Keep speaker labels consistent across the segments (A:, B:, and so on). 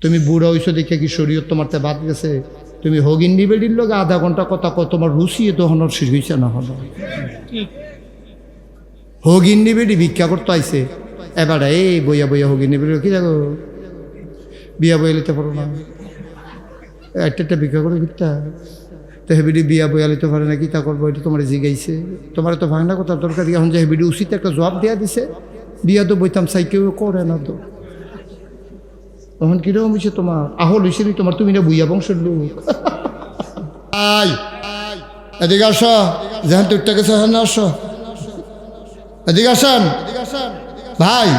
A: তুমি বুড়া হইছো দেখে কি শরীয়ত তোমার তে বাদ গেছে? তুমি হগিন্নি বেডির লোক আধা ঘন্টা কথা কত তোমার রুচি তো হনর শেষ হইছে না হলো। হগিন্নি বেডি ভিক্ষা করতে আইছে, এবার এই বইয়া বইয়া হগিন্নি বেডি কি দেখো বিয়া বইয়া লিতে পারো না, একটা ভিক্ষা করে ভিক্ষা তো হেবিডি বিয়া বইয়া লিতে পারে না, কি তা করবো? এটা তোমার জিগাইছে, তোমার তো ভাঙনা কথা দরকার। এখন যে হেবিডি উচিত একটা জবাব দেওয়া দিছে, বিয়া তো বইতাম চাই কেউ করে না তো। তখন কিরকম হয়েছে তোমার আহল হয়েছে তোমার, তুমি না বুইয়া বংশের লোক। এদিকে আস, যেখান তুইটা গেছে হ্যাঁ না, আসো এদিকে আসেন ভাই,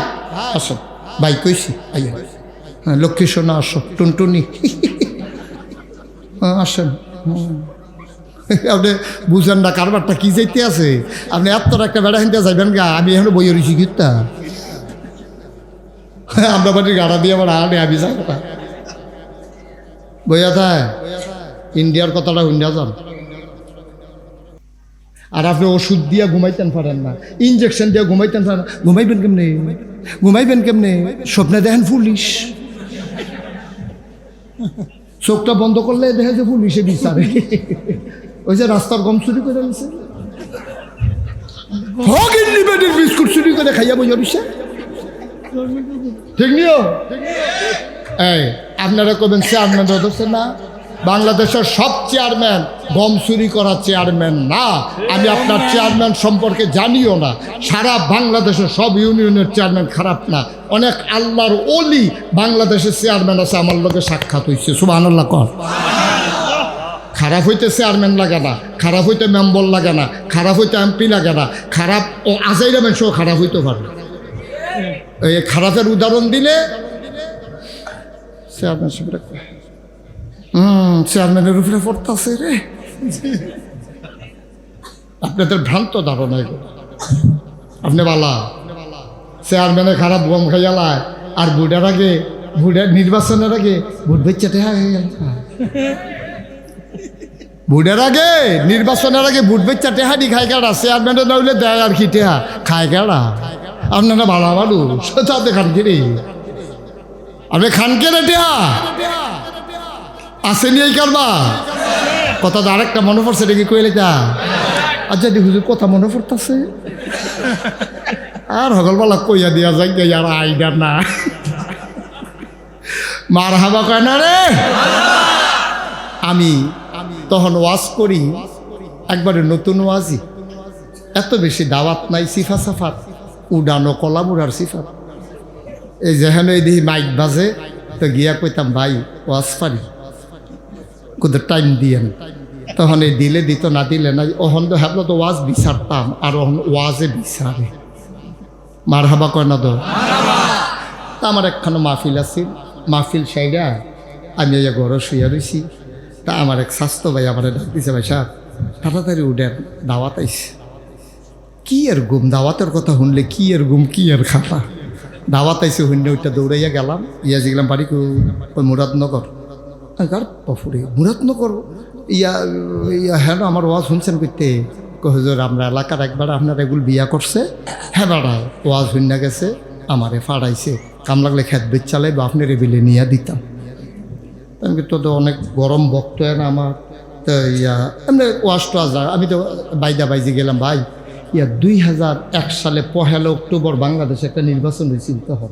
A: আসো ভাই কইছি আইয়া। হ্যাঁ লক্ষ্মী সোনা আসো, টুনটুনি আসেন। আপনি বুঝেন না কারবারটা কি যাইতে আছে, আপনি এত একটা বেড়া হিনতে যাইবেন গা, আমি এখন বইয়ে রয়েছি গীতটা আমরা বাড়ির গাড়া দিয়ে আমার আনে আমি যাই না বইয়া থায় ইন্ডিয়ার কথাটা হুন্ডা যান। আর আপনি ওষুধ দিয়ে ঘুমাইতেন পারেন না, ইঞ্জেকশন দিয়ে ঘুমাইতেন পারেন না, ঘুমাইবেন কেমনে? ঘুমাইবেন কেমনে? স্বপ্নে দেখেন পুলিশ, চোখটা বন্ধ করলে দেখে যে পুলিশে বিচারে ওই যে রাস্তার গম চুরি করে দিচ্ছে, বিস্কুট চুরি করে খাইয়া বই দিচ্ছে। ঠিক নিও এই আপনারা কবেন চেয়ারম্যান ধরছেন না? বাংলাদেশের সব চেয়ারম্যান গম চুরি করা চেয়ারম্যান না। আমি আপনার চেয়ারম্যান সম্পর্কে জানিও না। সারা বাংলাদেশের সব ইউনিয়নের চেয়ারম্যান খারাপ না, অনেক আল্লাহর ওলি বাংলাদেশের চেয়ারম্যান আছে, আমার লোকের সাক্ষাৎ হয়েছে। সুবহানাল্লাহ কর। খারাপ হইতে চেয়ারম্যান লাগে না, খারাপ হইতে মেম্বার লাগে না, খারাপ হইতে এমপি লাগে না, খারাপ ও আজাইরা মানুষও খারাপ হইতে পারে। এই খারাপের উদাহরণ দিলে চেয়ারম্যানের উপরে পড়তেছে রে, আপনাদের ভ্রান্ত ধারণা এগুলো। আপনি বালা চেয়ারম্যানে খারাপ গম খাইয়ালায়, আর বুড়ার আগে বুড়ার নির্বাচনের আগে ভোট বেচাতে হয়ে গেল। ভোটের আগে নির্বাচনের আগে ভোট বেচা টেহাডি খায় কেডা? চেয়ারম্যানের নইলে দেয় আর কি টেহা খায় কেডা? আপনারা ভালো ভালো সাথে খান কিরে, আপনি খান কেনে টেহা আসেনি এই কারবা কথা তো আরেকটা মনে পড়ছে দেখি কইলে তা। আচ্ছা দি হুজুর কথা মনে পড়তেছে আর হগলবেলা কইয়া দিয়া যাই গে আর আইডা না মার হাবা কয় না রে। আমি তখন ওয়াজ করি, একবারে নতুন ওয়াজি, এত বেশি দাওয়াত নাই, সিফা সাফাত উডানো কলা মুড়ার সিফাত। এই যেখানে এই দিহি মাইক বাজে তো গিয়া কইতাম ভাই ওয়াজ পারি কোথাও টাইম দিয়েন, তখন এই দিলে দিত না দিলে নাই। ওহন তো হ্যাঁ তো ওয়াজ বিচারতাম, আর ওহন ওয়াজে বিচারে। মার হাবা কয় না তো। তা আমার একখানে মাহফিল আছিল, মাহফিল সাইডা আমি এই ঘরে শুয়ে রয়েছি। তা আমার এক স্বাস্থ্য ভাই আমার ডাক দিছে, ভাই সাহেব তাড়াতাড়ি উঠেন দাওয়াত আইছে। কি আর ঘুম, দাওয়াতের কথা শুনলে কি আর ঘুম কি আর খাতা। দাওয়াত আইছে শুনলে ওইটা দৌড়াইয়া গেলাম, ইয়া গেলাম বাড়ি ওই মুরাদনগর। পফুরে মুরাদনগর ইয়া ইয়া হ্যাঁ আমার ওয়াজ শুনছেন করতে হুজুর আমরা এলাকার একবার আপনার এগুলো বিয়া করছে, হ্যাঁ বাড়ায় ওয়াজ শুনে গেছে, আমারে ফাড়াইছে, কাম লাগলে খেত বেচ চালাই বা আপনার এবিলে নিয়ে দিতাম। আমি তো অনেক গরম বক্ত না আমার, তো ইয়া এমনি ওয়াশ টোয়াজ আমি তো বাইদা বাইজি গেলাম ভাই। ইয়া 2001 সালে 1 অক্টোবর বাংলাদেশে একটা নির্বাচন হয়েছিল তখন।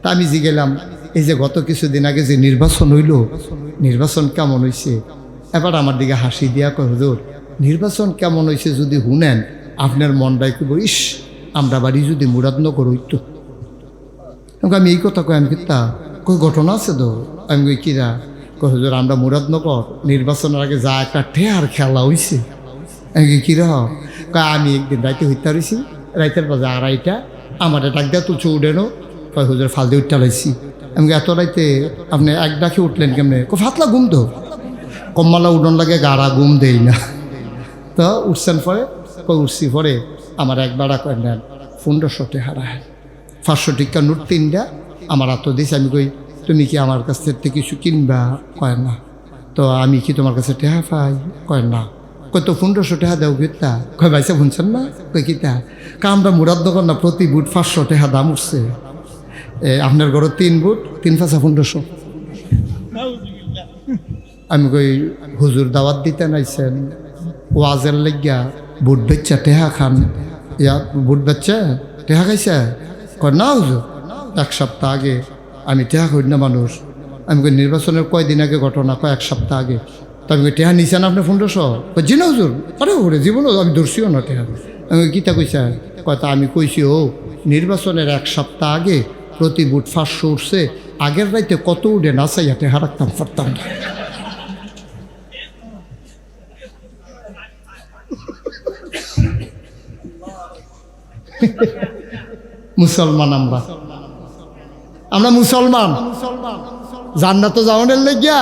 A: তা আমি যে গেলাম এই যে গত কিছুদিন আগে যে নির্বাচন হইল, নির্বাচন কেমন হয়েছে? এবার আমার দিকে হাসি দিয়া কয় হুজুর নির্বাচন কেমন হয়েছে যদি শুনেন আপনার মনটাই কইব ইস আমরা বাড়ি যদি মুরাদনগর হইতো। আমি এই কথা কই, আমি কিতা কই ঘটনা আছে তো? আমি কই কিরা? কই হুজুর আমরা মুরাদনগর নির্বাচনের আগে যা একটা ঠেয়ার খেলা হয়েছে। আমি কি কিরা? কয় আমি একদিন রাইতে হইতে রয়েছি, রাইতের বাজে 2:30 আমার ডাক দেওয়া তুলছে উঠেনো। কয় হুজুর ফালদে উঠতে লাইছি। আমি এত রাইতে আপনি এক ডাকে উঠলেন কেমনে? কই ফাতলা ঘুম তো, কম্মালা উডন লাগে গাড়া ঘুম দেই না। তো উঠছেন পরে কই উঠছি পরে আমার একবার কয় নেন 1500 টাকা হারায় 500 টাকা নোট 3টা আমার হাত দিয়েছে। আমি কই তুমি কি আমার কাছ থেকে কিছু কিনবা? কয় না। তো আমি কি তোমার কাছে টাকা পাই? কয় না। কই তো 1500 টাকা দেও কিতা? কয় ভাইসা শুনছেন না? কই কিতা? আমরা মুরাদনগর না প্রতি বুট 500 টাকা দাম উঠছে। আপনার ঘরে 3 বুট 3 5 1500। আমি কই হুজুর দাওয়াত দিতে নাইছেন ওয়াজের লাগিয়া বুট বেচ্চা টেহা খান ইয়া বুট বেচ্চা টেহা খাইছে কয় না হুজুর 1 সপ্তাহ আগে আমি টেহা করি না মানুষ আমি কই নির্বাচনের কয়দিন আগে ঘটনা কয় 1 সপ্তাহ আগে তো আমি টেহা নিছেন আপনি 1500 জি না হুজুর আরে ওরে জীবনও আমি ধরছিও না টেহা আমি কীটা কইছে কথা আমি কইছি ও নির্বাচনের 1 সপ্তাহ আগে প্রতি বুট 500 উঠছে আগের রাইতে কত উঠে নাচাইয়া টেহা রাখতাম পারতাম না মুসলমান আমরা মুসলমান জান্নাত যাওয়ানের লাগিয়া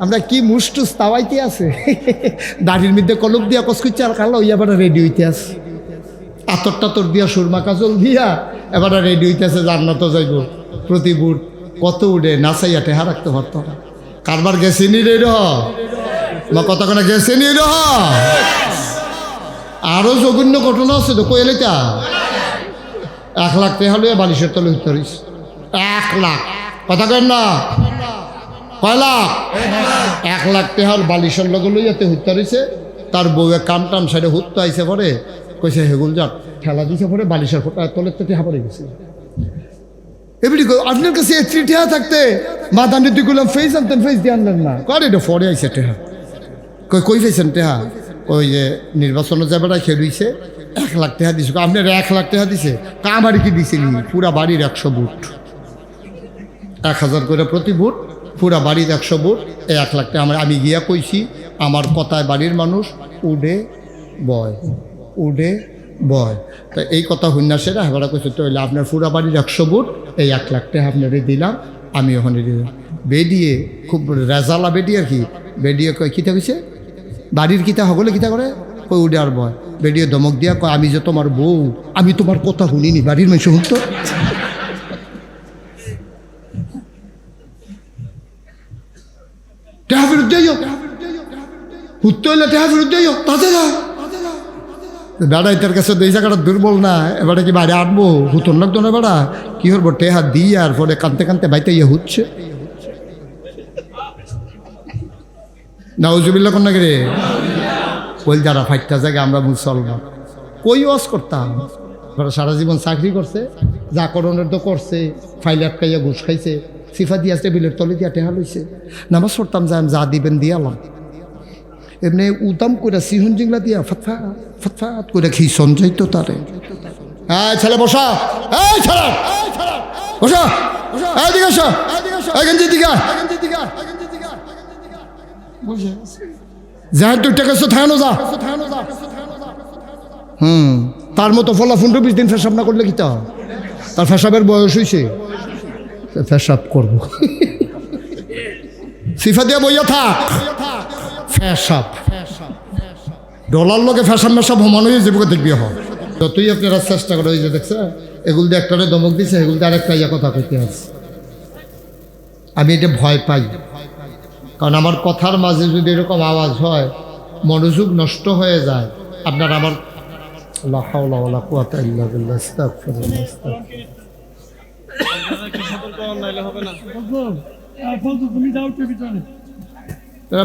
A: আমরা কি মুষ্টুস তাওয়াইতে আছে দাড়ির মধ্যে কলম দিয়া কসকুচ্ছে আর কালো এবার রেডি হইতে আছে আতর টাতর দিয়া সুরমা কাজল দিয়া এবার রেডি হইতে আছে জান্নাত যাইব প্রতি বুট কত উঠে নাচাইয়া টেহা রাখতে পারতো না কারবার গেছে নি রে বা কতক্ষণে গেছে নি র আরো জঘন্য ঘটনা আছে তো কইলেটা 1 লাখ টাকা হলে বালিশের তলে উঠতে পারিস 1 লাখ কথা কেন না কয় লাখ 1 লাখ টাকা বালিশের লগে লইয়াতে উঠতে পারিছে তার বউয়ে কাম টাম সাইডে হুত্তে আইসে পরে কইছে হেগুল যাক ঠেলা দিছে পরে বালিশের তলের তো টেহা পড়ে গেছে এমনি আপনার কাছে 3 টেহা থাকতে মাদানি তুই গুলাম ফেস আনতেন ফেস দিয়ে আনলেন না কয় এটা ফরে আইসে টেহা কই ফেসেন টেহা ওই যে নির্বাচনের যাবেটা খেলুইছে 1 লাখ টাকা দিছে আপনার 1 লাখ টাকা দিছে কামারি কি দিছিলি পুরা বাড়ির 100 বুট 1000 করে প্রতি বুট পুরা বাড়ির 100 বুট এই 1 লাখ টাকা আমি গিয়া কইছি আমার কথায় বাড়ির মানুষ উডে বয় তো এই কথা হুন্যাসেরা হেবারা কইছে তো হইলে আপনার পুরা বাড়ির 100 বুট এই 1 লাখ টাকা আপনারে দিলাম আমি ওখানে দিলাম বেডিয়ে খুব রেজালা বেডি আর কি বেডিয়ে কয় কিতা কইছে বাড়ির কিতা হগলে কিতা করে কই উডে আর বয় বেডিয়ে ধমক দিয়া কয় আমি যে তোমার বউ আমি তোমার কথা শুনিনি বাড়ির মানুষ শুনতো টেহা ফেরত দিয়ে হুত্তে হইলে টেহা ফেরত দিয়ে তাতে না বেড়াই তার কাছে 2 জায়গাটা দুর্বল না এবারে কি বাইরে আটবো হুতন লাগতো না বেড়া কি করবো টেহা দিয়ে আর পরে কানতে কানতে বাইতে ইয়ে হচ্ছে নাউজুবিল্লাহ কোন নাকি রে ওই যারা 5টা জায়গায় আমরা মুসলমান কই ওয়াজ করতাম সারা জীবন চাকরি করছে যা করণের তো করছে ফাইল আটকাইয়া ঘুষ খাইছে সিফা দিয়া টেবিলের তলে দিয়া টেহা লইছে নামাজ পড়তাম যা দিবেন দিয়ালাম এমনি উদাম করে সিহুন জিংলা দিয়া ফটফাট করে খিসন যাইতো তারে হ্যাঁ ছেলে বসা এই ছেলে বসা এদিকে আসো এখান দিকে যাই তুই টাকা থানো যা তার মতো ফলা 15-20 দিন ফেসাব না করলে কি তা তার ফেসাবের বয়স হয়েছে ফেসাব করবো সিফা দিয়া বইয়া থাক ফেসাব ডলার লোকে ফ্যাশন মেশাব হমান হয়ে যাবো দেখবি হ যতই আপনারা চেষ্টা করে ওই যে দেখছে এগুলো দিয়ে একটারে দমক দিছে এগুলো দিয়ে আরেকটা ইয়া কথা কইতে আছে আমি এটা ভয় পাই কারণ আমার কথার মাঝে যদি এরকম আওয়াজ হয় মনোযোগ নষ্ট হয়ে যায় আপনার আমার লা হাওলা ওয়ালা কুওয়াতা ইল্লা বিল্লাহ আস্তাগফিরুল্লাহ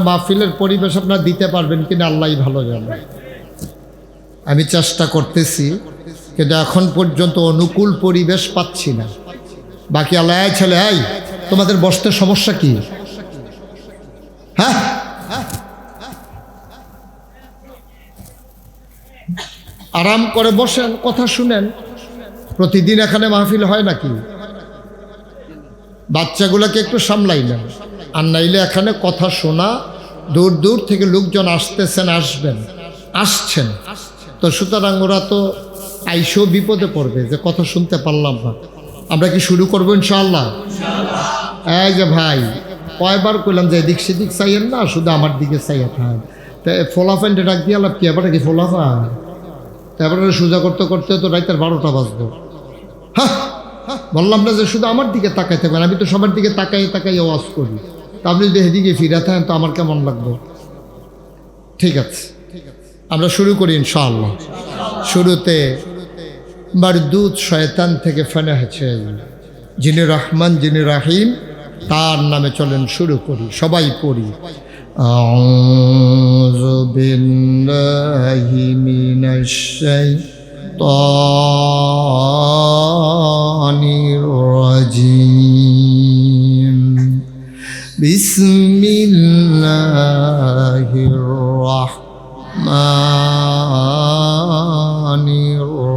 A: মাহফিলের পরিবেশ আপনার দিতে পারবেন কিনা আল্লাহই ভালো জানে আমি চেষ্টা করতেছি কিন্তু এখন পর্যন্ত অনুকূল পরিবেশ পাচ্ছি না বাকি আল্লাহ ছেলে এই তোমাদের বসতে সমস্যা কি হ্যাঁ আরাম করে বসেন কথা শুনেন প্রতিদিন এখানে মাহফিল হয় নাকি বাচ্চাগুলোকে একটু সামলাই নেন আর নাইলে এখানে কথা শোনা দূর দূর থেকে লোকজন আসছেন তো সুতরাং ওরা তো আইসো বিপদে পড়বে যে কথা শুনতে পারলাম না আমরা কি শুরু করবো ইনশাআল্লাহ এই যে ভাই কয়বার কইলাম যে এদিক সেদিক চাইয়েন না শুধু আমার দিকে চাইয়া থাক তা ফোলাফাইনটা ডাক দিয়ে আলাপ কি এবারে কি ফোলাফা তারপরে সোজা করতে করতে তো রাইতের 12টা বাজবো হ্যাঁ বললাম না যে শুধু আমার দিকে তাকাই থাকবেন আমি তো সবার দিকে তাকাই ওয়াজ করি তা আপনি যদি এদিকে ফিরে থাকেন তো আমার কেমন লাগবে ঠিক আছে আমরা শুরু করি ইনশাআল্লাহ শুরুতে মারদুদ শয়তান থেকে ফানা হয়েছে যিনি রহমান যিনি রাহিম তার নামে চলেন শুরু করি সবাই পড়ি আউযু বিল্লাহি মিনাশ শাইতানির রাজীম বিসমিল্লাহির রাহমানির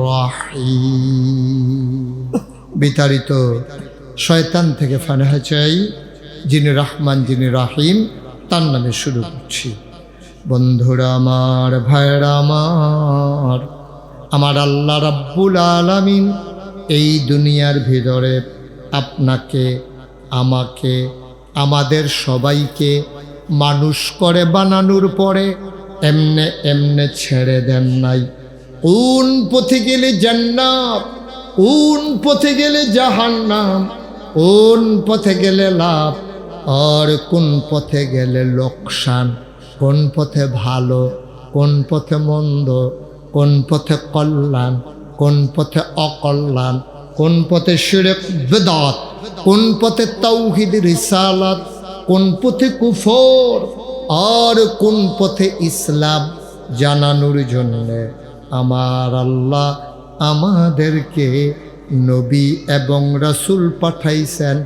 A: রাহিম। বিতাড়িত শয়তান থেকে ফানাহা চাই, যিনি রহমান যিনি রাহিম, তার নামে শুরু করছি। বন্ধুরা আমার, ভাইরা আমার, আমার আল্লাহ রাব্বুল আলামিন এই দুনিয়ার ভিতরে আপনাকে, আমাকে, আমাদের সবাইকে মানুষ করে বানানোর পরে এমনে এমনে ছেড়ে দেন নাই। কোন পথে গেলে জান্নাত, কোন পথে গেলে জাহান্নাম, কোন পথে গেলে লাভ আর কোন পথে গেলে লোকসান, কোন পথে ভালো, কোন পথে মন্দ, কোন পথে কল্যাণ, কোন পথে অকল্যাণ, কোন পথে শিরক বিদআত, কোন পথে তাওহীদ রিসালাত, কোন পথে কুফর আর কোন পথে ইসলাম জানানোর জন্য আমার আল্লাহ আমাদেরকে নবী এবং রাসূল পাঠাইছেন।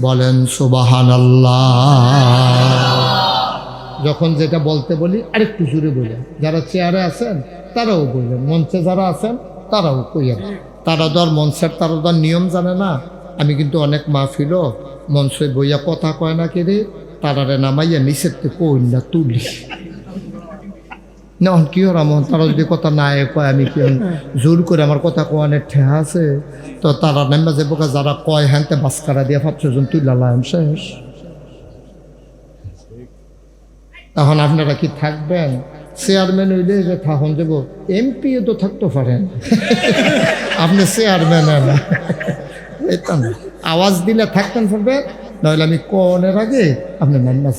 A: বলেন সুবহানাল্লাহ। যখন যেটা বলতে বলি আরেকটু জোরে বলেন। যারা চেয়ারে আছেন তারাও বললেন, মঞ্চে যারা আছেন তারাও কইয়েন। তারা তো আর মঞ্চের তারা তো আর নিয়ম জানে না। আমি কিন্তু অনেক মাহফিলও মঞ্চে বইয়া কথা কয় না কেড়ে তারারে নামাইয়া নিচের থেকে কই না তুলি না। কি হর আমার তারা যদি কথা না কয়, আমি কি জোর করে আমার কথা কোয়ানের ঠেহা আছে তো তারা নেমা যে বোকা যারা কয় হ্যানতে বাসকারা দিয়ে ভাবছেন তুইলা লাম শেষ। এখন আপনারা কি থাকবেন? চেয়ারম্যান হইলে যে থাকুন যাব, এমপিও তো থাকতে পারেন, আপনি চেয়ারম্যান না এটা না। আওয়াজ দিলে থাকতেন পারবেন, নইলে আমি কনের আগে আপনি নাম্বার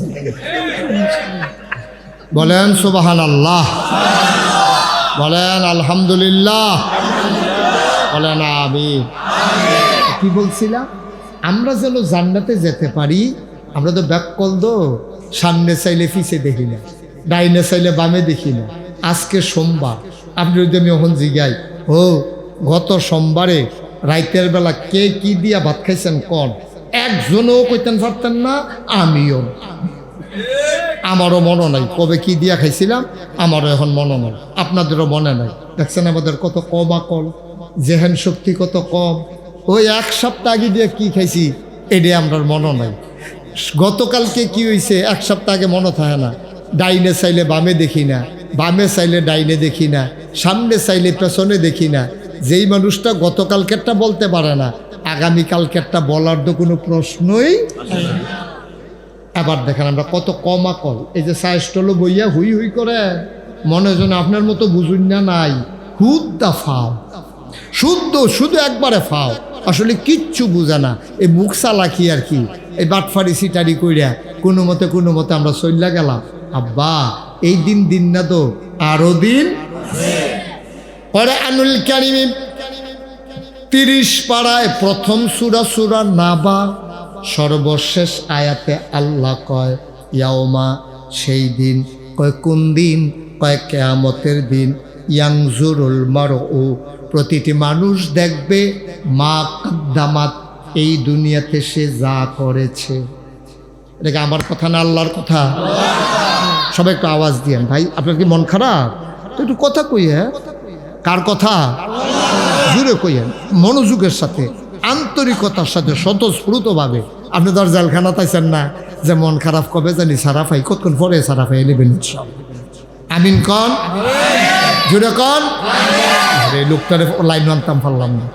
A: বলেন সুবহানাল্লাহ, বলেন আলহামদুলিল্লাহ, বলেন আমিন। কি বলছিলাম? আমরা যেন জান্নাতে যেতে পারি, আমরা তো ব্যাককল দো, সামনে চাইলে পিছে দেখি না, ডাইনে চাইলে বামে দেখি না। আজকে সোমবার, আপনি যদি আমি এখন জিগাই, ও গত সোমবারে রাইতের বেলা কে কি দিয়া ভাত খাইছেন কন, একজনও কইতেন পারতেন না, আমিও। আমারও মনে নাই কবে কি দিয়া খাইছিলাম, আমারও এখন মনে নাই, আপনাদেরও মনে নাই। দেখছেন আমাদের কত কম আকল, জেহেন শক্তি কত কম। ওই এক সপ্তাহ আগে দিয়ে কি খাইছি এটি আমরা মনে নাই। গতকালকে কি হয়েছে এক সপ্তাহ আগে মনে থাকে না। ডাইনে চাইলে বামে দেখি না, বামে চাইলে ডাইনে দেখি না, সামনে চাইলে পেছনে দেখি না। যেই মানুষটা গতকালকেরটা বলতে পারে না, আগামীকালকেরটা বলার তো কোনো প্রশ্নই। আবার দেখেন আমরা কত কম আকল। এই যে সাইস্টল বইয়া হুই হুই করে মনে যেন আপনার মতো বুঝুন না নাই, হুদ্দা ফাও, শুদ্ধ শুধু একবারে ফাও, আসলে কিচ্ছু বুঝে না। এই মুখ চালাকি আর কি, এই বাটফারি সিটারি কইরা কোনো মতে আমরা চল্লা গেলাম। আব্বা এই দিন দিন না তো আরো দিন। পরে আনুল কারিম 30 পাড়ায় প্রথম সূরা নাবা সর্বশেষ আয়াতে আল্লাহ কয় ইয়াউমা, সেই দিন। কয় কোন দিন? কয় কিয়ামতের দিন। ইয়াংজুরুল মারউ, প্রতিটি মানুষ দেখবে মা কাদ্দামাত, এই দুনিয়াতে সে যা করেছে। এটা আমার কথা না আল্লাহর কথা? সবাই একটু আওয়াজ দিয়েন। ভাই আপনার কি মন খারাপ? তো একটু কথা কই। হ্যাঁ, কার কথা? জুড়ে কইয়েন, মনোযোগের সাথে, আন্তরিকতার সাথে, স্বতঃস্ফূর্তভাবে। আপনি তো আর জেলখানা তাইছেন না যে মন খারাপ কবে জানি সারা পাই, কতক্ষণ পরে সারা পাই নেবেন। আমিন কন, জুড়ে কন। এই লোকটারে লাইন আনতাম পারলাম না।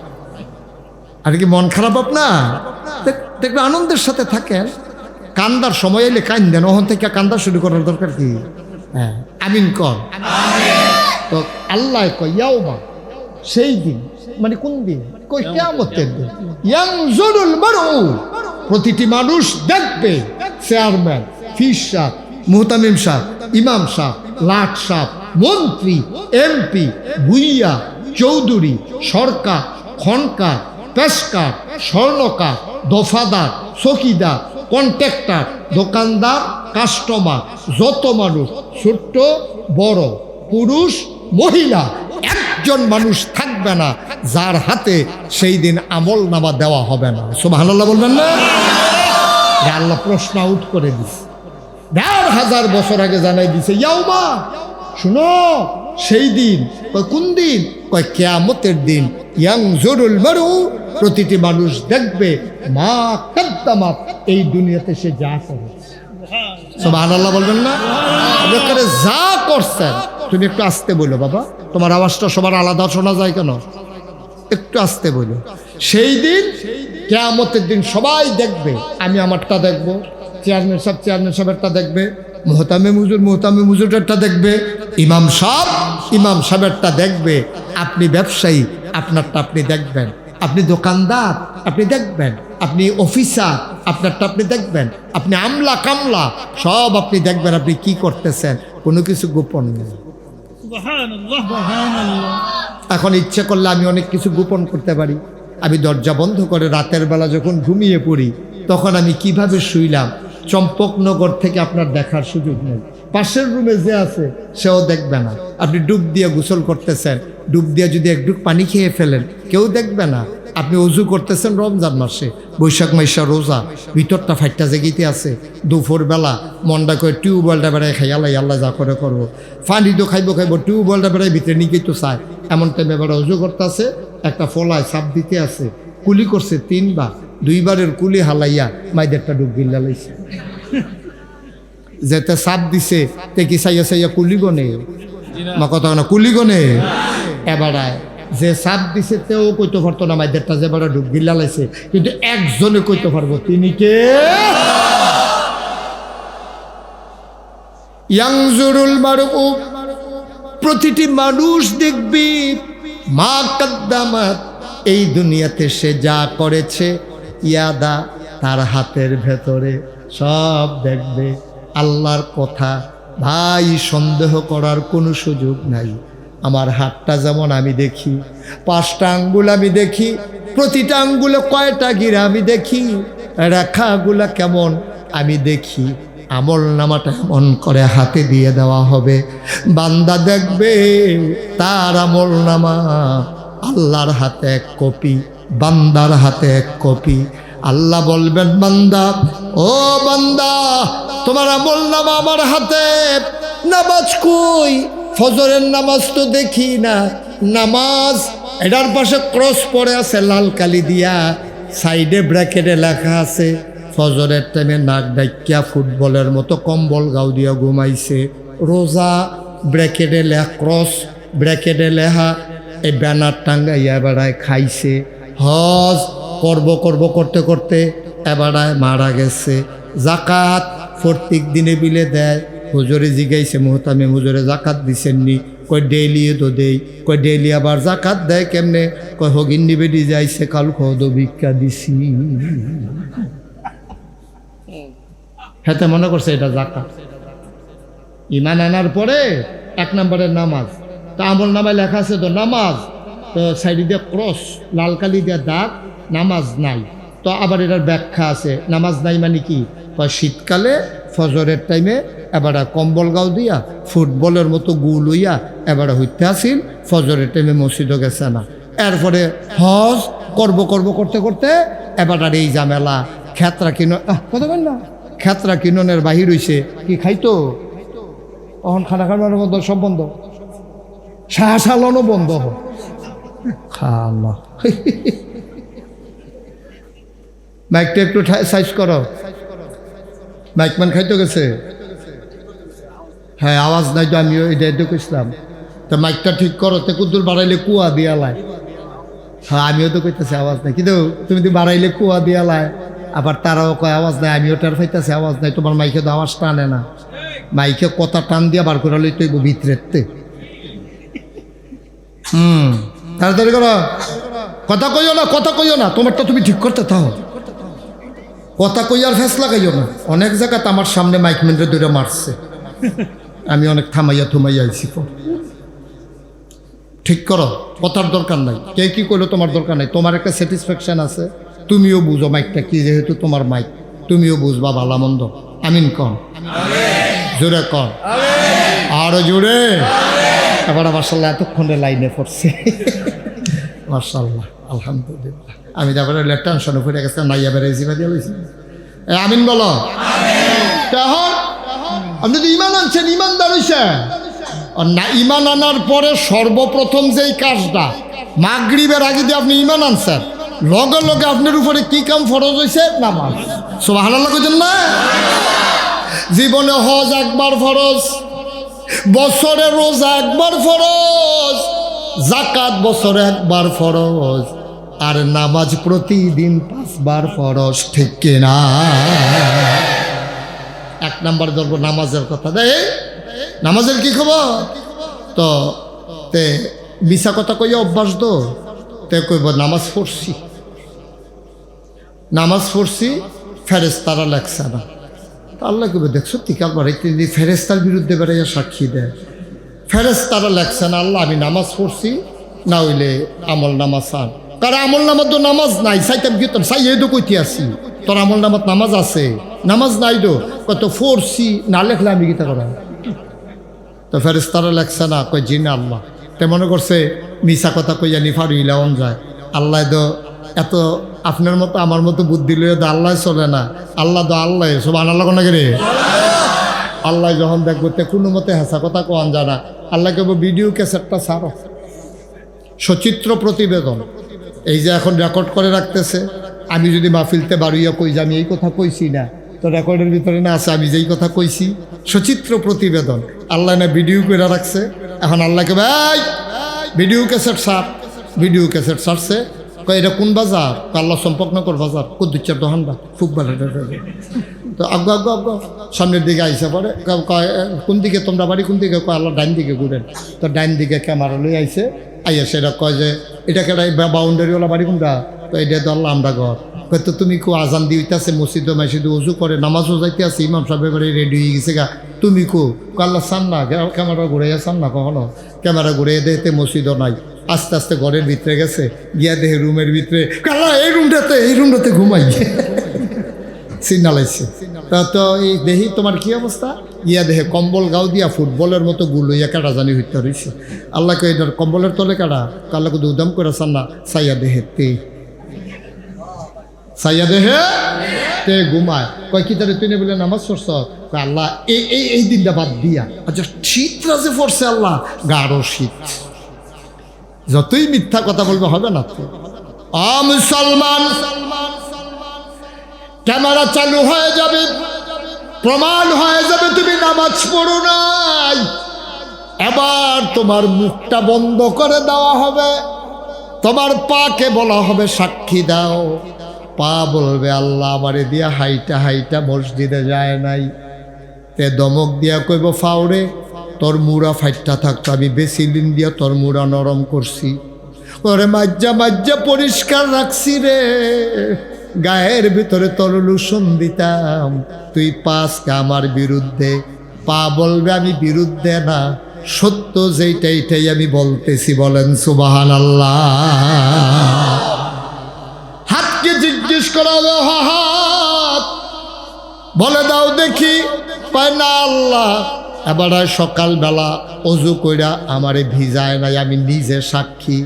A: আর কি মন খারাপ আপনার? দেখবেন আনন্দের সাথে থাকেন, কান্দার সময় এলে কান্দেন, ওখান থেকে কান্দা শুরু করার দরকার কি? হ্যাঁ, আমিন কন। তো আল্লাহ কয় ইয়াউমা, সেই দিন, মানে কোন দিন? কই কিয়ামতের দিন। ইয়ানজুরুল মারউ, প্রতিটি মানুষ দেখবে। চেয়ারম্যান, ফিস সাহেব, মুহতামিম সাহেব, ইমাম সাহেব, লাট সাহেব, মন্ত্রী, এমপি, ভুইয়া, চৌধুরী, সরকার, খনকার, পেশকার, স্বর্ণকার, দফাদার, চকিদার, কন্ট্রাক্টর, দোকানদার, কাস্টমার, যত মানুষ, ছোট্ট বড়, পুরুষ মহিলা, একজন মানুষ থাকবে না যার হাতে সেই দিন আমল নামা দেওয়া হবে না। সুবহানাল্লাহ বলবেন না? আল্লাহ প্রশ্ন আউট করে দিছে, ১,৫০০ বছর আগে জানাই দিছে, ইয়াউমা, শুনো সেই দিন। কোন দিন? কয় কিয়ামতের দিন। ইয়ানজুরুল মারউ, প্রতিটি মানুষ দেখবে মা কাদ্দামাত, এই দুনিয়াতে সে যা করেছে। সুবহানাল্লাহ বলবেন না? আপনারা যা করছেন, তুমি একটু আস্তে বলো বাবা, তোমার আওয়াজটা সবার আলাদা শোনা যায় কেন? একটু আস্তে বলো। সেই দিন, কিয়ামতের দিন সবাই দেখবে, আমি আমারটা দেখবো, চেয়ারম্যান সাহেবেরটা দেখবে, মোহতামে মুজুরটা দেখবে, ইমাম সাহেবেরটা দেখবে, আপনি ব্যবসায়ী আপনারটা আপনি দেখবেন, আপনি দোকানদার আপনি দেখবেন, আপনি অফিসার আপনারটা আপনি দেখবেন, আপনি আমলা কামলা সব আপনি দেখবেন, আপনি কি করতেছেন, কোনো কিছু গোপন নেই। এখন ইচ্ছে করলে আমি অনেক কিছু গোপন করতে পারি। আমি দরজা বন্ধ করে রাতের বেলা যখন ঘুমিয়ে পড়ি, তখন আমি কিভাবে শুইলাম চম্পকনগর থেকে আপনার দেখার সুযোগ নেই। পাশের রুমে যে আছে সেও দেখবে না। আপনি ডুব দিয়ে গোসল করতেছেন, ডুব দিয়ে যদি এক ডুব পানি খেয়ে ফেলেন কেউ দেখবে না। আপনি অজু করতেছেন রমজান মাসে, বৈশাখ মাসে রোজা, ভিতরটা ফাইটটা জেগিতে আছে, দুপুরবেলা মনটা করে টিউবওয়েলটা বেড়ায় খাই, আল্লাহ যা করে করবো, পানি তো খাইবো টিউবওয়েলটা বেড়ায় ভিতরে নিকেই তো চায়, এমন টাইমে এবার অজু করতে আছে, একটা ফলায় সাপ দিতে আছে, কুলি করছে 3 বার, 2 বারের কুলি হালাইয়া মাইদেরটা ডুব গিল্লা লাইছে, যেতে সাপ দিছে তে কি চাইয়া কুলি গনে, মা কথা না কুলি গনে, এবারায় যে সাপ দিছে তেও কইতে পারতো না মাইদেরটা যে এবার ডুব গিল্লা লাইছে, কিন্তু একজনে কইতে পারবো তিনি কে? ইয়ানজুরুল মারউ, প্রতিটি মানুষ দেখবি মা কাদ্দামাত, এই দুনিয়াতে সে যা করেছে, ইয়াদা, তার হাতের ভেতরে সব দেখবে। আল্লাহর কথা ভাই, সন্দেহ করার কোনো সুযোগ নাই। আমার হাতটা যেমন আমি দেখি, 5টা আঙ্গুল আমি দেখি, প্রতিটা আঙ্গুলে কয়টা গিরা আমি দেখি, রেখাগুলা কেমন আমি দেখি। আমল নামাটা এমন করে হাতে দিয়ে দেওয়া হবে, বান্দা দেখবে তার আমল নামা আল্লাহর হাতে 1 কপি, বান্দার হাতে 1 কপি। আল্লাহ বলবেন, বান্দা, ও বান্দা, তোমার আমল নামা আমার হাতে, নামাজ কই? ফজরের নামাজ তো দেখি না। নামাজ, এটার পাশে ক্রস পড়ে আছে লাল কালি দিয়া, সাইডে ব্র্যাকেটে লেখা আছে ফজরের টাইমে নাক ডাইকিয়া ফুটবলের মতো কম্বল গাও দিয়া ঘুমাইছে। রোজা, ব্র্যাকেটে ক্রস, ব্র্যাকেটে লেখা, এই ব্যানার টাঙ্গাইয়া বেড়ায় খাইছে। হজ করতে করতে এবারায় মারা গেছে। জাকাত প্রত্যেক দিনে বিলে দেয়। হুজুরে জিগাইছে, মোহতামে হুজুরে জাকাত দিছেননি? কই ডেইলি তো দেই। কই ডেইলি আবার জাকাত দেয় কেমনে? কই হগিন নিবেদি যাইছে, কাল খদ ভিক্ষা দিছি। হেতে মনে করছে এটা জাকাত। ইমান আনার পরে 1 নম্বরের নামাজ, তা আমল নামায় লেখা আছে তো নামাজ, তো সাইডে দিয়ে ক্রস, লাল কালি দিয়ে দাগ, নামাজ নাই। তো আবার এটার ব্যাখ্যা আছে, নামাজ নাই মানে কি? শীতকালে ফজরের টাইমে এবারে কম্বল গাও দিয়া ফুটবলের মতো গুল হইয়া এবারে হইতে আসিল, ফজরের টাইমে মসজিদও গেছে না। এরপরে হজ করতে করতে এবার আর এই ঝামেলা, খেতরা কিনো, কথা বল না, খেতরা কিননের বাহির হইছে, কি খাইতো তখন খানা খাবার বন্ধ, সব বন্ধ, শাহসালনও বন্ধ হয়। খালা মাইকটা একটু সাইজ করো, মাইকমান খাইতে গেছে। হ্যাঁ, আওয়াজ নাই তো, আমিও এটা কইছিলাম। তো মাইকটা ঠিক করো, তে কুদ্দুর বাড়াইলে কুয়া দিয়ালায়। হ্যাঁ, আমিও তো কইতেছি আওয়াজ নাই, কিন্তু তুমি তো বাড়াইলে কুয়া দিয়ালায়। আবার তারাও কয় আওয়াজ নাই, আমিও টার পাইতেছি আওয়াজ নাই। তোমার মাইকে তো আওয়াজ টানে না, মাইকে কথা টান দিয়া বার করে লই তৈব ভিতরেতে। তাড়াতাড়ি করো, কথা কইও না, তোমারটা তুমি ঠিক করতে থাও। কথা কইয়ার ফেসলা কইও না। অনেক জায়গাতে আমার সামনে মাইকম্যানরে দুইটা মারছে, আমি অনেক থামাইয়া আইছি। ঠিক করো, কথার দরকার নাই। কে কি কইলো তোমার দরকার নাই, তোমার একটা স্যাটিসফ্যাকশন আছে, তুমিও বুঝো মাইকটা কি, যেহেতু তোমার মাইক। তুমিও বুঝবা ভালো মন্দ। আমিন কন, জোরে কন, আরো জোরে। এবার মাশাআল্লাহ এতক্ষণে লাইনে পড়ছে, মাশাআল্লাহ আলহামদুলিল্লাহ। আমি তারপরে টেনশনে পড়ে গেছে, নাইয়া বেড়েছি বা দিয়ে লইছি। আমিন বলো। এখন আপনি তো ইমান আনছেন, ইমানদার হইছেন না। ইমান আনার পরে সর্বপ্রথম যেই কাজটা, মাগরিবের আগে দিয়ে আপনি ইমান আনছেন, লগে লগে আপনার উপরে কি কাম ফরজ হয়েছে? নামাজ। সুবহানাল্লাহ কইছেন না? জীবনে হজ একবার ফরজ, বছরে রোজা একবার ফরজ, যাকাত বছরে একবার ফরজ, আর নামাজ প্রতিদিন 5 বার ফরজ, ঠিক কিনা? এক নাম্বার ধরবো নামাজের কথা। দেয় নামাজের কি খবর? তো তে মিছা কথা কইয়া অভ্যাস দো, তে কইব নামাজ পড়ছি, নামাজ পড়ছি, ফেরেশতারা লেখছে না। আল্লাহ কইব দেখছো তিকাল বাড়াইতে ফেরেশতার বিরুদ্ধে বেড়াইয়া সাক্ষী দেয়, ফেরেশতারা লেখছে না আল্লাহ আমি নামাজ পড়ছি, না হইলে আমল নামাজ আন। কারণ আমল নামাজ তো নামাজ নাই, চাইতাম গিতাম চাই এই তো কইতে আসি, তোর আমল নামাজ নামাজ আছে, নামাজ নাই দো কত পড়ছি, না লেখলে আমি গীতা করা। তো ফেরেশতারা লেখছে না, কই জি না আল্লাহ। তে মনে করছে মিছা কথা কইয়া নিফার ইলাওন যায়, আল্লাহ তো এত আপনার মতো আমার মতো বুদ্ধি লইয়া তো আল্লাহ চলে না, আল্লাহ তো আল্লাহ। সুবহানাল্লাহ কোন রে? আল্লাহ যখন দেখবো তে কোনো মতে হেসা কথা কোয়ান জানা, আল্লাহ কেবল ভিডিও ক্যাসেটটা ছাড়ো, সচিত্র প্রতিবেদন এই যে এখন রেকর্ড করে রাখতেছে। আমি যদি মাহফিলতে বাড়িয়া কই যে আমি এই কথা কইছি না, তো রেকর্ডের ভিতরে না আছে আমি যেই কথা কইছি, সচিত্র প্রতিবেদন আল্লাহ না ভিডিও করে রাখছে। এখন আল্লাহকে ভাই ভিডিও ক্যাসেট ছাড়, ভিডিও ক্যাসেট ছাড়ছে। কয় এটা কোন বাজার? আল্লাহ সম্পর্কনগর বাজার, কুদ্দুচ্চার দোহানবা খুব ভালো। তো আগ্গো আগ্গো আগ্গো সামনের দিকে আইসা পড়ে, কোন দিকে তোমরা বাড়ি, কোন দিকে? কয় আল্লাহ ডাইন দিকে ঘুরেন। তো ডাইন দিকে ক্যামেরা লই আইসে, আইয়া সেটা কয় যে এটা কেটাই বাউন্ডারিওয়ালা বাড়ি কোনটা? তো এটা তো আল্লাহ আমরা ঘর। কয় তো তুমি কো আজান দিইতেছে মসজিদে মাসিদে উজু করে নামাজও যাইতে আছে, ইমাম সাহেব এবারে রেডি হয়ে গেছে গা, তুমি কো? আল্লাহ চান না, ক্যামেরা ঘুরাইয়া চান না কখনো? ক্যামেরা ঘুরাইয়া দেখতে মসজিদও নাই। আস্তে আস্তে ঘরের ভিতরে গেছে, গিয়া দেখে রুমের ভিতরে, আল্লাহ এই রুমটাতে ঘুমাই সিগনালাইছে। তো এই দেখি তোমার কি অবস্থা? ইয়া দেখে কম্বল গাও দিয়া ফুটবলের মতো গুলো ইয়া কাটা জানি হইতে রয়েছে। আল্লাহকে এটার কম্বলের তলে কাটা, আল্লাহকে দুদাম করে চান না, সাইয়া দেহে তে ঘুমায়। কয় কি তারে তুই বলে নামাজ পড়ছ? আল্লাহ এই দিনটা বাদ দিয়া, আচ্ছা শীতরা যে পড়ছে আল্লাহ গাঢ় শীত। যতই মিথ্যা কথা বলবে হবে না তো। মুসলমান ক্যামেরা চালু হয়ে যাবে, প্রমাণ হয়ে যাবে তুমি নামাজ পড়ো নাই। এবার তোমার মুখটা বন্ধ করে দেওয়া হবে, তোমার পাকে বলা হবে সাক্ষী দাও। পা বলবে আল্লাহ আমারে দিয়া হাইটা হাইটা মসজিদে যায় নাই। তে দমক দিয়া কইব ফাউরে তোর মুড়া ফাইটটা থাকতো, আমি বেসিলিন দিয়া তোর মুড়া নরম করছি, ওরে মাজ্জা মাজ্জা পরিষ্কার রাখছি রে, গায়ের ভিতরে তোর লোশন দিতাম, তুই পাঁচকে আমার বিরুদ্ধে। পা বলবে আমি বিরুদ্ধে না, সত্য যেইটা এইটাই আমি বলতেছি। বলেন সুবহানাল্লাহ। হাতকে জিজ্ঞেস করা হবে, হাত বলে দাও দেখি। কয় না আল্লাহ এবার সকালবেলা অজু কইরা আমারে ভিজায় নাই, আমি নিজে সাক্ষী।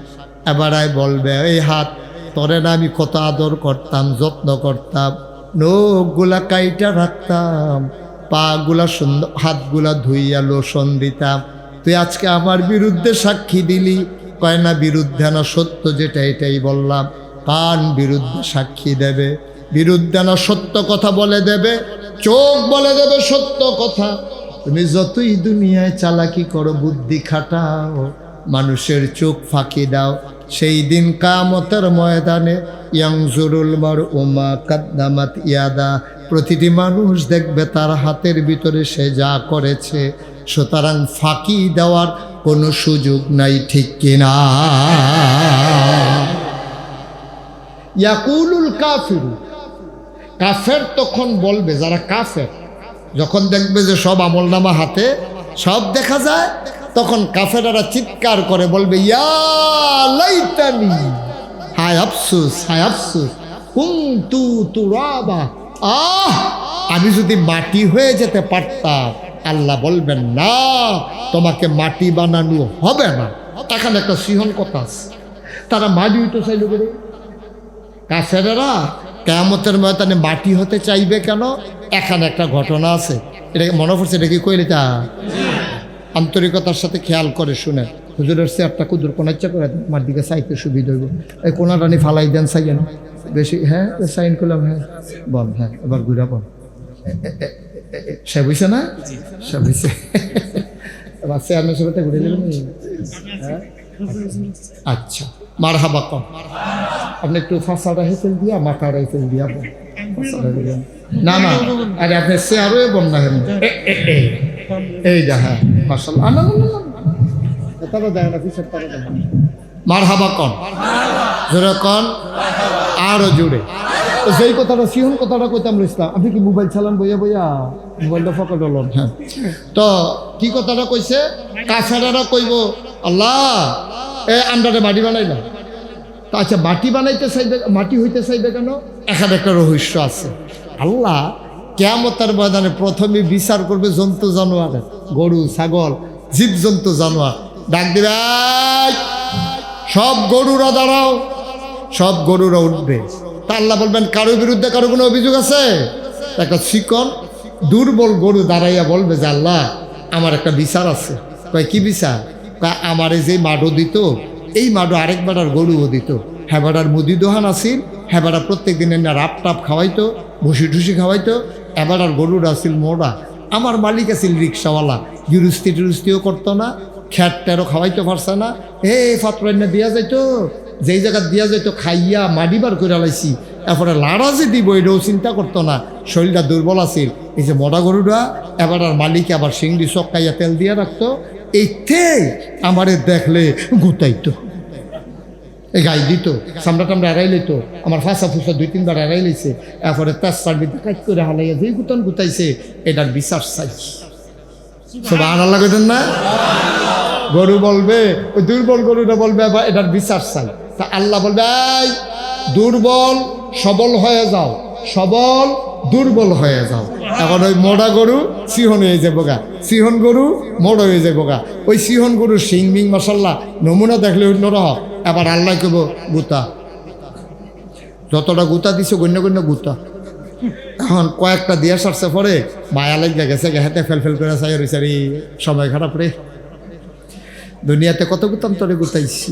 A: এবারাই বলবে এই হাত তোরে না আমি কত আদর করতাম, যত্ন করতাম, নখগুলা কাইটা রাখতাম, পাগুলা সুন্দর, হাতগুলা ধুইয়া লোশন দিতাম, তুই আজকে আমার বিরুদ্ধে সাক্ষী দিলি। কয় না বিরুদ্ধে না, সত্য যেটা এটাই বললাম। কান বিরুদ্ধে সাক্ষী দেবে, বিরুদ্ধে না সত্য কথা বলে দেবে, চোখ বলে দেবে সত্য কথা। তুমি যতই দুনিয়ায় চালাকি করো, বুদ্ধি খাটাও, মানুষের চোখ ফাঁকি দাও, সেই দিন কিয়ামতের ময়দানে ইয়ানজুরুল মারউ মা কাদ্দামাত ইয়াদা, প্রতিটি মানুষ দেখবে তার হাতের ভিতরে সে যা করেছে। সুতরাং ফাঁকি দেওয়ার কোনো সুযোগ নাই, ঠিক কিনা? ইয়াকুলুল কাফিরু, কাফের তখন বলবে, যারা কাফের যখন দেখবে যে সব আমলনামা হাতে সব দেখা যায়, তখন কাফেরারা চিৎকার করে বলবে ইয়া লাইতানি, হায় আফসোস হায় আফসোস, কুনতু তুরাবা, আমি যদি মাটি হয়ে যেতে পারতাম, আল্লাহ বলবেন না, তোমাকে মাটি বানানো হবে না। এখানে একটা সিহন কথা আছে, তারা মাটি হইতে চাইল করে, কাফেরেরা কিয়ামতের ময়দানে মাটি হতে চাইবে কেন? এখানে একটা ঘটনা আছে, এটা মনে পড়ছে, এটা কি কইলে তা আন্তরিকতার সাথে খেয়াল করে শুনে। হুজুরের চেয়ারটা কুদুর কোনাচ্চা করে আমার দিকে চাইতে সুবিধা হইব, এই কোনাটা নি ফালাই দেন, চাইয়েন বেশি। হ্যাঁ সাইন করলাম, হ্যাঁ বল, হ্যাঁ এবার ঘুরা বল। সে বুঝছে না, সে বুঝছে। এবার চেয়ারম্যান সাথে ঘুরে দিলেন। হ্যাঁ আচ্ছা, মার হাবা কম। আপনি একটু ফাঁসাটা হেসেল দিয়া, মাথাটা হেসেল দিয়া বল। না না, আরে আপনি চেয়ারও বল না, এই যা। হ্যাঁ মাশাআল্লাহ, না না না, তারা দেয় না পিছনে, তারা দেয় না। মার হাবা কন, জোরে কন, আরো জোরে। তো যেই কথাটা সিহন কথাটা কইতাম ইসলাম, আপনি কি মোবাইল চালান বইয়া বইয়া? মোবাইলটা ফকট হলাম। হ্যাঁ, তো কি কথাটা কইছে? কাফেরেরা কইব আল্লাহ এ আন্ডারে মাটি বানাইলাম। তা আচ্ছা, মাটি বানাইতে চাইবে, মাটি হইতে চাইবে কেন? এখানে একটা রহস্য আছে। আল্লাহ কিয়ামতের ময়দানে প্রথমে বিচার করবে জন্তু জানোয়ারের, গরু ছাগল জীবজন্তু জানোয়ার। ডাক দিবে, সব গরুরা দাঁড়াও, সব গরুরা উঠবে। তা আল্লাহ বলবেন, কারোর বিরুদ্ধে কারো কোনো অভিযোগ আছে? একটা চিকন দুর্বল গরু দাঁড়াইয়া বলবে যে আল্লাহ আমার একটা বিচার আছে। কয় কি বিচার? আমারে যে মাডো দিত, এই মাডো আরেক বেড়ার গরুও দিত। হ্যাঁ বেড়ার মুদি দোহান আসিল, হ্যাঁ বেড়া প্রত্যেক দিন না রাপ টাপ খাওয়াইতো, ভুসি টুসি খাওয়াইতো। এবারার গরুর আসিল মোড়া, আমার মালিক আসিল রিক্সাওয়ালা, গিরুস্তি টুরুস্তিও করতো না, খ্যাট টেরো খাওয়াইতে পারছে না। ফাতরাইনা দিয়া যাইতো, যেই জায়গা দিয়া যাইতো খাইয়া মাডিবার করে লাইছি। এরপরে লাড়া যে দিব এটাও চিন্তা করতো না, শরীরটা দুর্বল আছিল। এই যে মোটা গরুটা, এবার আর মালিক আবার শিংড়ি চক্কাইয়া তেল দিয়ে রাখতো। এইতে আমারে দেখলে গুতাইতো, এই গাই দিত, সামরা টামরা এড়াই লইতো, আমার ফাঁসা ফুসা 2-3 বার এড়াই লইছে। এরপরে তার সার্বিতে কাজ করে হালাইয়া যেই গুতন গুতাইছে, এটার বিচার চাই। সুবহানাল্লাহ কইতেন না? গরু বলবে, ওই দুর্বল গরুটা বলবে এটার বিচার চাই। তা আল্লাহ বলবে, এই দুর্বল সবল হয়ে যাও, সবল দুর্বল হয়ে যাও। এখন ওই মোড়া গরু সিহন হয়ে যাবো গা, সিহন গরু মোড় হয়ে যাবো গা। ওই সিহন গরু সিং মিং মাসাল্লাহ নমুনা দেখলে অন্য রহ। এবার আল্লাহ কব গুতা, যতটা গুতা দিছে গণ্য গণ্য গুতা। এখন কয়েকটা দিয়া সারছে পরে মায়া লাগিয়া গেছে, হাতে ফেল করে চাই রিসারি, সময় খারাপ রে। দুনিয়াতে কত গুতাম তোরে গুতাইছি,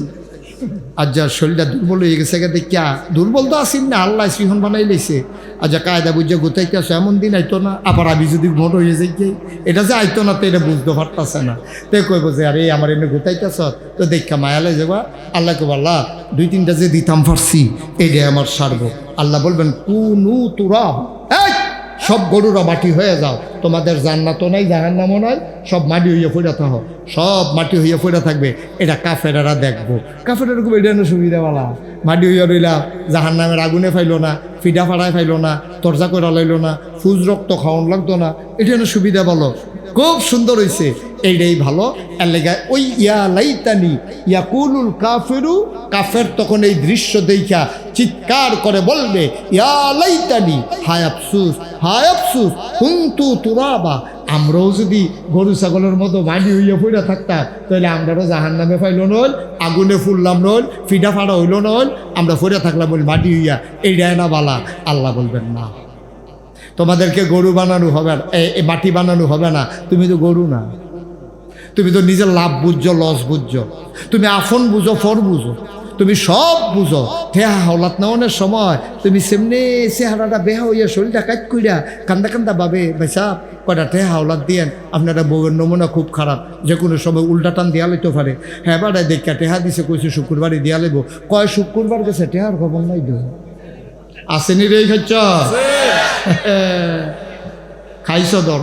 A: আর যার শরীরটা দুর্বল হয়ে গেছে দেখিয়া, দুর্বল তো আসিন না, আল্লাহ সিহন বানাই লইছে। আর যা কায়দা বুঝে গুতাইতে আসো, এমন দিন আইতো না। আবার আমি যদি মোট হয়ে যাই, এটা যে আইতো না তো এটা বুঝতে পারতেছে না। তো কইব যে আরে আমার এনে গুতাইতেছ, তো দেখা মায়ালে যাবা। আল্লাহ কব, আল্লাহ 2-3টা যে দিতাম পারছি, এইটাই আমার সারবো। আল্লাহ বলবেন, কুনু তুরা, সব গরুরা মাটি হয়ে যাও, তোমাদের জান্নাতও নাই জাহান্নামও নাই, সব মাটি হইয়া পড়ে থাকো, সব মাটি হইয়া পড়ে থাকবে। এটা কাফেরেরা দেখবো। কাফেরের খুব এটা সুবিধাওয়ালা, মাটি হইয়া রইলা, জাহান্নামের আগুনে ফাইল না, ফিডা ফাড়ায় ফাইল না, তরজা করে লাইল না, ফুজ রক্ত খাওয়ান লাগতো না। এটা সুবিধা বলো, খুব সুন্দর হয়েছে, এইটাই ভালো। এর লেগে ওই ইয়া লাইতানি ইয়াকুলুল কাফেরু, কাফের তখন এই দৃশ্য দেখা চিৎকার করে বলবে, ইয়া লাইতানি, হায় আফসুস, হায় আফসুস, কুনতু তুরাবা, আমরাও যদি গরু ছাগলের মতো মাটি হইয়া পড়ে থাকতাম, তাহলে আমরাও জাহান্নামে পাইল নল, আগুনে ফুললাম নল, ফিডা ফাড়া হইল নল, আমরা পড়ে থাকলাম বলি মাটি হইয়া। এইটাই না বালা? আল্লাহ বলবেন না, তোমাদেরকে গরু বানানো হবে না, মাটি বানানো হবে না। তুমি তো গরু না, তুমি তো নিজের লাভ বুঝছো, লস বুঝছো, তুমি আফন বুঝো, ফর বুঝো, তুমি সব বুঝো। ঠেহা হাওলাত নেওয়ানোর সময় তুমি সেমনি চেহারাটা বেহা হইয়া শরীরটা কাজ কইরা কান্দা কান্দা ভাবে, ভাই সাহ কয়টা ঠেহা হাওলাত দিয়েন, আপনারা বউয়ের নমুনা খুব খারাপ, যে কোনো সময় উল্টা টান দিয়া লইতে পারে। হ্যাঁ বাড়ায় দেখা টেহা দিছে, কইছে শুক্রবারই দিয়া লেব, কয় শুক্রবার গেছে, টেহার খবর নাই দো আসেনি রে, খাচ্ছ খাইছ দর।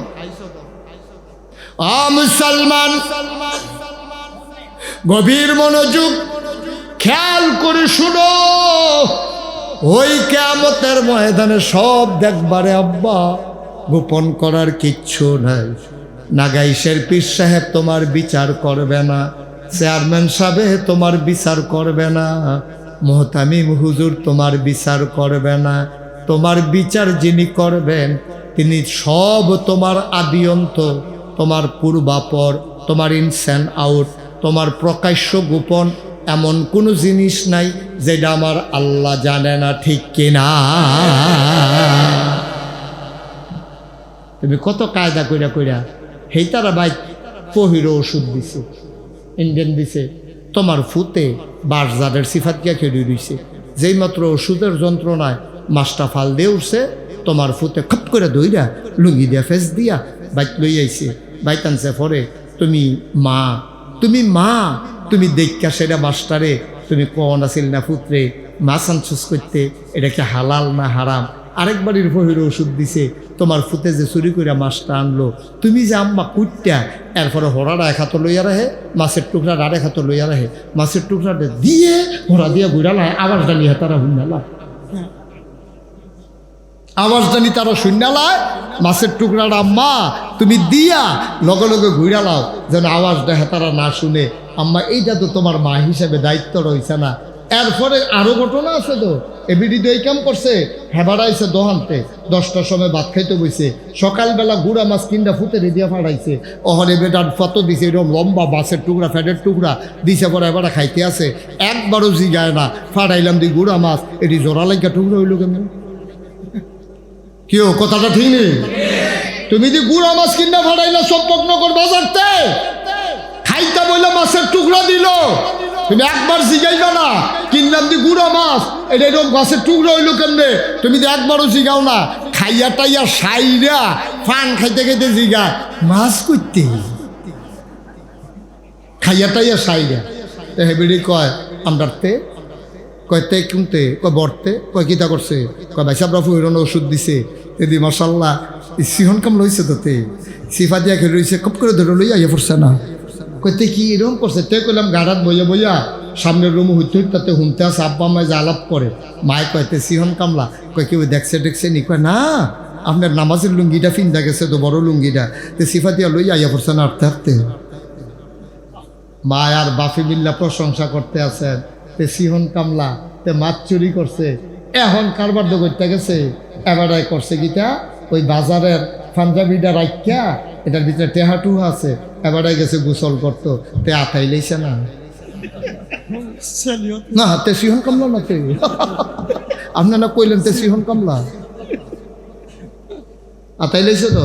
A: মুসলমান গভীর মনোযোগ খেয়াল করে শুনো, ওই কিয়ামতের ময়দানে সব দেখবারে আব্বা, গোপন করার কিচ্ছু নাই। নাগাইশের পীর সাহেব তোমার বিচার করবে না, চেয়ারম্যান সাহেব তোমার বিচার করবে না, মোহতামিম হুজুর তোমার বিচার করবে না, তোমার বিচার যিনি করবেন তিনি সব তোমার আদি অন্ত, তোমার পূর্বাপর, তোমার ইনস্যান্ড আউট, তোমার প্রকাশ্য গোপন এমন কোনো জিনিস নাই যেটা আমার আল্লাহ জানে না, ঠিক কিনা? তুমি কত কায়দা কইরা কইরা হেই তারা ভাই পহিরো ওষুধ দিছে, ইন্ডিয়ান দিছে, তোমার ফুতে বাসজারের সিফাত গিয়া খেয়ে রইছে। যেই মাত্র ওষুধের যন্ত্রণায় মাছটা ফাল দিয়ে উঠছে, তোমার ফুতে খপ করে দইরা লুঙ্গি দিয়া ফেস দিয়া বাইক লই আইছে। বাইক আনছে পরে তুমি মা, তুমি মা, তুমি দেখা সেটা মাছটারে তুমি কন আসিল না ফুতরে মাছ আনছুস করতে, এটা কি হালাল না হারাম? আরেক বাড়ির বহির ওষুধ দিছে, তোমার ফুতে যে চুরি করে মাছটা আনলো, তুমি যে আম্মা কুটটা এরপরে হরাটা এক হাতে লইয়া রাখে, মাছের টুকরাটা আরেক হাতে লইয়া রাখে, মাছের টুকরাটা দিয়ে হরা দিয়ে ঘুরালায়, আবার জানিয়ে তারা হুন্নালা, আওয়াজ জানি তারা শূন্যালায়, মাছের টুকরাটা আম্মা তুমি দিয়া লগে লগে ঘুরালাও যেন আওয়াজ দেখে তারা না শুনে। আম্মা এইটা তো তোমার মা হিসেবে দায়িত্ব রয়েছে না। এরপরে আরো ঘটনা আছে তো, এবিডি তো এই কাম করছে, হেবাড়াইছে দোহানতে 10টার সময় ভাত খাইতে বইছে, সকালবেলা গুড়া মাছ কিনটা ফুটে রেডিয়া ফাড়াইছে, ওহরে বেটার ফটো দিছে এরকম লম্বা মাছের টুকরা, ফ্যাটের টুকরা দিছে, পরে এবার খাইতে আছে, একবারও জিগায় না ফাড়াইলাম দি গুড়া মাছ, এটি জোড়া লাগা টুকরা হইল কেমন? কেউ কথাটা ঠিক নেই? তুমি যে গুড়া মাছ কিনা ফাড়াইলা চম্পকনগর বাজারতে, খাইতা বইলা মাছের টুকরা দিল, তুমি একবার জিগাইবা না কিনলাম দি গুড়া মাছ, এটা এরকম মাছের টুকরা হইলো কেমনে? তুমি তো একবারও জিগাও না, খাইয়া টাইয়া সাইরা ফান খাইতে খাইতে জিগা মাছ করতে, খাইয়া টাইয়া সাইরা হেবিড়ি কয় আমরাতে, কয় তে কিনতে, কয় বরতে, কয় কিতা করছে, কয় ভাই সাবরা ফুহিরন ওষুধ দিছে, এদি মাসাল্লাহ সিহন কাম লইছে, তোতে সিফা দিয়া খেলে রয়েছে, কপ করে ধরে লইয়া ইয়ে পড়ছে না। কইতে কি এরকম করছে? তে কইলাম গাড়াত বইয়া বইয়া সামনের রুম হইতে তাতে হুমতে আসে, আব্বা মায় যে আলাপ করে, মায় কয়তে সিহন কামলা, কয় কেউ দেখছে দেখছে নি? কয় না, আপনার নামাজের লুঙ্গিটা ফিন্দা গেছে তো, বড় লুঙ্গিটা, তে সিফা দিয়া লইয়া ইয়া পড়ছে না হাঁটতে হাঁটতে। মা আর বাফি মিল্লা প্রশংসা করতে আছেন, তে সিহন কামলা তে মাছ চুরি করছে, এখন কারবার তো করতে গেছে, এবারে করছে গীতা ওই বাজারের পাঞ্জাবিটা রাখিয়া এটার ভিতরে টেহা টুহা আছে, এবারে গেছে গোসল করতো, তে আতাই লইছে না, না তে সিহন কামলা না, তে আপনারা কইলেন তে সিহন কামলা আতাই লইছে তো।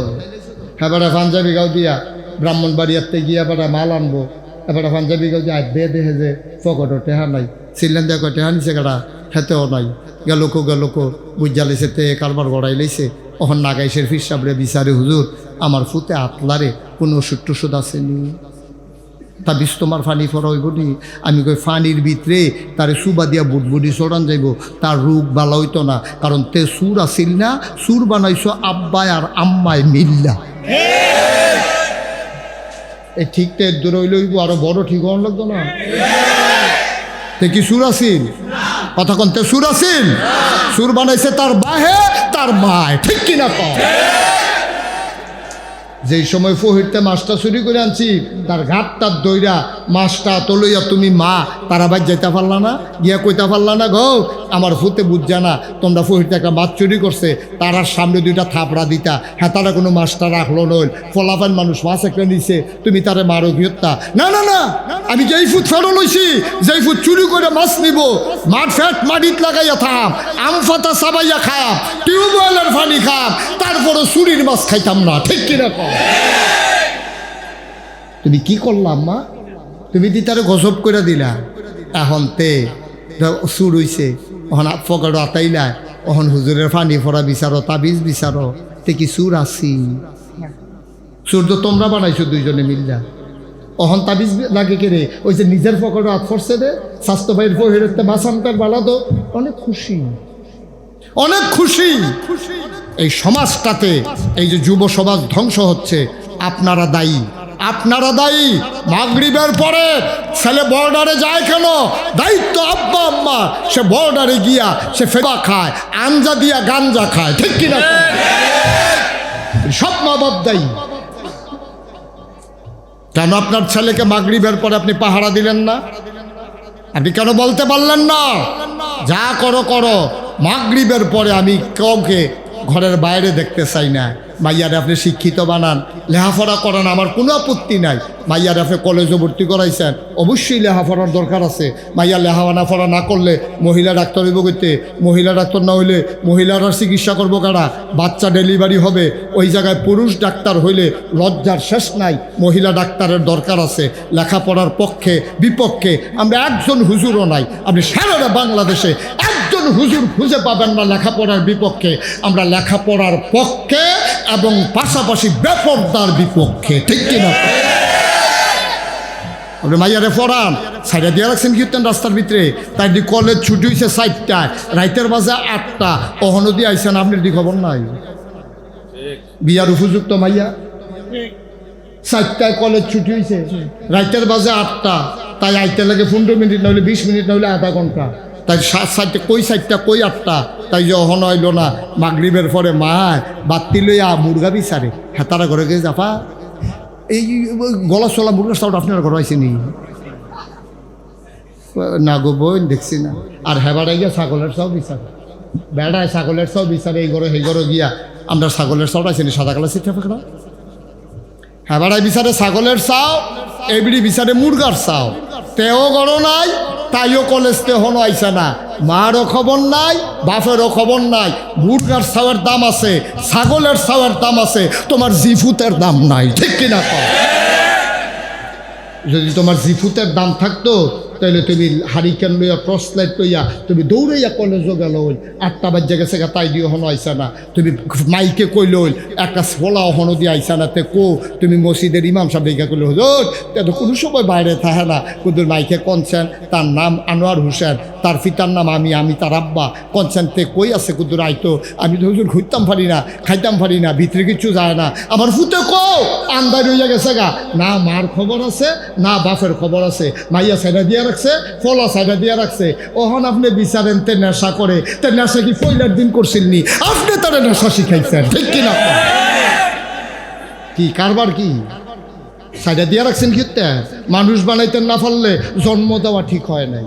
A: এবারে পাঞ্জাবি গাও দিয়া ব্রাহ্মণবাড়িয়াতে গিয়া এবারে মাল আনবো, এবারে পাঞ্জাবি গাও দিয়ে দে দেখে যে পকেটও টেহা নাই, সিলেন দেখো টেহা নিছে গাড়া, হেতেও নাই, গেলোকো বুঝা লেছে, তে কারবার গড়াই লইছে। ওখান নাগাইশের ফির সাবরে বিচারে, হুজুর আমার ফুতে আতলারে কোনো ওষুধ টুষুধ আসেনি, তা বিষ তোমার ফানি ফরা হইব নি? আমি কই ফানির ভিতরে তারে সুবা দিয়া বুটবুটি চড়ান যাইব, তার রোগ বালা হইতো না, কারণ তে সুর আসিল না, সুর বানাইছো আব্বায় আর আম্মায় মিল্লা। এই ঠিকতে দূর হইলে হইব, আরো বড় ঠিক হওয়ার লাগতো না? তে কি সুর আসিল? কথা কন, তে সুর আসিল? সুর বানাইছে তার বাহে তার মায়, ঠিক কিনা কম? যেই সময় ফহিরতে মাছটা চুরি করে আনছি, তার ঘাটটার দইরা মাছটা তলইয়া তুমি মা তারা বাদ যাইতে পারলা না, গিয়া কইতে পারলা না গো আমার ফুতে বুঝছা না তোমরা ফহিরতে একটা মাছ চুরি করছে, তারার সামনে দুইটা থাপড়া দিতা, হ্যাঁ তারা কোনো মাছটা রাখলো নইল, ফলাফান মানুষ মাছ একটা নিছে, তুমি তারে মারো গিয়তা? না না না, আমি যেই ফুট ফেরো লইছি, যেই ফুট চুরি করে মাছ নিব, মাঠ ফ্যাট মাটিত লাগাইয়া থাম, আম ফাতা সাবাইয়া খাম, টিউবওয়েলের পানি খাম, তারপরও চুরির মাছ খাইতাম না, ঠিক কিরকম? তুমি কি করলাম মা? তুমি দি তারে গজব করে দিলা, এখন তে সুর হইছে, ওখান ফকড় আতাইলা, ওখান হুজুরের পানি ফরা বিচারো, তাবিজ বিচারো, তে কি সুর আসি? সুর তো তোমরা বানাইছো দুইজনে মিল্লা, ওখান তাবিজ লাগে কেড়ে, ওই যে নিজের ফকড় হাত ফরছে দে, স্বাস্থ্য ভাইয়ের ফহিরতে মাসানকার বালা তো অনেক খুশি, অনেক খুশি। এই সমাজটাতে এই যে যুব সমাজ ধ্বংস হচ্ছে, আপনারা দায়ী, আপনারা দায়ী। মাগরিবের পরে ছেলে বর্ডারে যায় কেন? দায়িত্ব আব্বা আম্মা, সে বর্ডারে গিয়া সে ফেবা খায়, আঞ্জা দিয়া গাঞ্জা খায়, ঠিক কিনা? সব মা বাপ দায়ী। কেন আপনার ছেলেকে মাগরিবের পরে আপনি পাহারা দিলেন না? আপনি কেন বলতে পারলেন না? যা করো করো, মাগরিবের পরে আমি কাউকে ঘরের বাইরে দেখতে চাই না। মাইয়ারে আপনি শিক্ষিত বানান, লেখাপড়া করান, আমার কোনো আপত্তি নাই। মাইয়ারে আপনি কলেজে ভর্তি করাইছেন, অবশ্যই লেখাপড়ার দরকার আছে। মাইয়া লেখাপড়া না করলে মহিলা ডাক্তার হইব করতে, মহিলা ডাক্তার না হইলে মহিলারা চিকিৎসা করবো কারা, বাচ্চা ডেলিভারি হবে, ওই জায়গায় পুরুষ ডাক্তার হইলে লজ্জার শেষ নাই। মহিলা ডাক্তারের দরকার আছে। লেখাপড়ার পক্ষে বিপক্ষে আমরা একজন হুজুরও নাই। আপনি সারা বাংলাদেশে একজন হুজুর খুঁজে পাবেন না লেখাপড়ার বিপক্ষে। আমরা লেখাপড়ার পক্ষে এবং পাশাপাশি বেপরদার বিপক্ষে, ঠিক কিনা? আপনি মাইয়ারে পড়ান, সাইডে দিয়ে রাখছেন কীর্তন রাস্তার ভিতরে, তাই দি কলেজ ছুটি হয়েছে 4টায়, রাইতের বাজে 8টা, অহনো দিয়ে আইসেন, আপনার দি খবর নাই। বিয়ার উপযুক্ত মাইয়া, 4টায় কলেজ ছুটি হয়েছে, রাইতের বাজে 8টা, তাই আইতে লাগে 15 মিনিট, নইলে 20 মিনিট, নইলে আধা ঘন্টা। তাই 7টা কই 4টা কই 8টা, তাই যে অহন হইল না। মাগরিবের পরে মা বাত্তি লইয়া মুরগা বিচারে, হ্যাঁ তারা ঘরে গিয়ে যাফা এই গলা চলা মুরগার সাউন্ড আপনার ঘর হয়েছে নি? না গো বোন, দেখছি না। আর হেবাড়াই গিয়া ছাগলের চাও বিচারে, বেড়ায় ছাগলের চাও বিচারে, এই ঘরে সেই ঘরে গিয়া আমরা ছাগলের চাউটা আইসি সাদা কালার চিঠা ফাঁকড়া। হেবাড়ায় বিচারে ছাগলের চাও, এবিডি বিচারে মুরগার চাও। তেও গড় নাই, তাইও কলেজ তেহনো আইসা না। মারও খবর নাই, বাপেরও খবর নাই। মুরগার চাওয়ের দাম আছে, ছাগলের চাওয়ের দাম আছে, তোমার জিফুতের দাম নাই, ঠিক কিনা? যদি তোমার জিফুতের দাম থাকতো তাহলে তুমি হারিকেন লইয়া, টর্চ লাইট লইয়া তুমি দৌড়াইয়া কলেজও গেল, 8টা বাজে গেছে গা, তাই দিয়ে হনো আইসা না। তুমি মাইকে কইল একটা ফোলা হনো দিয়ে আইসা না, তে কো তুমি মসজিদের ইমাম সাহেব দেখা করলে হুজুর তো কোনো সময় বাইরে থাকে না, কুদুর মাইকে কনছেন তার নাম আনোয়ার হোসেন, তার পিতার নাম আমি তার আব্বা কনছেন, তে কই আছে কুদুর আইতো। আমি তো হুজুর ঘুরতাম পারি না, খাইতাম পারি না, ভিতরে কিছু যায় না। আমার ফুতে কো আন্দার হইয়া গেছে গা, না মার খবর আছে না বাপের খবর আছে। মাইয়া সাইডা দিয়ে রাখছে, ফলা সাইডা দিয়ে রাখছে। ওহন আপনি বিচারেন তে নেশা করে, তে নেশা কি পয়লার দিন করছিলনি? আপনি তারা নেশা শিখাইছেন, ঠিক কিনা? কি কারবার কি সাইডা দিয়ে রাখছেন? কিতে মানুষ বানাইতেন না পারলে জন্ম দেওয়া ঠিক হয় নাই।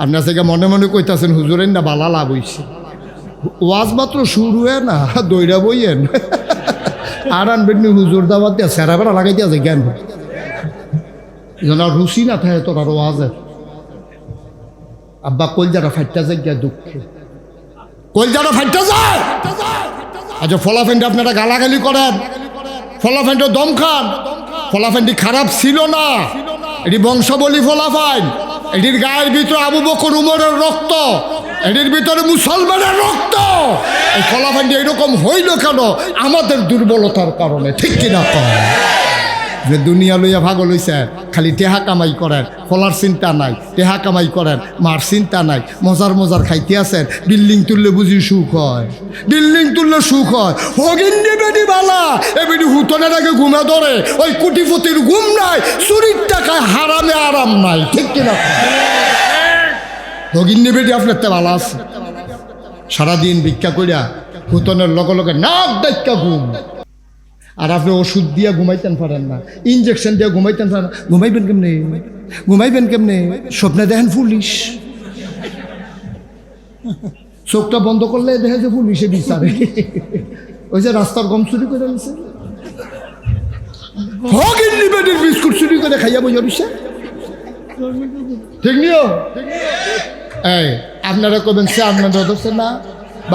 A: আপনার থেকে মনে মনে কইতাছেন হুজুরের না বালা লাভ হইছে, ওয়াজ মাত্র শুরু হয় না, দইরা বইয়েন আর আনবেন হুজুর দাবাত দিয়া সেরা বেড়া লাগাই দিয়া যায় জ্ঞান যেন রুচি না থাকে তোর আর ওয়াজের। আব্বা কলজাটা ফাইটটা যায় গিয়া দুঃখে, কলজাটা ফাইটটা যায়। আচ্ছা ফলাফেন্ডি আপনারা গালাগালি করেন, ফলাফেন্ডের দম খান, ফলাফেন্ডি খারাপ ছিল না, এটি বংশাবলী ফলাফাইন, এটির গায়ের ভিতরে আবু বকর উমরের রক্ত, এটির ভিতরে মুসলমানের রক্ত। এই ফলাফান্ডি এরকম হইল কেন? আমাদের দুর্বলতার কারণে, ঠিক কিনা? যে দুনিয়া লইয়া ভাগল হইছে, খালি টেহা কামাই করেন, ফলার চিন্তা নাই, টেহা কামাই করেন, মার চিন্তা নাই, মজার মজার খাইতে আছেন। বিল্ডিং তুললে বুঝি সুখ হয়, বিল্ডিং তুললে সুখ হয়। হগিন্দি বেডি বালা, এ বেডি হুতনের আগে ঘুমে ধরে, ওই কোটিপতির ঘুম নাই, চুরির টাকায় হারামে আরাম নাই, ঠিক কিনা? হগিন্দি বেডি আপনার তে ভালো আছে, সারাদিন ভিক্ষা করিয়া হুতনের লগে লগে নাক ডাক্কা ঘুম। আর আপনি ওষুধ দিয়া ঘুমাইতেন পারেন না, ইঞ্জেকশন দিয়া ঘুমাইতেন পারেন না। ঘুমাইবেন কেমনে? ঘুমাইবেন কেমনে? স্বপ্নে দেখেন পুলিশ, চোখটা বন্ধ করলে দেখে যে পুলিশে বিচারে, ওই যে রাস্তার গম চুরি করে দিচ্ছে, বিস্কুট চুরি করে খাইয়া বই দিচ্ছে, ঠিক নিও? এই আপনারা কবেন চেয়ারম্যান ধরছে না?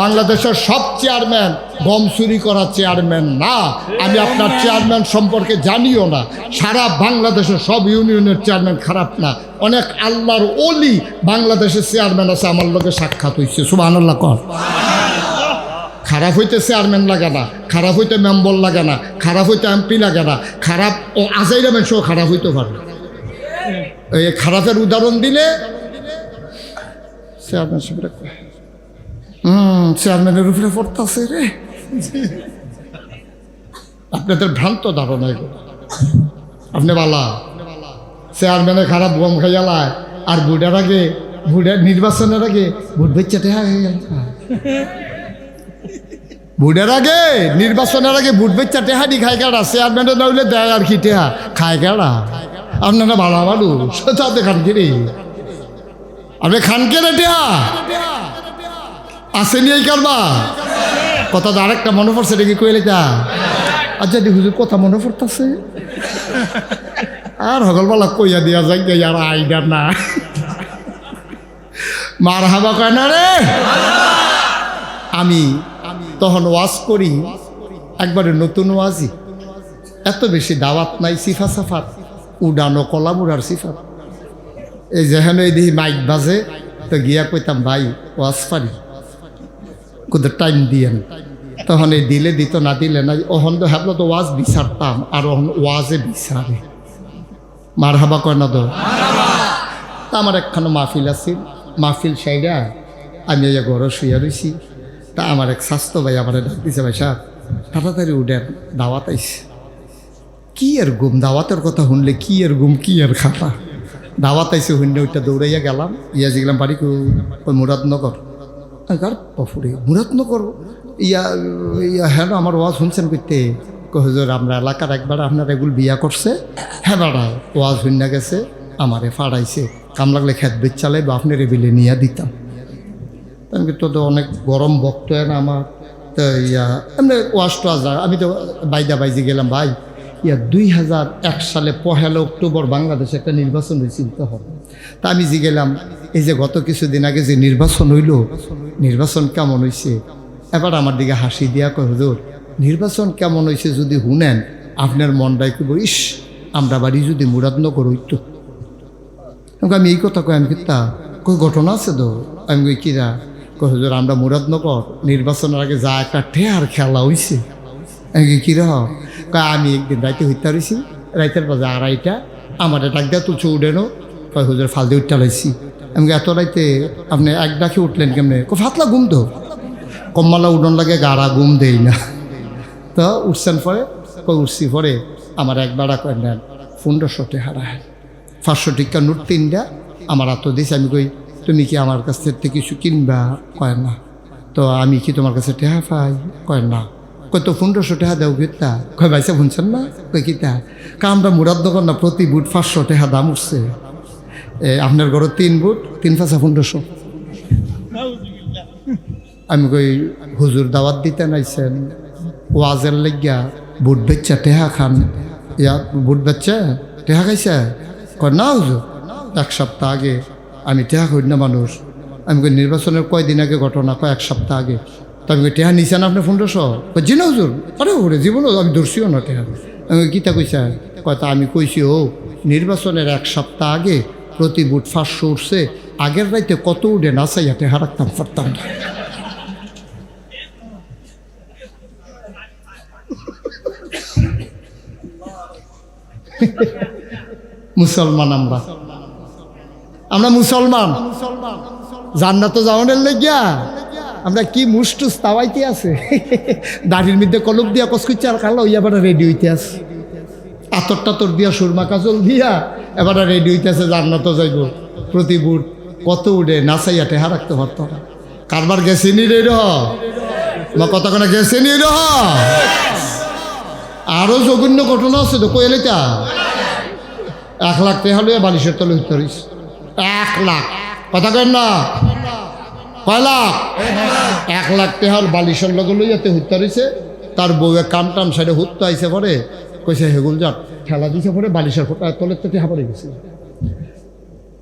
A: বাংলাদেশের সব চেয়ারম্যান গম চুরি করা চেয়ারম্যান না। আমি আপনার চেয়ারম্যান সম্পর্কে জানিও না। সারা বাংলাদেশের সব ইউনিয়নের চেয়ারম্যান খারাপ না, অনেক আল্লাহর ওলি বাংলাদেশের চেয়ারম্যান আছে, আমার লোকে সাক্ষাৎ হয়েছে। সুবহানাল্লাহ কর। খারাপ হইতে চেয়ারম্যান লাগে না, খারাপ হইতে মেম্বার লাগে না, খারাপ হইতে এমপি লাগে না, খারাপ ও আজাইরা মানুষও খারাপ হইতে পারে। এই খারাপের উদাহরণ দিলে চেয়ারম্যান চেয়ারম্যানের উপরে পড়তেছে রে। আপনাদের ভ্রান্ত ধারণা এগুলো। আপনি বালা চেয়ারম্যানের খারাপ গম খাইয়ালায়, আর ভোটের আগে, ভোটের নির্বাচনের আগে ভোট বেচা টেহা হয়ে গেল। ভোটের আগে নির্বাচনের আগে ভোট বেচা টেহাডি খায় কেডা? চেয়ারম্যানের নইলে দেয় আর কি টেহা খায় কেডা? আপনারা ভালো ভালো সেটা দেখান কি রে? আপনি খানকে রেটিয়া আসেনি এই কারবা কথা তো আরেকটা মনে পড়ছে দেখি কইলে তা আচ্ছা দি হুজুর কথা মনে পড়তেছে আর হগলবেলা কইয়া দিয়া যাই আর আইডা না মার হাবা কয় না রে। আমি তখন ওয়াজ করি একবারে নতুন ওয়াজি, এত বেশি দাওয়াত নাই, সিফা সাফাত উডানো কলামুড়ার সিফাত। এই যেখানে এই দেখি মাইক বাজে তো গিয়া কইতাম ভাই ওয়াজ পারি কোথাও টাইম দিয়েন, তখন এই দিলে দিত না দিলে না ওহন তো হ্যাবলো তো ওয়াজ বিচারতাম আর ওহন ওয়াজে বিচারে মার হাবা কয় না তো। তা আমার একখানো মাহফিল আছিল, মাহফিল সাইডা আমি এই ঘরে শুয়ে রয়েছি, তা আমার এক স্বাস্থ্য ভাই আমার ডাক দিছে, ভাই সাহেব তাড়াতাড়ি উঠেন দাওয়াত আইছে। কি আর গুম, দাওয়াতের কথা শুনলে কি আর গুম কি আর খাতা, দাওয়াত আইসে শূন্য ওইটা দৌড়াইয়া গেলাম, ইয়া জিগলাম বাড়ি ওই মুরাদনগর কার পফুরে মুরাদনগর ইয়া ইয়া হ্যাঁ আমার ওয়াজ শুনছেন করতে হুজুর আমরা এলাকার একবার আপনার এগুলো বিয়া করছে, হ্যাঁ বাড়া ওয়াজ শুনে গেছে আমারে ফাড়াইছে, কাম লাগলে খেত বেচ চালাই বা আপনার এবিলে নিয়ে দিতাম। আমি তো অনেক গরম বক্ত না আমার, তো ইয়া এমনি ওয়াজ টোয়াজ আমি তো বাইদা বাইজি গেলাম ভাই ইয়া 2001 সালে 1 অক্টোবর বাংলাদেশে একটা নির্বাচন হয়েছিল তখন। তা আমি যে গেলাম এই যে গত কিছুদিন আগে যে নির্বাচন হইল, নির্বাচন কেমন হয়েছে? এবার আমার দিকে হাসি দিয়া কয় হুজুর নির্বাচন কেমন হয়েছে যদি শুনেন আপনার মনটাই কি ইস আমরা বাড়ি যদি মুরাদনগর হইতো। আমি এই কথা কই, আমি কিতা কই ঘটনা আছে তো, আমি কই কিরা কই হুজুর আমরা মুরাদনগর নির্বাচনের আগে যা একটা ঠেয়ার খেলা হয়েছে। আমি কিরা আমি একদিন রাইতে হইতে রয়েছি, রাইতের বাজে 2:30 আমার ডাক দেওয়া তুলছে উঠেনো, কয় হুজুর ফালদে উঠতে লাইছি। আমি এত রাইতে আপনি এক ডাকে উঠলেন কেমনে? ফাতলা ঘুম তো কম্মালা উডন লাগে গাড়া ঘুম দেই না। তো উঠছেন পরে কই উঠছি পরে আমার একবার কয় নেন 1500 টাকা হারায় 500 টাকা নোট 3টা আমার হাত দিয়েছে। আমি কই তুমি কি আমার কাছ থেকে কিছু কিনবা? কয় না। তো আমি কি তোমার কাছে টাকা পাই? কয় না। কই তো 1500 টাকা দেও কিতা? কয় ভাইসা শুনছেন না? কই কিতা? আমরা মুরাদনগর না প্রতি বুট 500 টাকা দাম উঠছে, আপনার ঘরে 3 বুট 3 5 1500। আমি কই হুজুর দাওয়াত দিতে নাইছেন ওয়াজের লাগিয়া বুট বেচ্চা টেহা খান, ইয়া বুট বেচ্চা টেহা খাইছে? কয় না হুজুর 1 সপ্তাহ আগে আমি টেহা করি না মানুষ। আমি কই নির্বাচনের কয়দিন আগে ঘটনা? কয় 1 সপ্তাহ আগে। তো আমি কই টেহা নিছেন আপনি 1500? কয় জি না হুজুর। আরে ওরে জীবনও আমি ধরছিও না টেহা। আমি কিতা কইছে? কয় তা আমি কইছি ও নির্বাচনের 1 সপ্তাহ আগে প্রতি বুট 500 উঠছে, আগের রাইতে কত উঠে নাচাইয়া টেহা রাখতাম পারতাম না। মুসলমান আমরা মুসলমান জান্নাত যাওয়ানের লেগিয়া আমরা কি মুষ্টুস তাওয়াইতে আছে, দাড়ির মধ্যে কলম দিয়া কসকুচ্চা আর কালো এবার রেডি হইতে আছে, আতর টাতর দিয়া সুরমা কাজল দিয়া এবার রেডি হইতে আছে জান্নাত যাইব। প্রতি বুট কত উঠে নাচাইয়া টেহা রাখতে পারত না। কারবার গেছে নি রে কথা কোনো গেছে নি র। আরো জঘন্য ঘটনা আছে তো কইলেটা 1 লাখ টাকা হলে বালিশের তলে উঠতে পারিস। 1 লাখ কথা কেন না? কয় লাখ? 1 লাখ টাকা বালিশের লগে লইয়াতে হুত্তা রয়েছে। তার বউয়ে কাম টাম সাইডে হুত্তা আইসে পরে কইছে হেগুল যাক ঠেলা দিছে পরে বালিশের তলের তো টেহা পড়ে গেছে।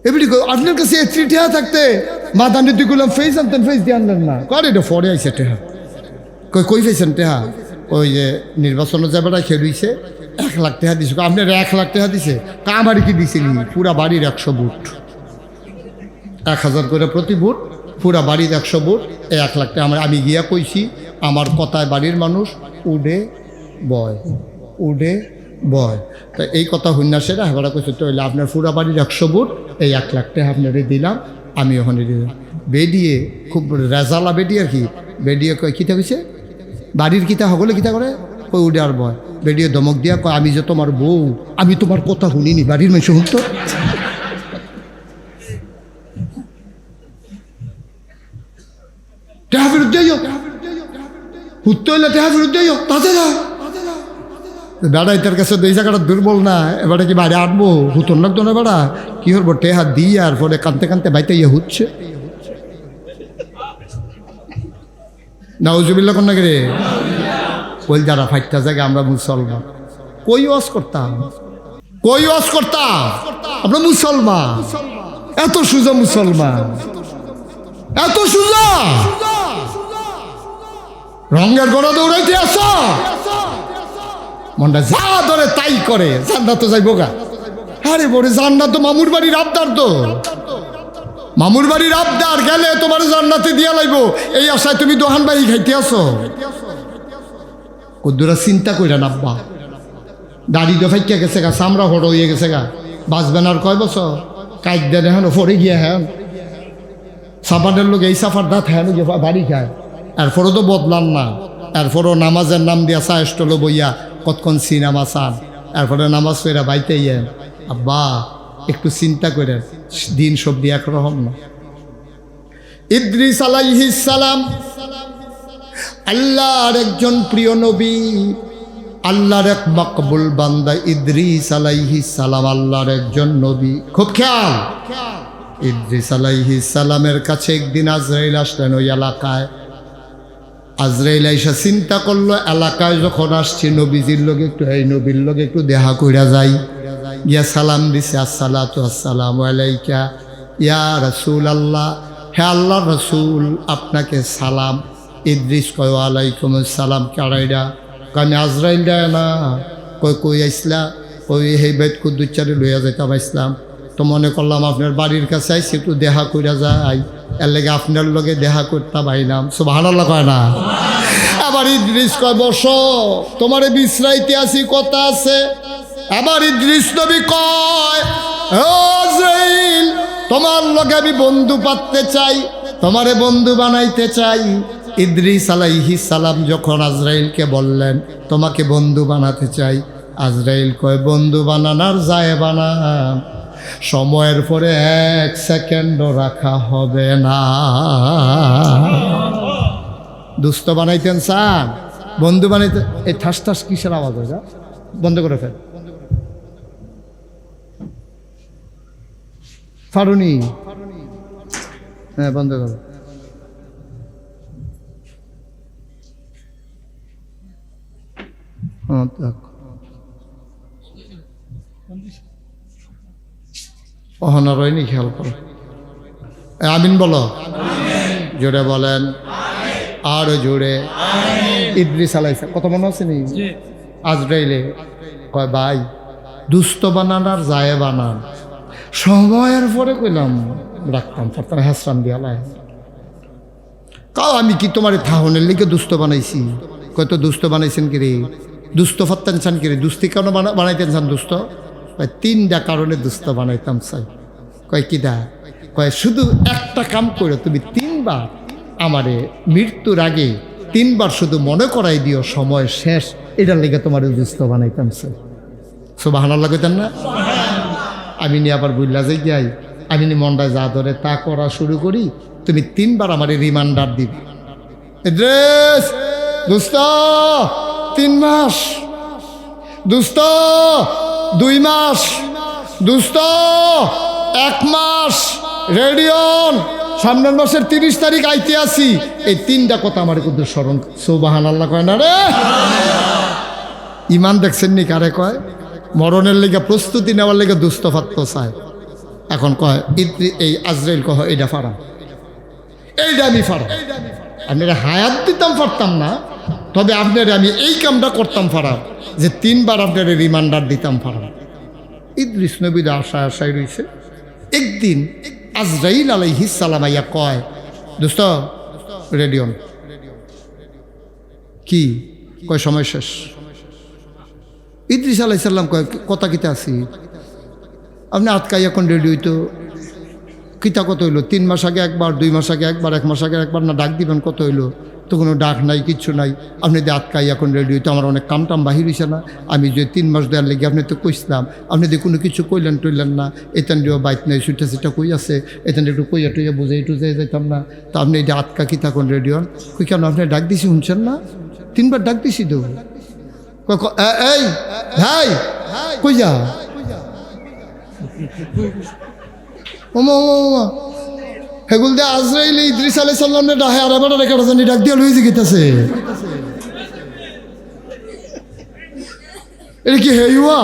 A: এমনি আপনার কাছে 3 টাকা থাকতে মাদানি তুই গুলাম ফেস আনতেন, ফেস দিয়ে আনলেন না। কয় এটা ফরে আইসে টেহা। কই ফেসেন টেহা? ওই যে নির্বাচনে যাবেটা খেলুইছে 1 লাখ টাকা দিছে। আপনার 1 লাখ টাকা দিছে? কা বাড়ি কি দিছিলি? পুরা বাড়ির 100 বুট, 1000 করে প্রতি বুট, পুরা বাড়ির 100 বুট, এই 1 লাখ টাকা। আমি গিয়া কইছি আমার কথায় বাড়ির মানুষ উডে বয় উডে বয়। তা এই কথা হইনা সেটা হেবারা কইছে তো হইলে আপনার পুরা বাড়ির 100 বুট এই 1 লাখ টাকা আপনারে দিলাম। আমি ওখানে দিলাম বেডিয়ে খুব রেজালা বেডি আর কি। বেডিয়ে কয় কিতা কইছে বাড়ির কিতা হগলে কিতা করে? কই উডে আর বয়। বেডিয়ে ধমক দিয়া কয় আমি যে তোমার বউ, আমি তোমার কথা শুনিনি, বাড়ির মানুষ শুনতো। টেহা ফেরত যাইও, হুত্ত হইলে টেহা ফেরত যাইও, তাতে না বেড়া এটার কাছে দুই জায়গাটা দুর্বল না, এবারে কি বাইরে আটবো, হুতন লাগতো না বেড়া, কি করবো, টেহা দিয়ে আর পরে কানতে কানতে বাইতে ইয়ে হচ্ছে। নাউজুবিল্লাহ কোন নাকি রে, ওই যারা ফাইটটা জায়গা আমরা মুসলমান, কই ওয়াজ করতাম, কই ওয়াজ করতাম, আমরা মুসলমান, এত সুজা মুসলমান, এত সুজা, রঙের গড়া দৌড়াইতে আসো, মনটা যা ধরে তাই করে, জান্নাত তো যাইব গা। আরে বড় জান্নাত তো মামুর বাড়ির আবদার, তো মামুর বাড়ির আবদার, গেলে তোমার জান্নাতে দিয়া লাইব, এই আশায় তুমি দোহান বাড়ি খাইতে আসো। কদ্দুরা চিন্তা কইরা নাব্বা, দাড়ি তো ফাইকা গেছে গা, চামড়া হড় হয়ে গেছে গা, বাঁচবেন আর কয় বছর, কাইট দেন এখন ফরে গিয়া হ্যাঁ সাফারের লোক এই সাফার দাঁত হ্যাঁ বাড়ি খায়, এরপরও তো বদলান না, এরপরও নামাজের নাম দিয়া চাষটলো বইয়া কতক্ষণ সিনেমা চান, এরপরে নামাজ পড়া বাইতে ইয়েন। আব্বা একটু চিন্তা করে, দিন সব দিয়ে একরকম না। ইদ্রিস আলাইহিস সালাম আল্লাহর একজন প্রিয় নবী, আল্লাহর এক মকবুল বান্দা। ইদ্রিস আলাইহিস সালাম আল্লাহর একজন নবী, খুব খেয়াল। ইদ্রিস আলাইহিস সালামের কাছে একদিন আজরাইল আসলেন ওই এলাকায়। আজরাইল আইসা চিন্তা করলো, এলাকায় যখন আসছি নবীজির লোক একটু, এই নবীর লোক একটু দেখা কইরা যাই। ইয়া সালাম দিছে, আসসালাতু আসসালামু আলাইকা ইয়া রাসূল আল্লাহ, হে আল্লাহ রসুল আপনাকে সালাম। ইদ্রিস কয় ওয়ালাইকুম আসসালাম, কারাইডা কানে আজরাইল দেয় না, কই কই আইসলা, ওই হেই বেদ কুদ্দুচারে লইয়া যাইতাম ইসলাম, তো মনে করলাম আপনার বাড়ির কাছে আইসি একটু দেখা কইরা যাই, এর লেগে আপনার লগে দেখা করতাম আইলাম। সুবহানাল্লাহ কয় না? আবার ইদ্রিস কয় বসো, তোমারে বিশ্রাইতে আসি, কথা আছে। আবার ইদ্রিস নবী কয় আজরাইল তোমার লগে আমি বন্ধু পাততে চাই, তোমারে বন্ধু বানাইতে চাই। ইদ্রিস আলাইহিস সালাম যখন আজরাইলকে বললেন তোমাকে বন্ধু বানাতে চাই, আজরাইল কয় বন্ধু বানানোর যায় বানান, সময়ের পরে 1 সেকেন্ডও রাখা হবে না। দুস্থ বানাইতেন চান, বন্ধু বানাইতে, এই ঠাস ঠাস কিসের আওয়াজ হয়? বন্ধ করে ফেল ফারুনি, হ্যাঁ বন্ধ করো। অহনা রয়নি, খেয়াল করো। আমিন বলো, জোরে বলেন, আরো জোরে। ইদ্রিস আলাইহিস কত মনে আছে নি? আজরাইলে কয় ভাই দুস্থ বানান আর যায় বানান, সময়ের পরে কইলাম রাখতাম পারতাম, হ্যাসরাম দিয়ালাই কাও আমি কি তোমার থাহনের লিখে দুস্থ বানাইছি? কত দুস্থ বানাইছেন কি রে? দুস্থ ফাত্তান চান কি রে? দুস্থি কেন বানাইতেন চান দুস্থ? কয় 3টা কারণে দুস্থ বানাইতাম চাই। কয় কিদা? কয় শুধু একটা কাম করে তুমি 3বার আমারে মৃত্যুর আগে 3বার শুধু মনে করাই দিও সময় শেষ, এটার লেগে তোমার দুস্থ বানাইতাম চাই। সুবহানাল্লাহ কইতেন না? আমি নি আবার বুঝলা যাই যাই, আমি নি মনটায় যা ধরে তা করা শুরু করি, তুমি 3বার আমারে রিমাইন্ডার দিবি। ইদ্রিস দুস্থ 3 মাস, দুস্থ 2 মাস, দুস্থ 1 মাস, রেডিয়ন সামনের মাসের 30 তারিখ আইতে আসি। এই 3টা কথা আমার কিন্তু স্মরণ। সুবহানাল্লাহ কয় না রে? ইমান দেখছেন নি কারে কয়? মরণের লেগে প্রস্তুতি নেওয়ার লেগে দুস্থ ফাত্ত চায়। এখন কয় এই আজরাইল কহ এইটা ফারা, এইটা আমি ফারা। আপনারা হায়াত দিতাম পারতাম না, তবে আপনারা আমি এই কামটা করতাম ফারা, যে 3বার আপনারা রিমাইন্ডার দিতাম ফারা। ইদ্রিস নবীর আশায় রয়েছে। একদিন আজরাইল আলাইহিস সালাম আইয়া কয় দোস্ত রেডিয়ন কি কয় সময় শেষ। ইদ্রিস আলাইহিস সালাম কয় কথা কিতা আছি আপনি আটকাই এখন রেডি হইতো কিতা কত হইলো? 3 মাস আগে একবার, 2 মাস আগে একবার, 1 মাস আগে একবার না ডাক দিবেন, কত হইলো? তো কোনো ডাক নাই, কিচ্ছু নাই। আপনি দিয়ে আটকাই এখন রেডি হইতো, আমার অনেক কাম টাম বাহির হয়েছে না। আমি যে 3 মাস দেওয়ার লেগে আপনি তো কইসলাম, আপনি দিয়ে কোনো কিছু কইলেন টইলেন না। এখান দিয়ে বাইক নেই, সুইটা সেটা কই আছে, এখান একটু কইয়া টইয়া বুঝাই টুঝে যেতাম না। তো আপনি এটা আটকা কি তখন রেডি হন? কই কেন আপনি ডাক দিছি শুনছেন না? 3বার ডাক দিছি তো। এই ভাই কই যা ওমা ওমা হেগুল দে আজরাইল ইদ্রিস আলাইহিস সালামের ডাহে আর এবারে রেখে রাজনী ডাক দিয়া লই জিগিতেছে এটা কি হেইয়া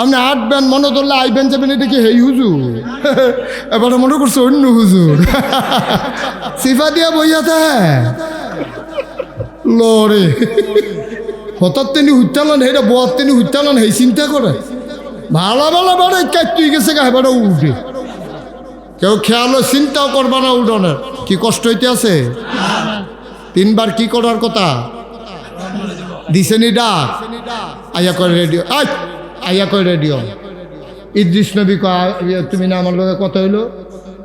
A: আপনি আটবেন মনে ধরলে আইবেন যাবেন এটা কি হেই হুজুর এবারে মনে করছে অন্য হুজুর সিফা দিয়া বইয়াতে লরে হঠাৎ তিনি হুইতালান হেটা বোয়ার তিনি হুইতালান হেই চিন্তা করে ভালো ভালো বাড়ে কাটতুই গেছে গা এবারে উঠে কেউ খেয়ালও চিন্তাও করবা না উঠোনের কি কষ্ট হইতে আছে তিনবার কি করার কথা দিছেনি ডাক আইয়া করে রেডিও আইয়া করে রেডিও ইদ্রিস নবী তুমি না আমার লোকের কথা হইলো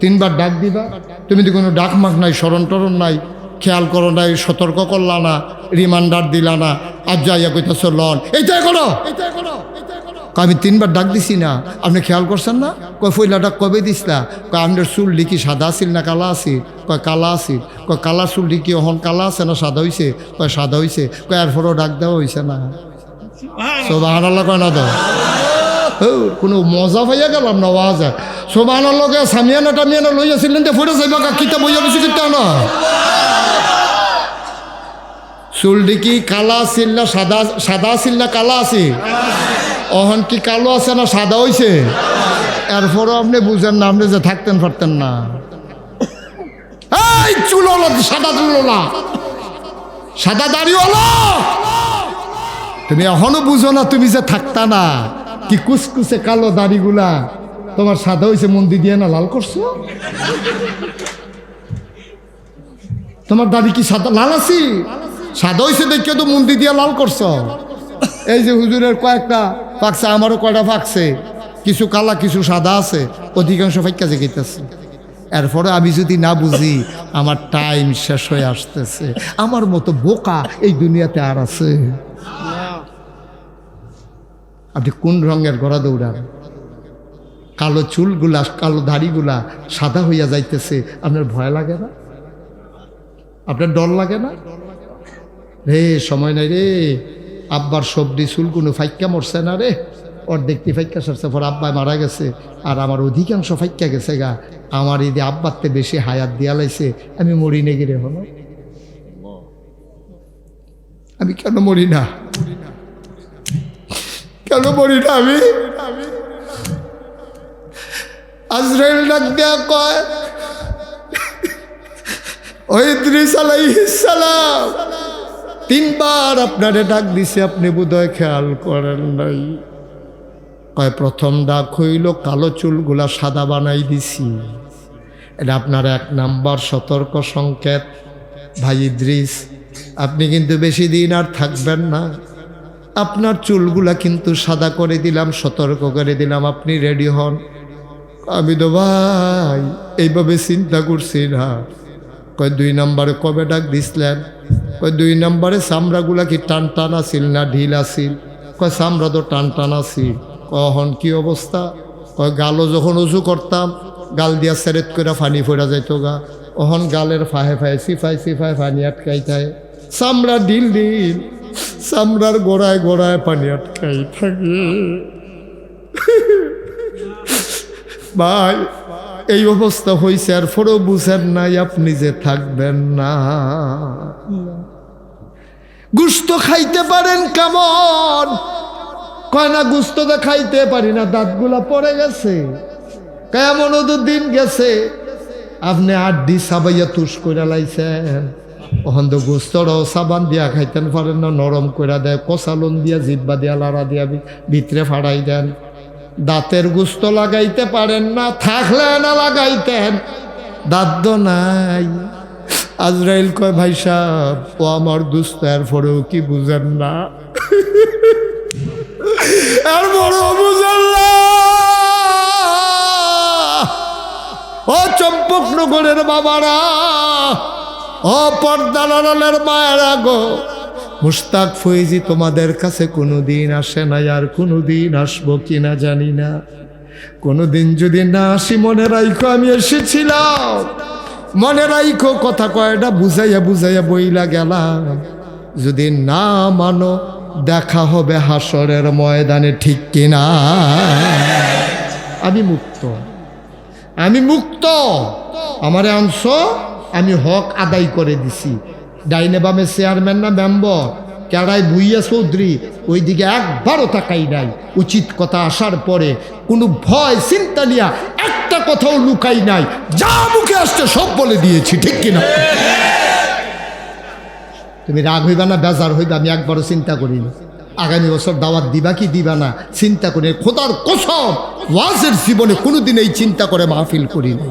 A: তিনবার ডাক দিবা তুমি তো কোনো ডাক মাক নাই স্মরণ টরণ নাই খেয়াল করো নাই সতর্ক করলা না রিমান্ডার দিলা না আজ যাইয়া কইতেছ লন এইটাই করো আমি তিনবার ডাক দিছি না আপনি খেয়াল করছেন না কয় ফইলা ডাক কবে দিসলা কয় আপনার চুল লিখি সাদা আছিল না কালা আছিল কয় কালা আছিল কয় কালা চুল লিখি এখন কালা আছে না সাদা হইছে কয় সাদা হইছে কয় এরপরও ডাক দেওয়া হইছে না সুবহানাল্লাহ কয় না তো কোনো মজা পাইয়া গেলাম না ওয়াজা সুবহানাল্লাহকে সামিয়ানা টামিয়ানা লইয়াছিলেন তো ফিরে যাইবা কিতাব বইয়া বেশি কিতা না চুল লিখি কালা আছিল না সাদা সাদা আছিল না কালা আছে অহন কি কালো আছে না সাদা হইছে এরপরও আপনি বুঝেন না আপনি যে থাকতেন পারতেন না এই চুলওয়ালা সাদা চুলওয়ালা সাদা দাড়িওয়ালা তুমি এখনো বুঝো না তুমি যে থাকতা না কি কুচকুচে কালো দাড়িগুলা তোমার সাদা হইছে মন্দির দিয়ে না লাল করছো তোমার দাড়ি কি সাদা লাল আছি সাদা হইছে দেখে তো মন্দির দিয়ে লাল করছো এই যে হুজুরের কয়েকটা ফাঁকছে আমারও কয়টা ফাঁকছে কিছু কালা কিছু সাদা আছে অধিকাংশ ফাঁকা জেগেতেছে এরপরে আমি যদি না বুঝি আমার টাইম শেষ হয়ে আসতেছে আমার মতো বোকা এই দুনিয়াতে আর আছে আপনি কোন রঙের গড়া দৌড়ান কালো চুলগুলা কালো দাড়িগুলা সাদা হইয়া যাইতেছে আপনার ভয় লাগে না আপনার ডর লাগে না রে সময় নাই রে আব্বার সবজি চুল কোনো ফাইক্কা মরছে না রে ওর দেখতে ফাইক্কা সারছে পর আব্বাই মারা গেছে আর আমার অধিকাংশ ফাইক্কা গেছে গা আমার এই যে আব্বারতে বেশি হায়াত দিয়া লাইছে আমি মরি নে গিরে হলো আমি কেন মরি না কেন মরি না আমি আজরাইল ডাক দেয়া কয় ও ইদ্রিস আলাইহিস সালাম তিনবার আপনারে ডাক দিছে আপনি বোধহয় খেয়াল করেন নাই কয় প্রথম ডাক হইল কালো চুলগুলা সাদা বানাই দিছি এটা আপনার 1 নাম্বার সতর্ক সংকেত ভাই ইদ্রিস আপনি কিন্তু বেশি দিন আর থাকবেন না আপনার চুলগুলা কিন্তু সাদা করে দিলাম সতর্ক করে দিলাম আপনি রেডি হন আমি তো ভাই এইভাবে চিন্তা করছি না কয় 2 নম্বরে কবে ডাক দিছিলেন কয় 2 নম্বরে চামড়াগুলা কি টান টান আছিল না ঢিল আছিল কয় চামড়া তো টান টান আছিল কখন কি অবস্থা কয় গালও যখন উঁচু করতাম গাল দিয়া সেরেত করে পানি ফোরা যাইতো গা ওহন গালের ফাহে ফাহে সিফাই সিফাই পানি আটকাই থাকে চামড়া ঢিল ঢিল চামড়ার গোড়ায় গোড়ায় পানি আটকাই থাকে ভাই এই অবস্থা হয়েছে আর ফোরও বুঝেন নাই আপনি যে থাকবেন না গুস্ত খাইতে পারেন কেমন কয় না গুস্ত তো খাইতে পারি না দাঁতগুলা পড়ে গেছে কেমন দিন গেছে আপনি আড্ডি সাবাইয়া তুষ করে লাইছেন ওখান তো গুস্তরাও সাবান দিয়া খাইতেন পারেন না নরম করে দেয় কষালন দিয়া জিব্বা দিয়া লাড়া দিয়া ভিতরে ফাড়াই দেন দাঁতের গুস্ত লাগাইতে পারেন না থাকলে না লাগাইতেন দাঁত তো নাই আজরাইল কয় ভাই সাহেব ও আমার দুস্ত এর পরেও কি বুঝেন না এর পরেও বুঝেন না ও চম্পকনগরের বাবারা ও পর্দালালের মায়েরা গো মুশতাক ফৈজি তোমাদের কাছে কোনোদিন আসে না আর কোনোদিন আসবো কিনা জানি না কোনোদিন যদি না আসি মনে রাইখো আমি এসেছিলাম মনে রাইখো কথা কয়টা বুঝাইয়া বুঝাইয়া বইলা গেলাম যদি না মানো দেখা হবে হাসরের ময়দানে, ঠিক কিনা? আমি মুক্ত, আমি মুক্ত। আমারে অংশ আমি হক আদায় করে দিছি। ডাইনে বামে চেয়ারম্যান না মেম্বার, কেড়াই ভুইয়া চৌধুরী, ওই দিকে একবারও তাকাই নাই। উচিত কথা আসার পরে কোনো ভয় চিন্তা নিয়া একটা কথাও লুকাই নাই, যা মুখে আসছে সব বলে দিয়েছি, ঠিক কিনা? তুমি রাগ হইবা না, বেজার হইবা, আমি একবারও চিন্তা করিনি। আগামী বছর দাওয়াত দিবা কি দিবা না চিন্তা করি, খোদার কসম ওয়াজের জীবনে কোনোদিন এই চিন্তা করে মাহফিল করি না।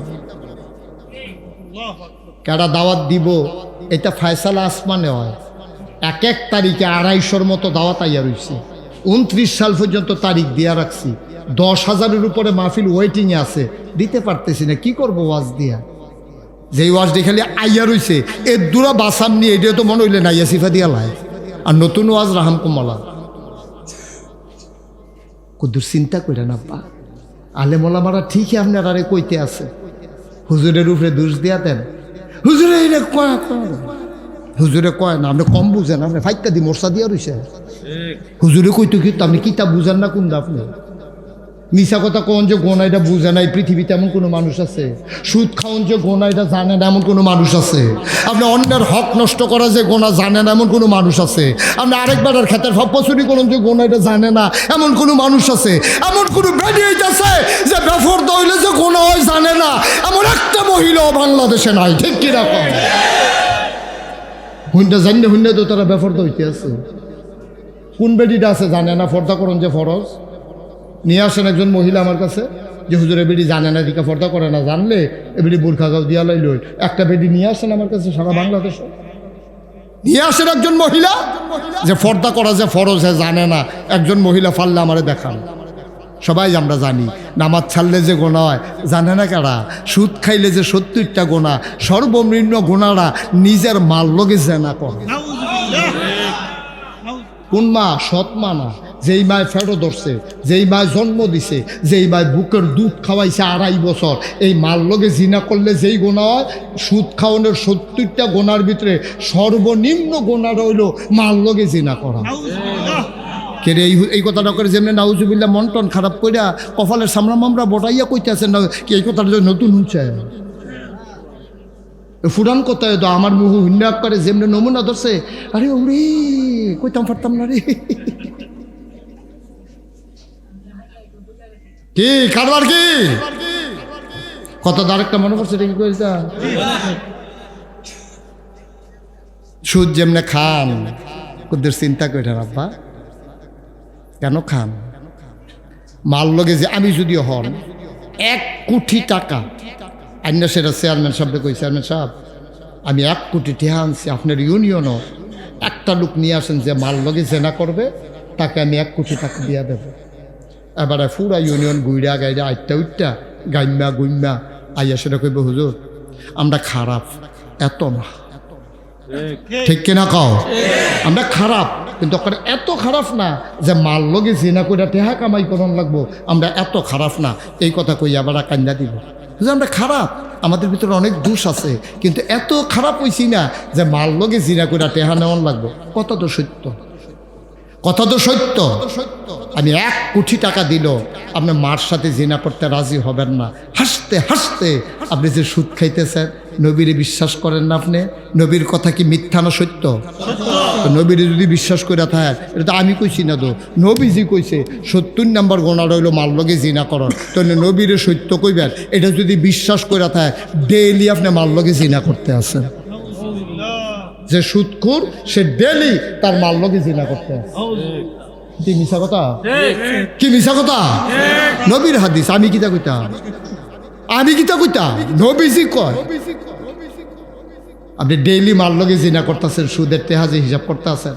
A: কারা দাওয়াত দিব এটা ফয়সালা আসমানে হয়। এক এক তারিখে 250-র মতো দাওয়াত আইয়া রয়েছে। 29 সাল পর্যন্ত তারিখ দিয়া রাখছি। 10,000-এর উপরে মাহফিল ওয়েটিংয়ে আছে, দিতে পারতেছি না। কি করবো ওয়াজ দিয়া? যেই ওয়াজটি খালি আইয়া রয়েছে এর দূরা বাসাম নিয়ে, এটা তো মনে হইলে নাইয়া সিফা দিয়া লাই। আর নতুন ওয়াজ রাহাম কুমলা কুদুর চিন্তা করে না পা আলেমোলামারা ঠিকই আপনার আরে কইতে আছে। হুজুরের উপরে দোষ দিয়া দেন, হুজুরে এটা কয়, হুজুরে কয় না, আপনি কম বুঝেন, আপনি ফাইকা দি মশা দিয়া রয়েছে। হুজুরে কইতো কি আপনি কিতাব বুঝেন না? কোনটা আপনি মিশা কথা কোন যে গোনাইটা বুঝে নাই? পৃথিবীতে এমন কোনো মানুষ আছে? সুদ খাওন যে গোনাইটা জানে না এমন কোনো মানুষ আছে? আপনি অন্যের হক নষ্ট করা যে গোনা জানে না এমন কোনো মানুষ আছে? আপনি আরেকবার ক্ষেতের ফপসুরি করুন যে গোনাইটা জানে না এমন কোনো মানুষ আছে? এমন কোনো বেরিয়েছে আছে যে বেফর দইলে যে গোনা হয় জানে না এমন একটা মহিলাও বাংলাদেশে নাই, ঠিক কিরকম? হুন্ডা জানি না, হুন্ডা তো তারা বেফর দইতে আছে। কোন বেডিটা আছে জানে না ফর্দা করুন যে ফরজ? নিয়ে আসেন একজন মহিলা আমার কাছে যে হুজুর বেডি জানে না, দিকা ফর্দা করে না, জানলে এবেডি বোরখা গাও দিয়া লাইল। একটা বেডি নিয়ে আসেন আমার কাছে, সারা বাংলাদেশে নিয়ে আসেন একজন মহিলা যে ফর্দা করা যে ফরজ জানে না। একজন মহিলা ফাললে আমারে দেখান। সবাই আমরা জানি নামাজ ছাড়লে যে গোনা হয় জানে না কারা? সুদ খাইলে যে 70টা গোনা, সর্বনিম্ন গোনারা নিজের মাল লগে জেনা করে। কোন মা? সৎ মা না, যেই মায় ফেরো ধরছে, যেই মায় জন্ম দিছে, যেই মায় বুকের দুধ খাওয়াইছে 2.5 বছর, এই মার লগে জিনা করলে যেই গোনা হয়, সুদ খাওয়ানোর 70টা গোনার ভিতরে সর্বনিম্ন গোনা রইল মার লগে জিনা করা। কেরে এই কথাটা করে যেমনি নাউজুবিল্লাহ মন টন খারাপ কইরা কপালের সামরা মামরা বটাইয়া কইতে আছেন না কি? এই কথাটা নতুন হচ্ছে ফুরান কোথায় তো আমার মুহ হুন্ডা করে যেমনি নমুনা ধরছে। আরে ওরে কইতাম পারতাম না রে। কি কারবার কি কত আরেকটা মনে পড়ছে, এটা কি কইতা? সুদ যেমনে খান কুদের চিন্তা করে রাব্বা কেন খান? মাল লগে যে আমি যদি হন 1 কোটি টাকা আইন, সেটা চেয়ারম্যান সাহেবকে কই, চেয়ারম্যান সাহেব আমি 1 কোটি টাকা আনছি, আপনার ইউনিয়নও একটা লোক নিয়ে আসেন যে মাল লগে জেনা করবে, তাকে আমি 1 কোটি টাকা দিয়া দেব। এবারে পুরা ইউনিয়ন গুইরা গাইরা আইটা উঠটা গাইম্যা গুইম্যা আইয়া সেটা কইব হুজুর আমরা খারাপ, এত না, ঠিক কিনা কও? আমরা খারাপ, কিন্তু এত খারাপ না যে মাল লগে জিনা করে টেহা কামাই করন লাগবো, আমরা এত খারাপ না। এই কথা কই আবার কান্দা দিব যে আমরা খারাপ, আমাদের ভিতরে অনেক দোষ আছে, কিন্তু এত খারাপ হইছি না যে মাল লগে জিনা করে টেহা নেওয়ান লাগবো। কথা তো সত্য, কথা তো সত্য। আমি 1 কোটি টাকা দিল আপনি মার সাথে জিনা করতে রাজি হবেন না। হাসতে হাসতে আপনি যে সুদ খাইতেছেন, নবীরে বিশ্বাস করেন না আপনি? নবীর কথা কি মিথ্যা না সত্য? নবীরে যদি বিশ্বাস করে থাকে, এটা তো আমি কইছি না, তো নবীজি কইছে 70 নম্বর গোনা রইল মাল লগে জিনা করার, তাহলে নবীরে সত্য কইবেন। এটা যদি বিশ্বাস করে থাকে, ডেইলি আপনি মাল লগে জিনা করতে আসেন। যে সুদখোর সে ডেইলি তার মাল লগে জিনা করতে আসে। কি মিছা কথা? কি মিছা কথা? নবীর হাদিস, আমি কিতা কইতাম? আমি কিতা কইতাম? নবীজি কয়। আপনি ডেইলি মাল লগে জিনা করতেছেন, সুদের টেহাজে হিসাব করতে আছেন,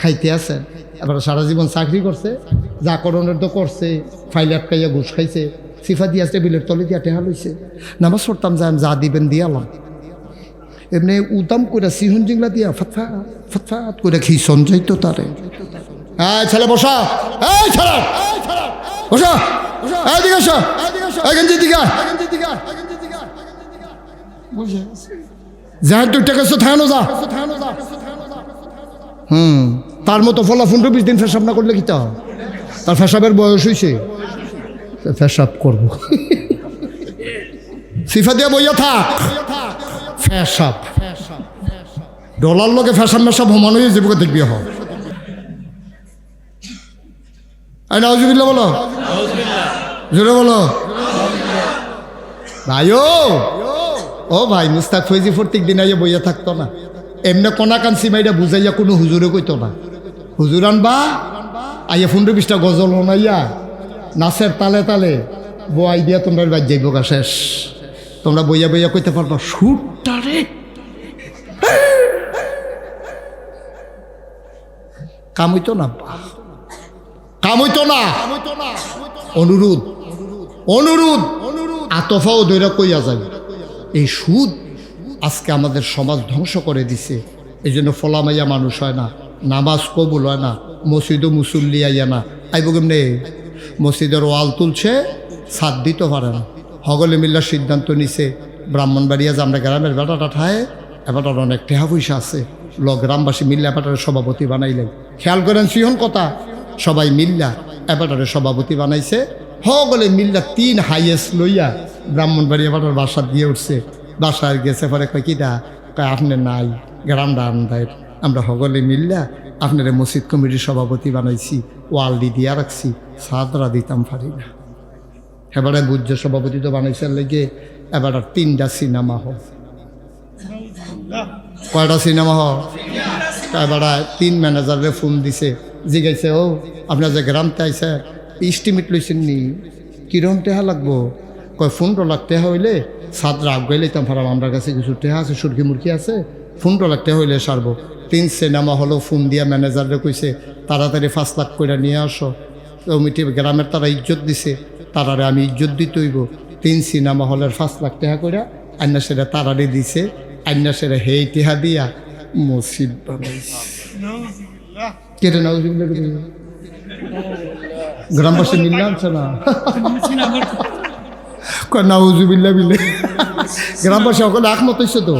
A: খাইতে আছেন। এবার সারা জীবন চাকরি করছে, যা করণের তো করছে, ফাইল আটকাইয়া ঘুষ খাইছে, সিফা দিয়া টেবিলের তলে দিয়া টেহা লইছে। নামাজ পড়তাম যাই, যা দিবেন দিয়ালাম, এমনি উদাম করে সিহন জিংলা দিয়া ফাতফাত ফাতফাত করে খিসন যাইতো তারে। হ্যাঁ ছেলে বসা, এই ছেলে বসা, এদিকে আসো, এখান দিকে যা 2 টাকা থানো যা। তার মতো ফলা 15-20 দিন পেশাব না করলে কি তা তার পেশাবের বয়স হয়েছে পেশাব করবো সিফা দিয়ে বইয়া থাক পেশাব ডলার লোকে ফ্যাশন মেশাব সমান হয়ে জীবকে দেখবি হয় নাউজুবিল্লাহ বলো জোরে বলো ভাইও ও ভাই মুস্তাক ফৈজি প্রত্যেক দিন আইয়া বইয়া থাকতো না এমনি কোনা কানসি মাইরা বুঝাইয়া কোনো হুজুরে কইতো না হুজুর আনবা আইয়া 15-20টা গজল শোনাইয়া নাচের তালে তালে বই দিয়া তোমরা বাদ যাইব গা শেষ তোমরা বইয়া বইয়া কইতে পারবা সুরটা রে কামইতো না কামইতো না অনুরোধ অনুরোধ আতফাও দৈরা কইয়া যাবে এই সুদ আজকে আমাদের সমাজ ধ্বংস করে দিছে এই জন্য ফলামাইয়া মানুষ হয় না নামাজ কবুল হয় না মসজিদও মুসল্লি আইয়া না আইব কেমনে মসজিদের ওয়াল তুলছে ছাদ দিতে পারে না হগলে মিল্লার সিদ্ধান্ত নিছে ব্রাহ্মণবাড়িয়া যে আমরা গ্রামের বেটাটা ঠায় এবারটার অনেক টেহা পয়সা আছে গ্রামবাসী মিল্লা এবারটারে সভাপতি বানাইলেন খেয়াল করেন সিহন কথা সবাই মিল্লা এবারটারে সভাপতি বানাইছে হগলে মিল্লা 3 হাইয়েস্ট লইয়া ব্রাহ্মণবাড়ি এবারটার বাসা দিয়ে উঠছে বাসায় গেছে পরে কয় কিটা কয় আপনি নাই গ্রামটা আমদায় আমরা হগলে মিল্লা আপনার মসজিদ কমিটির সভাপতি বানাইছি ওয়ালডি দিয়া রাখছি সাদরা দিতাম পারি না এবারে বুঝ্য সভাপতি তো বানাইছে লেগে এবার 3টা সিনেমা হল কয়টা সিনেমা হল এবার 3 ম্যানেজারে ফোন দিছে জিগাইছে ও আপনার যে গ্রামতে আইসে ইস্টিমেট লইছেন নি কিরম টেহা লাগবো কয় 15 লাখ টেহা হইলে সাদরা আগাইলে তাম পারাম আমরা কাছে কিছু টেহা আছে সুরকি মুরকি আছে 15 লাখ টেহা হইলে সারবো 3 সিনেমা হলো ফোন দিয়া ম্যানেজারে কইছে তাড়াতাড়ি 5 লাখ করে নিয়ে আসো কমিটি গ্রামের তারা ইজ্জত দিছে তারারে আমি ইজ্জত দিতে হইব 3 সিনেমা হলের 5 লাখ টাকা করে আইনা সেটা তারারে দিছে আইনা সেটা হেই টেহা দিয়া মসজিদ বানাইছে কেটে নাও গ্রামবাসী মিললে আনছে না নাউজুবিল্লাহ বিলে গ্রামবাসী সকলে একমত হয়েছে তো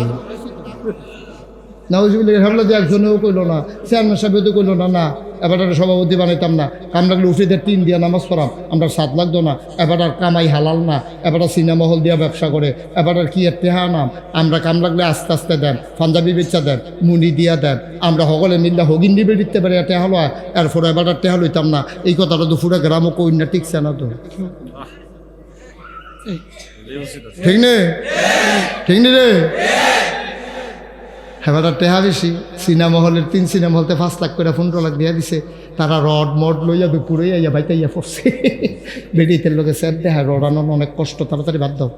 A: নাউজুবিল্লাহ ভাবলো যে একজনেও কইলো না চেয়ারম্যান সাহেব তো কইলো না না এবার সভাপতি বানাইতাম না কাম লাগলে উফিদের 3 দিয়া নামাজ পড়াম আমরা 7 লাগতো না এবার আর কামাই হালাল না এবার সিনেমা হল দিয়া ব্যবসা করে এবার আর কি টেহা নাম আমরা কাম লাগলে আস্তে আস্তে দেন পাঞ্জাবি বেচা দেন মুনি দিয়া দেন আমরা সকলে মিল্লা হগিন দিবে দিতে পারি টেহা লয় এরপরে এবার আর টেহা লইতাম না এই কথাটা দুপুরে গ্রামও কই না টিকছে না তো ঠিক নে ঠিক নে রে এবার টেহা বেশি সিনেমা হলের 3 সিনেমা হলতে 5 লাখ করে 15 লাখ দিয়া দিছে তারা রড মড লইয়া দুপুরে আইয়া বাইতে ইয়া পড়ছে বেডিতের লোকে স্যার দেখা রডানোর অনেক কষ্ট তাড়াতাড়ি বাদ দাও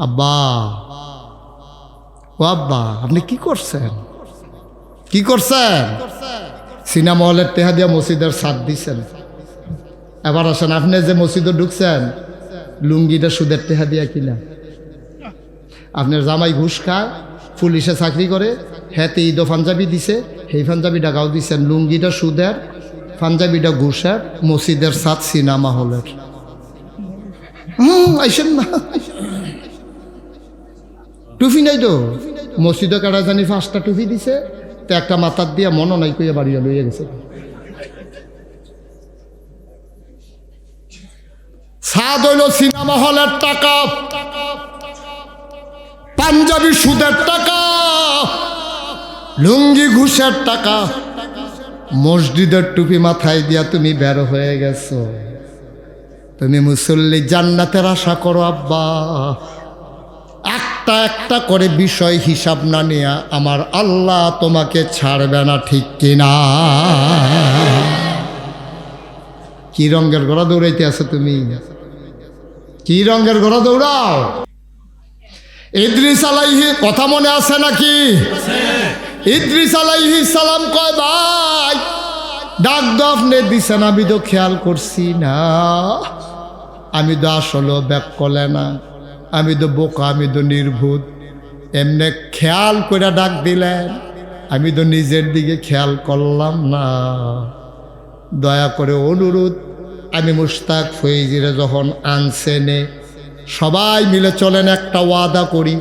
A: আব্বা ও আব্বা আপনি কি করছেন কি করছেন সিনেমা হলের টেহা দিয়া মসজিদের ছাদ দিছেন এবার আসেন আপনি যে মসজিদে ঢুকছেন লুঙ্গিটা সুদের টেহা দিয়া কিনা আপনার জামাই ঘুষ খায় পুলিশে চাকরি করে হেতে ঈদ পাঞ্জাবি দিছে সেই পাঞ্জাবিটা গাও দিচ্ছেন লুঙ্গিটা সুদের পাঞ্জাবিটা ঘুষের মসজিদের সাত সিনেমা হলের আইসেন না টুপি নাই তো মসজিদে কাটা জানি 5টা টুপি দিছে তো একটা মাথার দিয়া মনও নাই কইয়া বাড়িয়া লইয়া গেছে সাদ হইল সিনেমা হলের টাকা পাঞ্জাবি সুদের টাকা লুঙ্গি ঘুষের টাকা মসজিদের টুপি মাথায় দিয়া তুমি বের হয়ে গেছো তুমি মুসল্লি জান্নাতের আশা করো আব্বা একটা একটা করে বিষয় হিসাব না নিয়া আমার আল্লাহ তোমাকে ছাড়বে না ঠিক কিনা কি রঙের ঘোড়া দৌড়াইতে আছো তুমি কি রঙের ঘোড়া দৌড়াও ইদ্রিস আলাইহি কথা মনে আছে নাকি ইদ্রিস আলাইহি সালাম কয় ভাই ডাক দফনে দিছেন আমি তো খেয়াল করছি না আমি তো আসলে ব্যাক করলে না আমি তো বোকা আমি তো নির্ভুত এমনি খেয়াল করে ডাক দিলেন আমি তো নিজের দিকে খেয়াল করলাম না দয়া করে অনুরোধ আমি মুশতাক ফৈজিরে যখন আনছেনে সবাই মিলে চলেন একটা ওয়াদা করি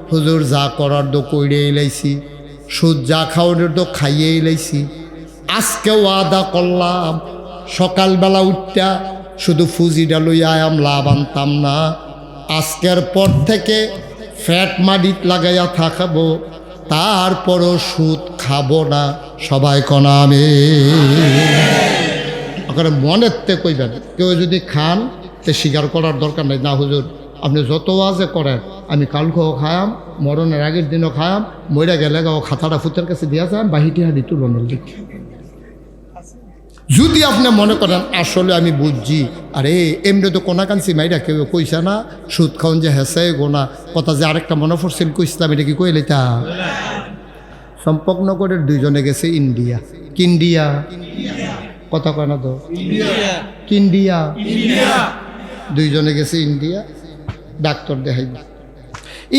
A: হুজুর যা করার তো কইরে এলাইছি সুদ যা খাওয়ানোর তো খাইয়েই লাইছি। আজকে ওয়াদা করলাম সকালবেলা উঠটা শুধু ফুজিটা লইয়া লাভ আনতাম না, আজকের পর থেকে ফ্যাট মাডিত লাগাইয়া থাকবো, তারপরও সুদ খাবো না। সবাই কনামে ওখানে মনের তে কইবেন। কেউ যদি খান তে স্বীকার করার দরকার নেই, না হুজুর আপনি যত ওয়াজে করেন, আমি কালকেও খায়াম, মরণের আগের দিনও খায়াম, মইরা গেলে ও খাতাটা ফুতের কাছে দিয়া যান বাহিটি হাঁড়ি তুলনের দিক। যদি আপনি মনে করেন আসলে আমি বুঝছি, আরে এমনি তো কোনা কানছি মাইরা কেউ কইসা না সুদ খাওন যে হেসে গোনা কথা, যে আরেকটা মনে পড়ছেন কইসলাম, এটা কি কইলে তা সম্পর্কনগরের দুইজনে গেছে ইন্ডিয়া। কিন্ডিয়া কথা কয় না তো, কিন্ডিয়া দুইজনে গেছে ইন্ডিয়া ডাক্তার দেখাইব।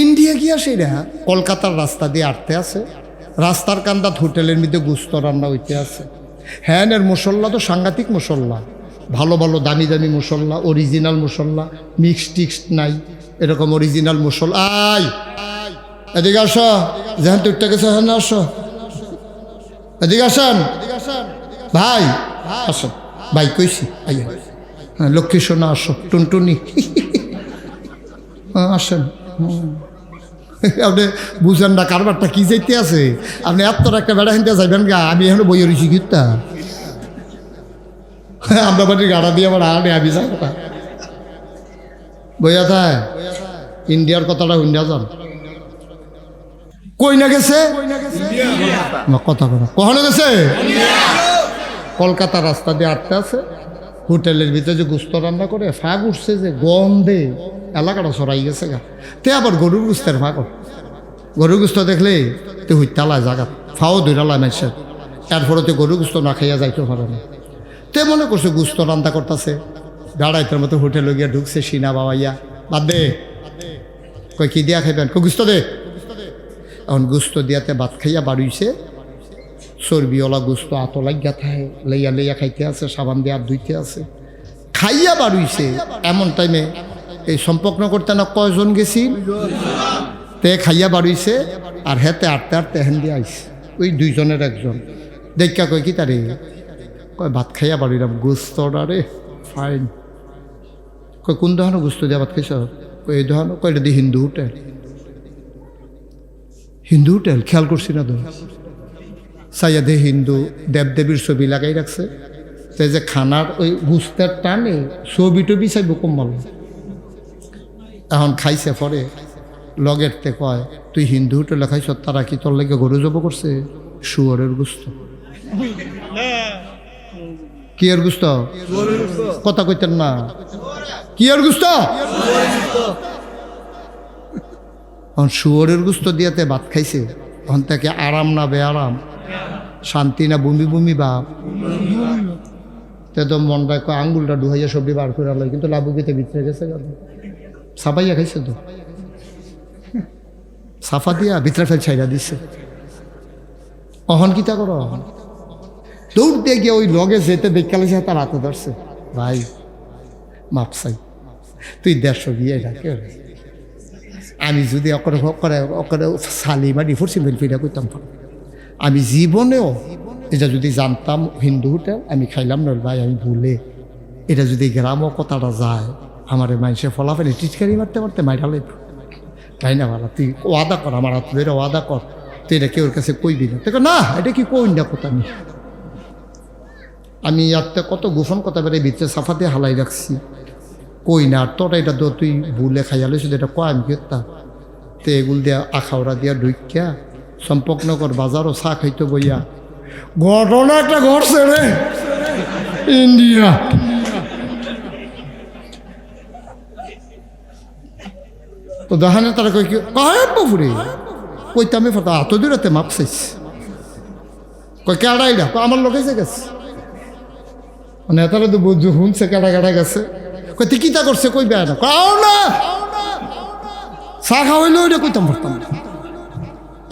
A: ইন্ডিয়া গিয়া সেরা কলকাতার রাস্তা দিয়ে আটতে আছে, রাস্তার কান্দাত হোটেলের মধ্যে গুস্ত রান্না হইতে আছে। হ্যাঁ এর মশলা তো সাংঘাতিক মশলা, ভালো ভালো দামি দামি মশলা, অরিজিনাল মশলা, মিক্স টিক্স নাই, এরকম অরিজিনাল মশলা। আয় এদিকে আসো, যেখান তুইটা গেছে হ্যাঁ আসো, এদিকে আসেন ভাই, আসো ভাই কইছি। হ্যাঁ লক্ষ্মী সোনা আসো, টুনটুনি আসেন। আপনি বুঝেন না কারবারটা কি যাইতে আছে, আপনি এত একটা বেড়া হিনতে যাইবেন গা, আমি এখন বই রয়েছি কিতা আমরা বাড়ির গাড়া দিয়ে আমার আনে আমি যাই কথা বইয়া থায়। ইন্ডিয়ার কথাটা হুন্ডা যান কই না গেছে কথা কথা কখনো গেছে, কলকাতা রাস্তা দিয়ে আটতে আছে, হোটেলের ভিতরে যে গুস্ত রান্না করে ফাঁক উঠছে যে গন্ধে এলাকাটা সরাই গেছে গা। তে আবার গরুর গুস্তের ফাঁক, গরুর গুস্ত দেখলে তো হুইতালায় জায়গা ফাও ধৈরালায় মানুষের, এরপরে তো গরুর গুস্ত না খাইয়া যাইতে পারে না। তে মনে করছে গুস্ত রান্না করতেছে, গাড়াইতের মতো হোটেলে গিয়া ঢুকছে, সিনা বাবাইয়া বাদ দে কই কি দিয়া খাইবেন, কই গুস্ত দে। এখন গুস্ত দিয়াতে ভাত খাইয়া বাড়ুইছে, চর্বিওয়ালা গুস্ত আত লাগিয়া থাকে, লইয়া লইয়া খাইতে আছে, সাবান দিয়ে হাত ধুইতে আছে, খাইয়া বাড়ুইছে। এমন টাইমে এই সম্পর্ক করতে না কয়জন গেছি, তে খাইয়া বাড়ুইছে, আর হেতে আটতে আটতে হেন দিয়ে আইছে ওই দুইজনের একজন দেখা কয় কি তারে, কয় ভাত খাইয়া বাড়িলাম গুস্তটা রে ফাইন। কয় কোন দোকানে গুস্ত দিয়া ভাত খাইছ, কই এই দোকান, কয় এটা দিয়ে হিন্দু হোটেল। হিন্দু হোটেল খেয়াল করছি না তো, চাইয়া দে হিন্দু দেবদেবীর ছবি লাগাই রাখছে, তাই যে খানার ওই গুস্তের টানে ছবি টবি চাইব কম্বল। এখন খাইছে পরে লগের তে কয় তুই হিন্দু হোটেলে খাইছ, তারা কি তোর লেগে গরু জব করছে, শুয়োরের গুস্ত। কি এর গুস্ত কথা কইতেন না, কি এর গুস্ত, শুয়োরের গুস্ত দিয়াতে ভাত খাইছে। এখন থেকে আরাম না বেআরাম, শান্তি না বমি বমি বাপ, তে তো মনটা কয় আঙ্গুলটা ডুহাইয়া সবজি বার করে আলো, কিন্তু লাবুকিতে ভিতরে গেছে সাফাইয়া খাইছে তো, সাফা দিয়া ভিতরে ফেল ছাইরা দিচ্ছে। অহন কিতা করো, দৌড় দিয়ে গিয়ে ওই লগে যেতে দেখালেছে, তার হাতে ধরছে, ভাই মাপসাই তুই 150 গিয়ে ডাকে, আমি যদি অকরে সালিমারি ফুরছি ফিরা করতাম, আমি জীবনেও এটা যদি জানতাম হিন্দু হোটেল আমি খাইলাম না ভাই, আমি ভুলে এটা যদি গ্রামও কথাটা যায়, আমার মানুষের ফলাফেলে টিটকারি মারতে মারতে মাইরা লাইব, তাই না ভালো, তুই ওয়াদা কর আমার হাত ধরে ওয়াদা কর, তুই এটা কেউর কাছে কইবি না। দেখো না এটা কি কই না কথা, আমি ইয়াতে কত গোপন কথা বেড়ে ভিতরে সাফা দিয়ে হালাই রাখছি, কই না আর তোরা এটা তো তুই ভুলে খাইয়ালে শুধু এটা কয় আমি কেতা। তো এগুল দিয়া আখাওড়া দিয়া ঢুকিয়া সম্পর্কনগর বাজারও চা খাইতে বইয়া ঘটনা একটা ঘটছে রে ইন্ডিয়া। তো দেখানে তারা কই কি বাবুরে কইতামে ফাটা এত দূরাতে মাপ চাইছে, কই কেডাইরা আমার লোক এসে গেছে, মানে তারা তো বুঝু শুনছে কেডা কেডা গেছে, কই তুই কিতা করছে কই বেয়া না, কাও না চা খাওয়াইলো ওইটা কইতাম পারতাম না।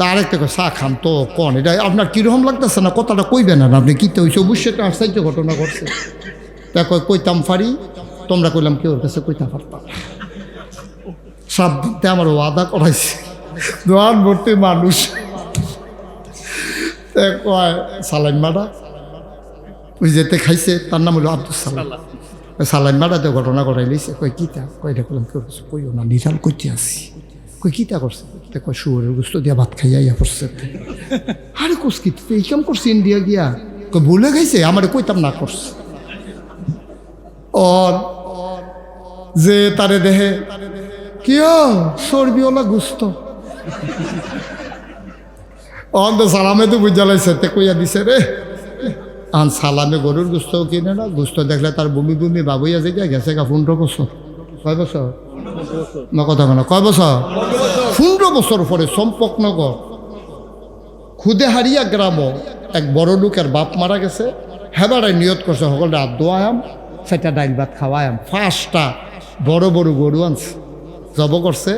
A: তার একটা চা খান তো কন, এটা আপনার কীরকম লাগতেছে না কথাটা কইবেন না আপনি কীতে হয়েছে, অবশ্যই একটা আশ্চর্য ঘটনা ঘটছে। তা কইতাম পারি, তোমরা কইলাম কেউ কাছে কইতাম পারতাম, সাবধানতে আমার ওয়াদা করাইছে, দোয়ান ভর্তি মানুষ কয় সালাইন মারা ওই যেতে খাইছে, তার নাম হলো আব্দুল সালাম। সালাইন মারাতে ঘটনা ঘটাই লিছে। কয় কিতা? কয়টা করলাম কেউ কইও না, নিরাল করতে আসি। কই কিতা করছে? কয় শুয়োরের গোস্ত দিয়া ভাত খাইয়া ইয়া করছে। আরে কোস কি এই কাম করছে ইন্ডিয়া গিয়া? কই ভুলে খাইছে, আমার কইতাম না করছে। ওর যে তারে দেহে কিও চর্বিওয়ালা গোস্ত অন্ত সালামে তো বুঝা লাইছে, তে কইয়া দিছে রে আন সালামে গরুর গোস্ত কিনে না, গোস্ত দেখলে তার বমি বমি বাবুইয়া যে গেছে গা 15 বছর। কয় বছর? না কথা বলো, কয় বছর? 15 বছর পরে চম্পকনগর খুদে হারিয়া গ্রাম এক বড় লোকের বাপ মারা গেছে। হেবারাই নিয়ত করছে সকলে হাত দোয়াম, সেটা ডাইল ভাত খাওয়ায়াম। 5টা বড় বড় গরু আনছে, জব করছে।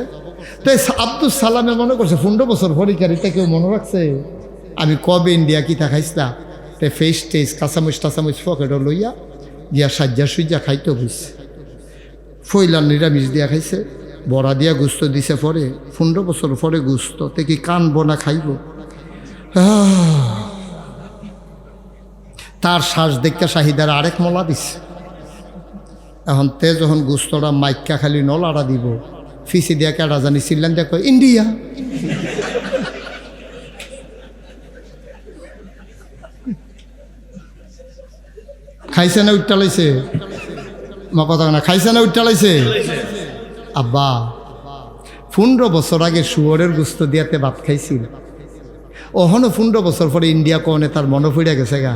A: তো আব্দুল সালামে মনে করছে 15 বছর পরীক্ষারিতে কেউ মনে রাখছে আমি কবে ইন্ডিয়া কিতা খাইছিলা। তে ফেস টেস কাঁচামচ টাচামচ পকেটও লইয়া গিয়া সাজ্জা সুজ্জা খাইতে বুঝছে। ফইলার নিরামিষ দিয়া খাইছে, বড়া দিয়া গুস্ত দিছে। পরে 15 বছর পরে গুস্ত তে কি কানবো না খাইব? তার শ্বাস দেখতে শাহিদার আরেক মলা দিছে। এখন তে যখন গুস্তরা মাইকা খালি নলাড়া দিব, ফিসি দিয়া কেডা জানি চিল্লান দেখো ইন্ডিয়া। খাইছে না উঠটালাইছে? মা কথা না, খাইছে না উঠটালাইছে? আব্বা 15 বছর আগে শুয়োরের গুস্ত দিয়াতে ভাত খাইছিল, ওহনো 15 বছর পরে ইন্ডিয়া কনে তার মনে পড়ে গেছে গা।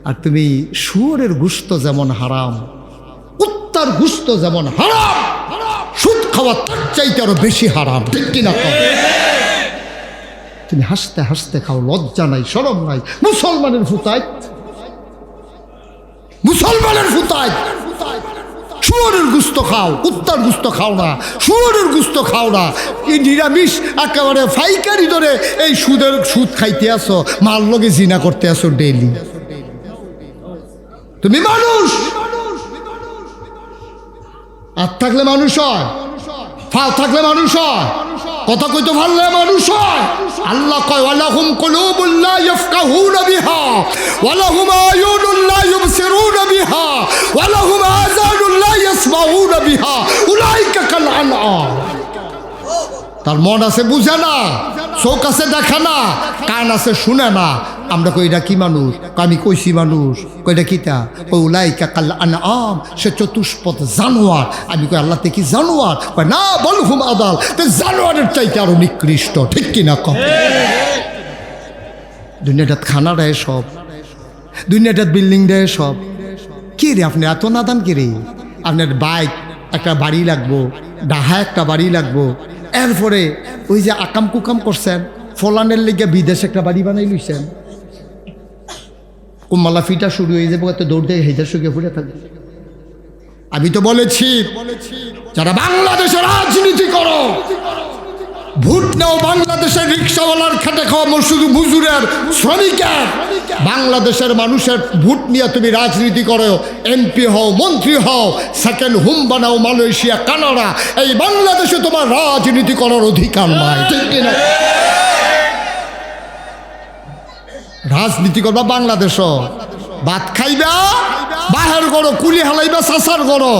A: আর তুমি শুয়োরের গুস্ত যেমন হারাম, কুত্তার গুস্ত যেমন হারাম, সুদ খাওয়া তার চাইতে আরো বেশি হারাম, ঠিক কিনা? তুমি হাসতে হাসতে খাও, লজ্জা নাই শরম নাই। মুসলমানের ফুতায়, মুসলমানের ফুতায় শুয়োরের গুস্ত খাও, কুত্তার গুস্ত খাও না, শুয়োরের গুস্ত খাও না। এই নিরামিষ একেবারে ফাইকারি ধরে এই সুদ খাইতে আসো, মার লগে জিনা করতে আসো ডেইলি। তুমি মানুষ, আর থাকলে মানুষ হয়, ফাল থাকলে মানুষ হয়, কথা কইতে পারলে মানুষ হয়। আল্লাহ কয় ওয়ালাহুম কুলুবুন লা ইয়াফকাহুনা বিহা ওয়ালাহুম আয়ুনুন লা ইউবসিরুনা বিহা ওয়ালাহুম আযানুন লা ইয়াসমাউনা বিহা উলাইকা কাল আনআম। তার মন আছে বুঝে না, চোখ আছে দেখে না, কান আছে শুনে না। আমরা কই এটা কি মানুষ? আমি কইছি মানুষ। কইটা কিতা? কই উলাইকা কাল আনআম, সে চতুষ্পদ জানোয়ার। আমি কই আল্লাহ তে কি জানোয়ার? কই না, বলহুম আদাল, তে জানোয়ারের চাইতে আরো নিকৃষ্ট, ঠিক কিনা? কম দুনিয়াটাত খানা দেয় সব, দুনিয়াটাত বিল্ডিং দেয় সব। কি রে আপনি এত নাদান কি রে? আপনার বাইক একটা বাড়ি লাগবো, ডাহা একটা বাড়ি লাগবো, এরপরে ওই যে আকাম কুকাম করছেন, ফলানের লেগে বিদেশ একটা বাড়ি বানাই লইছেন, কুম্মালা ফিটা শুরু হয়ে যাবো, এত দৌড় দিয়ে হেজার শুকিয়ে পড়ে থাকবে। আমি তো বলেছি যারা বাংলাদেশের রাজনীতি করো, ভোট নাও বাংলাদেশের রিক্সাওয়ালার, খেটে খাওয়া শুধু মজুরের, শ্রমিকের, বাংলাদেশের মানুষের ভোট নিয়ে তুমি রাজনীতি করো, এমপি হও, মন্ত্রী হও, সেকেন্ড হোম বানাও মালয়েশিয়া, কানাডা, এই বাংলাদেশে তোমার রাজনীতি করার অধিকার নাই, ঠিক কিনা? রাজনীতি করবা বাংলাদেশ, ভাত খাইবা বাহের গড়ো, কুলি হালাইবা চাষার গড়ো,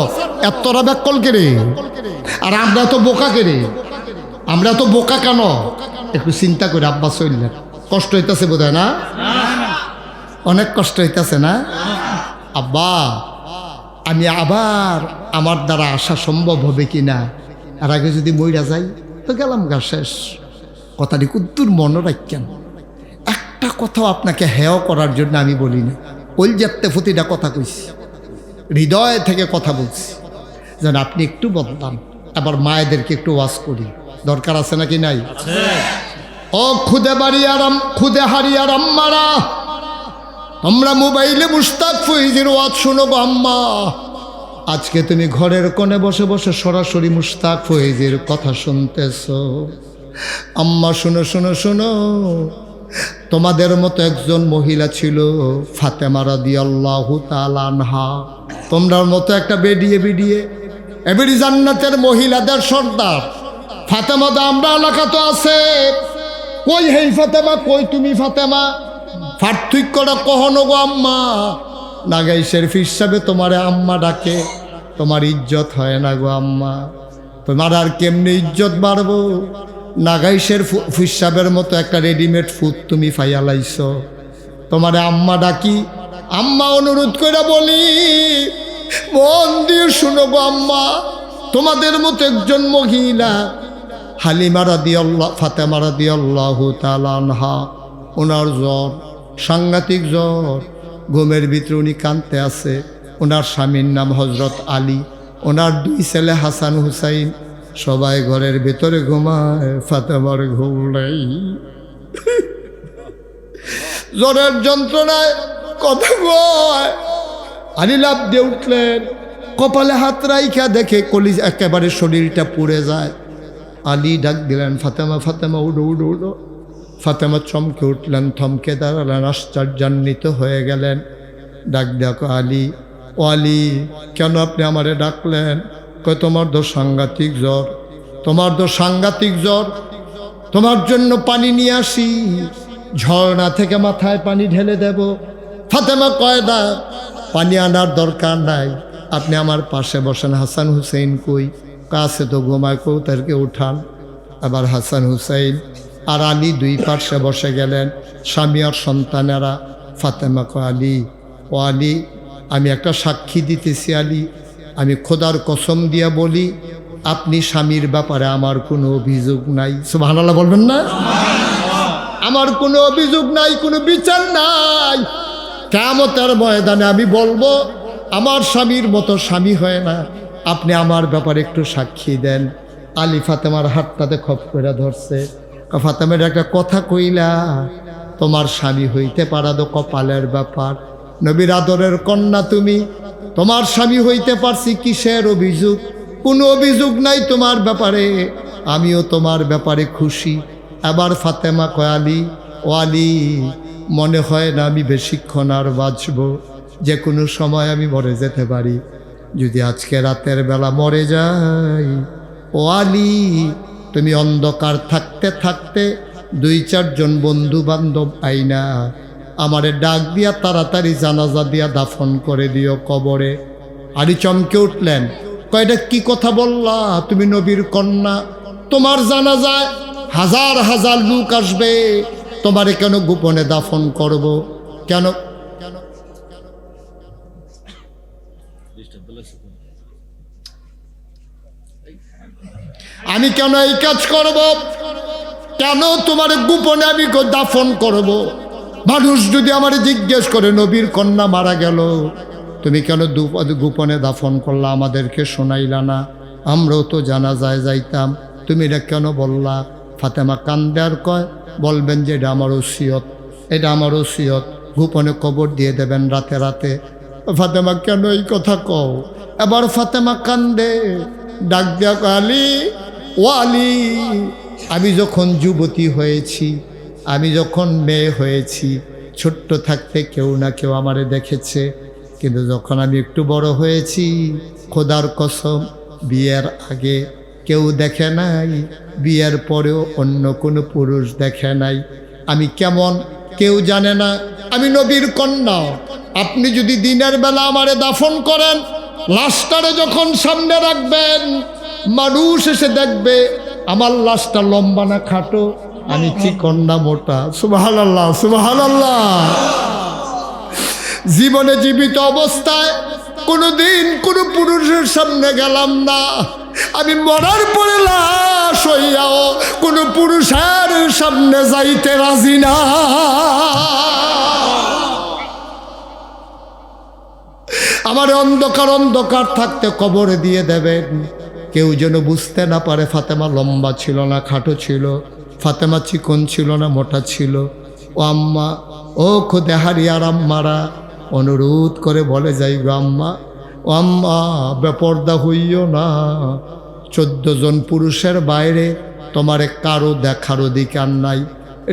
A: এতটা ব্যাকল কেড়ে। আর আমরা তো বোকা কেড়ে, আমরা তো বোকা কেন? একটু চিন্তা করে আব্বা চললেন, কষ্ট হইতেছে বোধ হয় না? অনেক কষ্ট হইতেছে না? আব্বা আমি আবার আমার দ্বারা আসা সম্ভব হবে কি না, আর আগে যদি মইরা যাই তো গেলাম গা, শেষ। কথাটি কুদ্দুর মনে রাখছেন, একটা কথাও আপনাকে হেয় করার জন্য আমি বলি না, কলজাতে প্রতিটা কথা কইছি, হৃদয় থেকে কথা বলছি, যেন আপনি একটু বদলান। আবার মায়েদেরকে একটু ওয়াজ করি, দরকার আছে নাকি নাই? ও খুদে বাড়িয়ারাম, খুদে হারিয়ার আম্মারা, তোমরা মোবাইলে মুস্তাক ফৈজির ওয়াজ শুনো গো আম্মা। আজকে তুমি ঘরের কোণে বসে বসে সরাসরি মুস্তাক ফৈজির কথা শুনতেছ। আম্মা শুনো শুনো শুনো, তোমাদের মতো একজন মহিলা ছিল ফাতেমা রাদিয়াল্লাহু তাআলা আনহা। তোমরার মতো একটা বেডিয়ে বেডিয়ে এবারে জান্নাতের মহিলাদের সর্দার ফাতেমা দা আমরা এলাকা তো আছে, কই হেই ফাতেমা, কই তুমি ফাতেমা, পার্থক্যটা কখনো গো আম্মা। নাগাইশের ফিরসাবে তোমারে আম্মা ডাকে, তোমার ইজ্জত হয় না গো আম্মা। তোমার আর কেমনি ইজ্জত বাড়বো? নাগাইশের ফিরসাবের মতো একটা রেডিমেড ফুড তুমি ফাইয়ালাইছ, তোমারে আম্মা ডাকি। আম্মা অনুরোধ করে বলি, মন দিয়ে শুনো গো আম্মা, তোমাদের মতো একজন মহিলা হালিমা রাদিয়াল্লাহু ফাতেমা রাদিয়াল্লাহু তাআলা আনহা, ওনার জ্বর, সাংঘাতিক জ্বর, ঘুমের ভিতরে উনি কাঁদতে আছে। ওনার স্বামীর নাম হজরত আলী, ওনার 2 ছেলে হাসান হুসাইন, সবাই ঘরের ভিতরে ঘুমায়, ফাতেমার ঘুম নাই। জ্বরের যন্ত্রণায় কথা কয়। আলী লাফ দিয়ে উঠলেন, কপালে হাত রাইখা দেখে কলিজা একেবারে শরীরটা পুড়ে যায়। আলী ডাক দিলেন, ফাতেমা ফাতেমা উঠো উঠো উঠো। ফাতেমা চমকে উঠলেন, থমকে দাঁড়ালেন, আশ্চর্যান্বিত হয়ে গেলেন। ডাক দেখো আলী, ও আলী, কেন আপনি আমারে ডাকলেন? কয় তোমার তো সাংঘাতিক জ্বর, তোমার তো সাংঘাতিক জ্বর, তোমার জন্য পানি নিয়ে আসি, ঝর্ণা থেকে মাথায় পানি ঢেলে দেব। ফাতেমা কয় না, পানি আনার দরকার নাই, আপনি আমার পাশে বসেন। হাসান হুসেইন কই? কাছে তো ঘুমায়, কৌতারকে উঠান। আবার হাসান হুসাইন আর আলী 2 পাশে বসে গেলেন, স্বামী আর সন্তানেরা। ফাতেমা কয়, আলী, ও আলী, আমি একটা সাক্ষী দিতেছি আলী, আমি খোদার কসম দিয়া বলি, আপনি স্বামীর ব্যাপারে আমার কোনো অভিযোগ নাই। সুবহানাল্লাহ বলবেন না? আমার কোনো অভিযোগ নাই, কোনো বিচার নাই। কিয়ামতের ময়দানে আমি বলবো আমার স্বামীর মতো স্বামী হয় না, আপনি আমার ব্যাপারে একটু সাক্ষী দেন। আলী ফাতেমার হাতটাতে খপ করে ধরছে। ফাতেমার একটা কথা কইলা, তোমার স্বামী হইতে পারা তো কপালের ব্যাপার, নবীর আদরের কন্যা তুমি, তোমার স্বামী হইতে পারছি, কিসের অভিযোগ? কোনো অভিযোগ নাই তোমার ব্যাপারে, আমিও তোমার ব্যাপারে খুশি। আবার ফাতেমা কয়, আলী, ও আলী, মনে হয় না আমি বেশিক্ষণ আর বাঁচব, যে কোনো সময় আমি মরে যেতে পারি। যদি আজকে রাতের বেলা মরে যাই, ও আলী, তুমি অন্ধকার থাকতে থাকতে 2-4 জন বন্ধু বান্ধব আইনা আমারে ডাক দিয়া তাড়াতাড়ি জানাজা দিয়া দাফন করে দিও কবরে। আলী চমকে উঠলেন, কয়টা কি কথা বললা? তুমি নবীর কন্যা, তোমার জানাজায় হাজার হাজার লোক আসবে, তোমারে কেন গোপনে দাফন করব? কেন? আমি কেন এই কাজ করব? কেন তোমার গোপনে আমি দাফন করব? মানুষ যদি আমার জিজ্ঞেস করে নবীর কন্যা মারা গেল, তুমি কেন গোপনে দাফন করলা, আমাদেরকে শোনাইলা না? আমরাও তো জানাজায় যাইতাম, তুমি এটা কেন বললা? ফাতেমা কান্দে আর কয়, বলবেন যে এটা আমার ওসিয়ত, এটা আমার ওসিয়ত, গোপনে কবর দিয়ে দেবেন রাতে রাতে। ফাতেমা কেন এই কথা কও? এবার ফাতেমা কান্দে, ডাক দেয়া কয়, আলী, ও আলী, আমি যখন যুবতী হয়েছি, আমি যখন মেয়ে হয়েছি, ছোট্ট থাকতে কেউ না কেউ আমারে দেখেছে, কিন্তু যখন আমি একটু বড় হয়েছি, খোদার কসম, বিয়ের আগে কেউ দেখে নাই, বিয়ের পরেও অন্য কোনো পুরুষ দেখে নাই। আমি কেমন কেউ জানে না, আমি নবীর কন্যা। আপনি যদি দিনের বেলা আমারে দাফন করেন, লাশটারে যখন সামনে রাখবেন, মানুষ এসে দেখবে আমার লাশটা লম্বা না খাটো, আমি চিকন না মোটা। সুবহানাল্লাহ, সুবহানাল্লাহ। জীবনে জীবিত অবস্থায় কোনোদিন কোনো পুরুষের সামনে গেলাম না, আমি মরার পরে লাশ হইয়াও কোনো পুরুষের সামনে যাইতে রাজি না। আমার অন্ধকার অন্ধকার থাকতে কবরে দিয়ে দেবেন, কেউ যেন বুঝতে না পারে ফাতেমা লম্বা ছিল না খাটো ছিল, ফাতেমা চিকন ছিল না মোটা ছিল। ও আম্মা, ও খুদে হারিয়ার আম্মারা, অনুরোধ করে বলে যাই গো আম্মা, ও আম্মা, বেপর্দা হইও না। 14 জন পুরুষের বাইরে তোমারে কারো দেখার অধিকার নাই।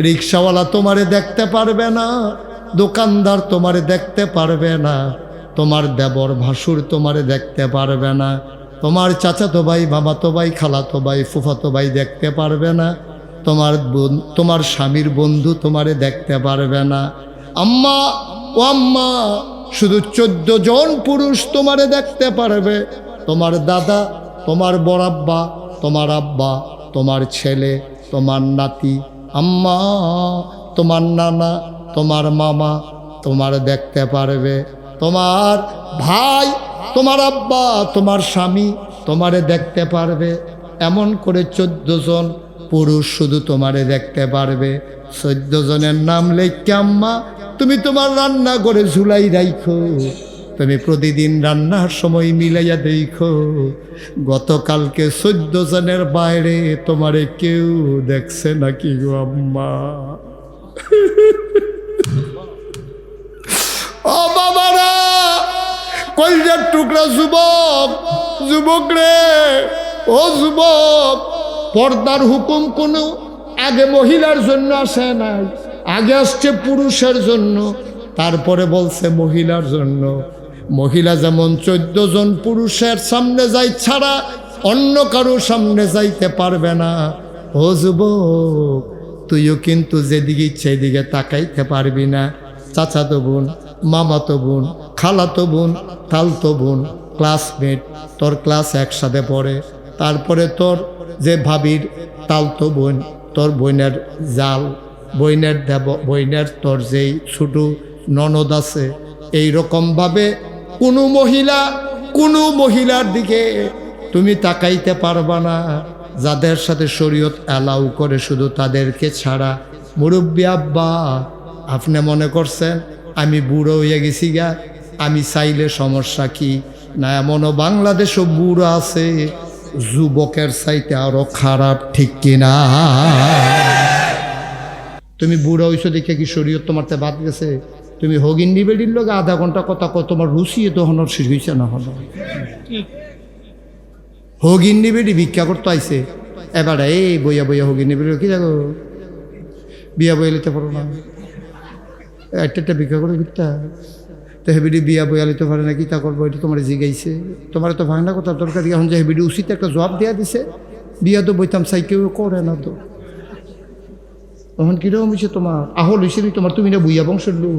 A: রিক্সাওয়ালা তোমারে দেখতে পারবে না, দোকানদার তোমারে দেখতে পারবে না, তোমার দেবর ভাসুর তোমারে দেখতে পারবে না, তোমার চাচাতো ভাই, মামাতো ভাই, খালাতো ভাই, ফুফাতো ভাই দেখতে পারবে না, তোমার স্বামীর বন্ধু তোমারে দেখতে পারবে না। আম্মা ও আম্মা, শুধু 14 জন পুরুষ তোমারে দেখতে পারবে, তোমার দাদা, তোমার বড় আব্বা, তোমার আব্বা, তোমার ছেলে, তোমার নাতি। আম্মা, তোমার নানা, তোমার মামা তোমার দেখতে পারবে, তোমার ভাই, তোমার আব্বা, তোমার স্বামী তোমারে দেখতে পারবে। এমন করে 14 জন পুরুষ শুধু তোমারে দেখতে পারবে। 14 জনের নাম লেখা আম্মা তুমি তোমার রান্না করে ঝুলাই রাখো। তুমি প্রতিদিন রান্নার সময় মিলাইয়া দেখো, গতকালকে 14 জনের বাইরে তোমারে কেউ দেখছে নাকি গো আম্মা? ও বাবারা, কলজার টুকরা যুবক, যুবক রে, ও যুবক, পর্দার হুকুম কোনো আগে মহিলার জন্য আসে নাই, আগে আসছে পুরুষের জন্য, তারপরে বলছে মহিলার জন্য। মহিলা যেমন 14 জন পুরুষের সামনে যাই ছাড়া অন্য কারো সামনে যাইতে পারবে না। ও যুবক, তুইও কিন্তু যেদিকে ইচ্ছে এদিকে তাকাইতে পারবি না। চাচাতো বোন, মামাতো বোন, খালাতো বোন, তালতো বোন, ক্লাসমেট, তোর ক্লাস একসাথে পড়ে, তারপরে তোর যে ভাবির তালতো বোন, তোর বোনের জাল, বইনের তোর যেই ছোট ননদ আছে, এই রকমভাবে কোনো মহিলার দিকে তুমি তাকাইতে পারবা না যাদের সাথে শরীয়ত অ্যালাউ করে, শুধু তাদেরকে ছাড়া। মুরব্বী আব্বা, আপনি মনে করছেন আমি বুড়ো হয়ে গেছি গা, আমি চাইলে সমস্যা কি? না, এমনও বাংলাদেশও বুড়ো আছে যুবকের চাইতে আরো খারাপ, ঠিক কিনা? তুমি বুড়ো হইছো দেখে কি শরীয়ত তোমারতে বাদ গেছে? তুমি হগিন নিবেডির লোক আধা ঘন্টা কথা কত তোমার রুচি তো হনর শেষ হয়েছে না? হলো হগিন নিবেডি ভিক্ষা করতে আইছে, এবারে এই বইয়া বইয়া হগিন নিবেডি কি দেখো বিয়া বইয়া লিতে পারো না, একটা ভিক্ষা করে ভিক্ষা তো হেবিডি বিয়া বইয়া লিতে পারে না, কি তা করবো? এটি তোমার জিগাইছে, তোমার তো ভাঙনা কথা দরকার। এখন যে হেবিডি উচিত একটা জবাব দেওয়া দিছে, বিয়া তো বইতাম চাই, কেউ করে না তো। তখন কিরকম হয়েছে তোমার? আহল হয়েছে তোমার, তুমি না বুইয়া বংশের লোক।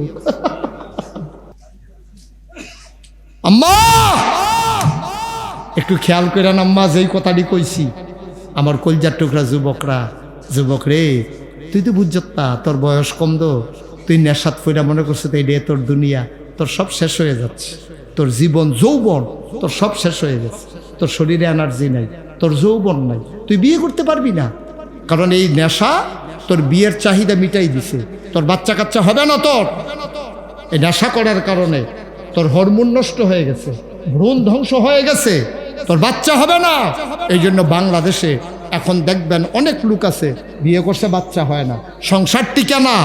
A: আম্মা একটু খেয়াল করেন আম্মা, যেই কথাটি কইছি, আমার কলজার টুকরা যুবকরা, যুবক রে, তুই তো বুঝত না, তোর বয়স কম দো, তুই নেশাত ফইরা মনে করছো তো এই তোর দুনিয়া, তোর সব শেষ হয়ে যাচ্ছে, তোর জীবন যৌবন তোর সব শেষ হয়ে গেছে, তোর শরীরে এনার্জি নাই, তোর যৌবন নাই, তুই বিয়ে করতে পারবি না, কারণ এই নেশা তোর বিয়ের চাহিদা মিটাই দিছে। তোর বাচ্চা কাচ্চা হবে না, তোর এই নেশা করার কারণে তোর হরমোন নষ্ট হয়ে গেছে, ভ্রূণ ধ্বংস হয়ে গেছে, তোর বাচ্চা হবে না। এই জন্য বাংলাদেশে এখন দেখবেন অনেক লোক আছে বিয়ে করছে, বাচ্চা হয় না, সংসার টিকে না,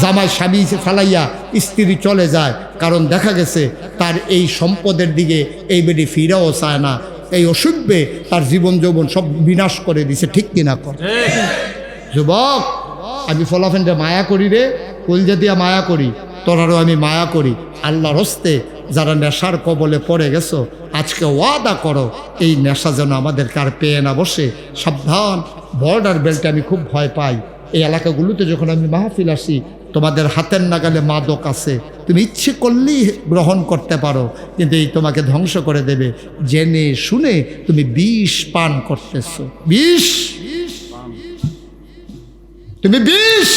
A: জামাই স্বামী ফেলাইয়া স্ত্রী চলে যায়, কারণ দেখা গেছে তার এই সম্পদের দিকে এই বেডি ফিরাও চায় না, এই অসুখে তার জীবন যৌবন সব বিনাশ করে দিছে, ঠিক কিনা? কর যুবক, আমি ফলাফেন্ডে মায়া করি রে, কলজা দিয়া মায়া করি, তোরারও আমি মায়া করি। আল্লাহর হস্তে যারা নেশার কবলে পড়ে গেছো, আজকে ওয়াদা করো এই নেশা যেন আমাদের কার পেয়ে না বসে। সাবধান, বর্ডার বেল্টে আমি খুব ভয় পাই। এই এলাকাগুলোতে যখন আমি মাহফিল আসি, তোমাদের হাতের নাগালে মাদক আছে, তুমি ইচ্ছে করলেই গ্রহণ করতে পারো, কিন্তু এই তোমাকে ধ্বংস করে দেবে। জেনে শুনে তুমি বিষ পান করতেছো, বিষ, তুমি বিষ,